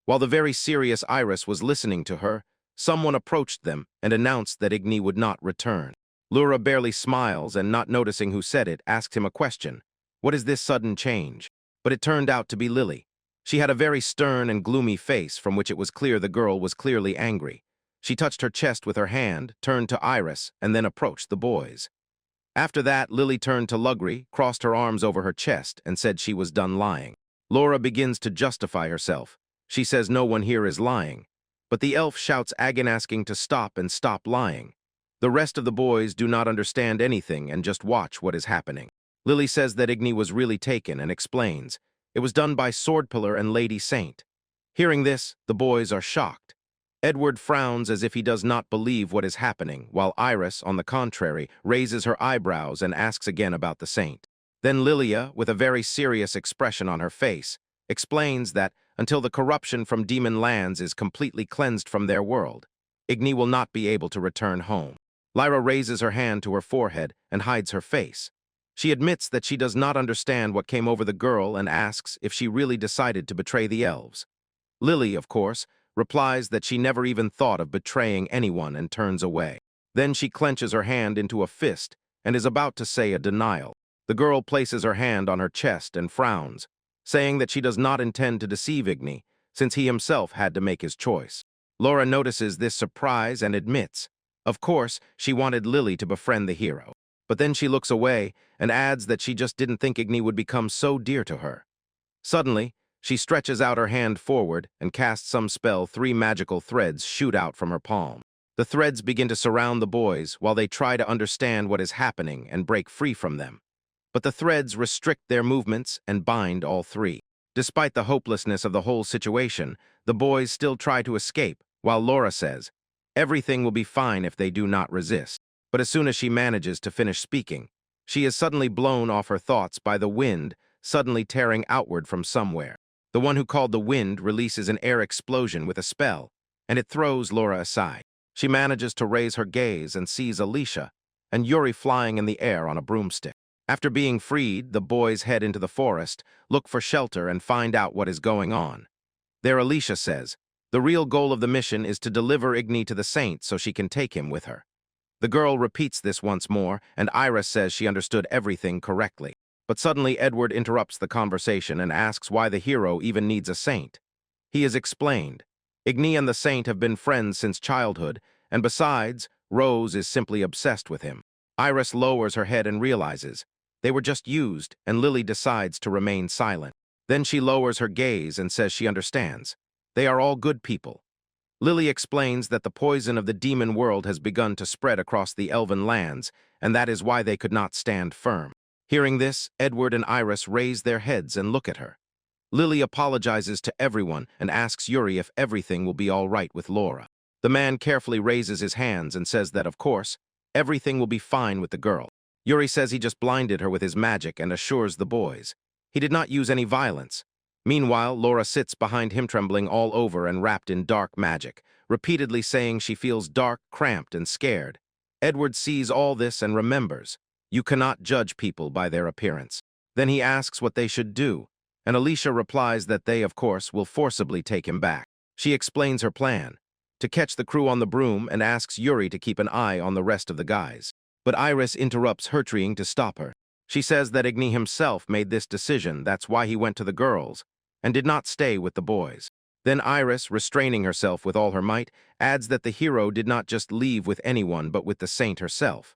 While the very serious Iris was listening to her, someone approached them and announced that Igni would not return. Laura barely smiles and, not noticing who said it, asked him a question. What is this sudden change? But it turned out to be Lily. She had a very stern and gloomy face from which it was clear the girl was clearly angry. She touched her chest with her hand, turned to Iris, and then approached the boys. After that, Lily turned to Lugri, crossed her arms over her chest, and said she was done lying. Laura begins to justify herself. She says no one here is lying. But the elf shouts Agan asking to stop and stop lying. The rest of the boys do not understand anything and just watch what is happening. Lily says that Igni was really taken and explains. It was done by Swordpillar and Lady Saint. Hearing this, the boys are shocked. Edward frowns as if he does not believe what is happening, while Iris, on the contrary, raises her eyebrows and asks again about the saint. Then Lilia, with a very serious expression on her face, explains that until the corruption from demon lands is completely cleansed from their world, Igni will not be able to return home. Lyra raises her hand to her forehead and hides her face. She admits that she does not understand what came over the girl and asks if she really decided to betray the elves. Lily, of course, replies that she never even thought of betraying anyone and turns away. Then she clenches her hand into a fist and is about to say a denial. The girl places her hand on her chest and frowns, saying that she does not intend to deceive Igni, since he himself had to make his choice. Laura notices this surprise and admits, of course, she wanted Lily to befriend the hero. But then she looks away and adds that she just didn't think Igni would become so dear to her. Suddenly, she stretches out her hand forward and casts some spell. 3 magical threads shoot out from her palm. The threads begin to surround the boys while they try to understand what is happening and break free from them. But the threads restrict their movements and bind all 3. Despite the hopelessness of the whole situation, the boys still try to escape, while Laura says, everything will be fine if they do not resist. But as soon as she manages to finish speaking, she is suddenly blown off her thoughts by the wind suddenly tearing outward from somewhere. The one who called the wind releases an air explosion with a spell, and it throws Laura aside. She manages to raise her gaze and sees Alicia and Yuri flying in the air on a broomstick. After being freed, the boys head into the forest, look for shelter, and find out what is going on. There, Alicia says, the real goal of the mission is to deliver Igni to the saint so she can take him with her. The girl repeats this once more, and Iris says she understood everything correctly. But suddenly Edward interrupts the conversation and asks why the hero even needs a saint. He is explained. Igni and the saint have been friends since childhood, and besides, Rose is simply obsessed with him. Iris lowers her head and realizes they were just used, and Lily decides to remain silent. Then she lowers her gaze and says she understands. They are all good people. Lily explains that the poison of the demon world has begun to spread across the elven lands, and that is why they could not stand firm. Hearing this, Edward and Iris raise their heads and look at her. Lily apologizes to everyone and asks Yuri if everything will be all right with Laura. The man carefully raises his hands and says that, of course, everything will be fine with the girl. Yuri says he just blinded her with his magic and assures the boys he did not use any violence. Meanwhile, Laura sits behind him trembling all over and wrapped in dark magic, repeatedly saying she feels dark, cramped, and scared. Edward sees all this and remembers, you cannot judge people by their appearance. Then he asks what they should do, and Alicia replies that they, of course, will forcibly take him back. She explains her plan, to catch the crew on the broom, and asks Yuri to keep an eye on the rest of the guys. But Iris interrupts her trying to stop her. She says that Igni himself made this decision, that's why he went to the girls, and did not stay with the boys. Then Iris, restraining herself with all her might, adds that the hero did not just leave with anyone but with the saint herself.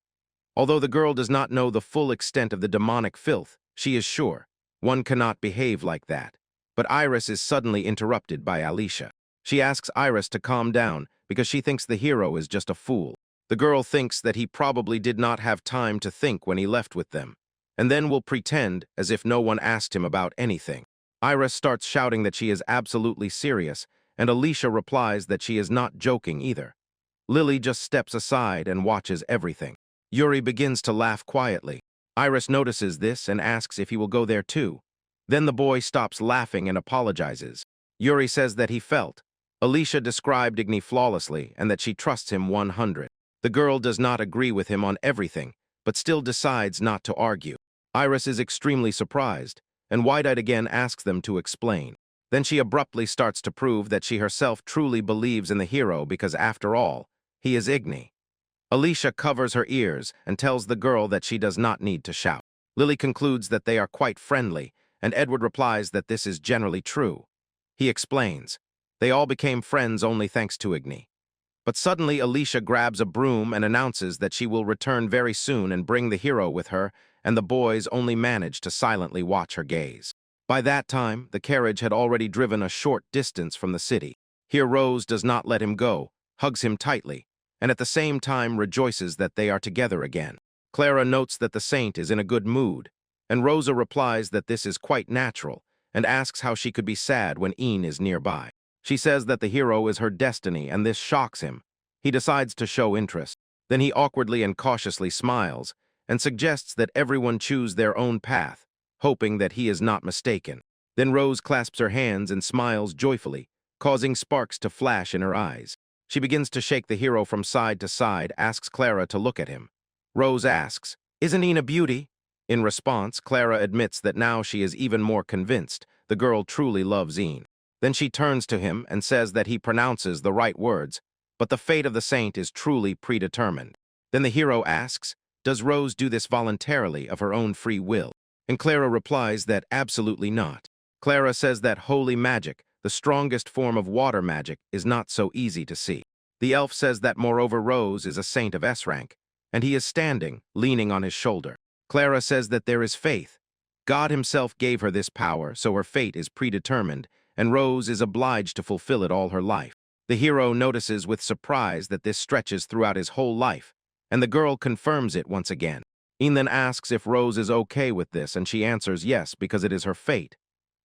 Although the girl does not know the full extent of the demonic filth, she is sure one cannot behave like that. But Iris is suddenly interrupted by Alicia. She asks Iris to calm down because she thinks the hero is just a fool. The girl thinks that he probably did not have time to think when he left with them, and then will pretend as if no one asked him about anything. Iris starts shouting that she is absolutely serious, and Alicia replies that she is not joking either. Lily just steps aside and watches everything. Yuri begins to laugh quietly. Iris notices this and asks if he will go there too. Then the boy stops laughing and apologizes. Yuri says that he felt. Alicia described Igni flawlessly and that she trusts him 100. The girl does not agree with him on everything, but still decides not to argue. Iris is extremely surprised, and wide-eyed again asks them to explain. Then she abruptly starts to prove that she herself truly believes in the hero because, after all, he is Igni. Alicia covers her ears and tells the girl that she does not need to shout. Lily concludes that they are quite friendly, and Edward replies that this is generally true. He explains, they all became friends only thanks to Igni. But suddenly Alicia grabs a broom and announces that she will return very soon and bring the hero with her, and the boys only manage to silently watch her gaze. By that time, the carriage had already driven a short distance from the city. Here Rose does not let him go, hugs him tightly, and at the same time rejoices that they are together again. Clara notes that the saint is in a good mood, and Rosa replies that this is quite natural, and asks how she could be sad when Ian is nearby. She says that the hero is her destiny, and this shocks him. He decides to show interest. Then he awkwardly and cautiously smiles, and suggests that everyone choose their own path, hoping that he is not mistaken. Then Rose clasps her hands and smiles joyfully, causing sparks to flash in her eyes. She begins to shake the hero from side to side, asks Clara to look at him. Rose asks, "Isn't Ian a beauty?" In response, Clara admits that now she is even more convinced the girl truly loves Ian. Then she turns to him and says that he pronounces the right words, but the fate of the saint is truly predetermined. Then the hero asks, does Rose do this voluntarily of her own free will? And Clara replies that absolutely not. Clara says that holy magic, the strongest form of water magic, is not so easy to see. The elf says that moreover Rose is a saint of S rank, and he is standing, leaning on his shoulder. Clara says that there is faith. God himself gave her this power, so her fate is predetermined, and Rose is obliged to fulfill it all her life. The hero notices with surprise that this stretches throughout his whole life, and the girl confirms it once again. Ian then asks if Rose is okay with this, and she answers yes, because it is her fate.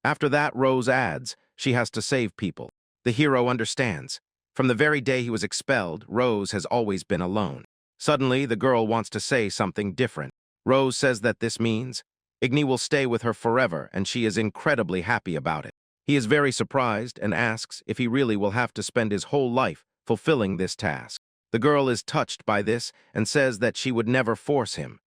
After that, Rose adds, she has to save people. The hero understands. From the very day he was expelled, Rose has always been alone. Suddenly, the girl wants to say something different. Rose says that this means Igni will stay with her forever, and she is incredibly happy about it. He is very surprised and asks if he really will have to spend his whole life fulfilling this task. The girl is touched by this and says that she would never force him.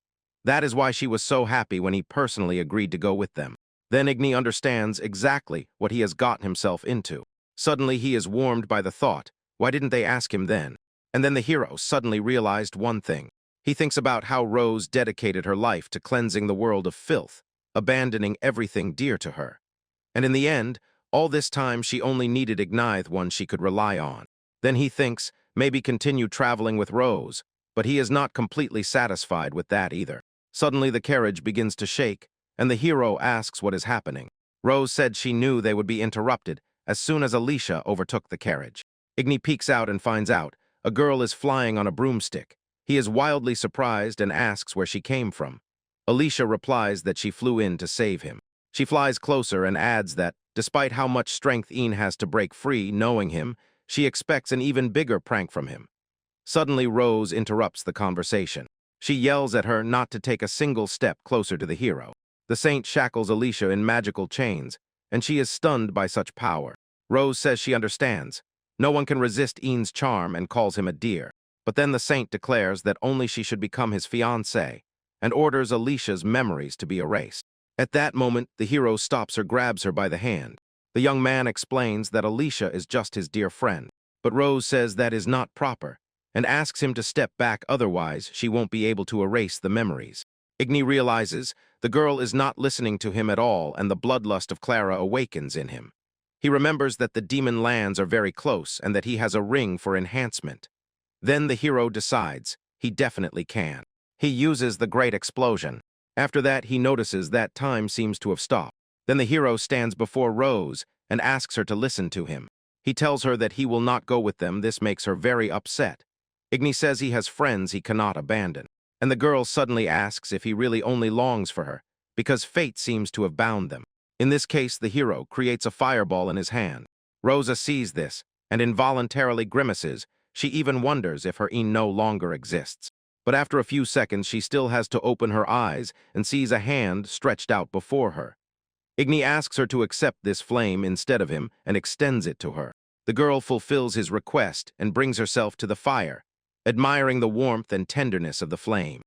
That is why she was so happy when he personally agreed to go with them. Then Igni understands exactly what he has gotten himself into. Suddenly he is warmed by the thought, why didn't they ask him then? And then the hero suddenly realized one thing. He thinks about how Rose dedicated her life to cleansing the world of filth, abandoning everything dear to her. And in the end, all this time she only needed Ignite, one she could rely on. Then he thinks, maybe continue traveling with Rose, but he is not completely satisfied with that either. Suddenly the carriage begins to shake, and the hero asks what is happening. Rose said she knew they would be interrupted as soon as Alicia overtook the carriage. Igni peeks out and finds out a girl is flying on a broomstick. He is wildly surprised and asks where she came from. Alicia replies that she flew in to save him. She flies closer and adds that, despite how much strength Ian has to break free, knowing him, she expects an even bigger prank from him. Suddenly, Rose interrupts the conversation. She yells at her not to take a single step closer to the hero. The saint shackles Alicia in magical chains, and she is stunned by such power. Rose says she understands. No one can resist Ian's charm and calls him a dear. But then the saint declares that only she should become his fiancée, and orders Alicia's memories to be erased. At that moment, the hero stops her, grabs her by the hand. The young man explains that Alicia is just his dear friend, but Rose says that is not proper, and asks him to step back, otherwise she won't be able to erase the memories. Igni realizes the girl is not listening to him at all, and the bloodlust of Clara awakens in him. He remembers that the demon lands are very close and that he has a ring for enhancement. Then the hero decides he definitely can. He uses the great explosion. After that, he notices that time seems to have stopped. Then the hero stands before Rose and asks her to listen to him. He tells her that he will not go with them. This makes her very upset. Igni says he has friends he cannot abandon. And the girl suddenly asks if he really only longs for her, because fate seems to have bound them. In this case, the hero creates a fireball in his hand. Rosa sees this and involuntarily grimaces. She even wonders if her Ian no longer exists. But after a few seconds, she still has to open her eyes and sees a hand stretched out before her. Igni asks her to accept this flame instead of him and extends it to her. The girl fulfills his request and brings herself to the fire, admiring the warmth and tenderness of the flame.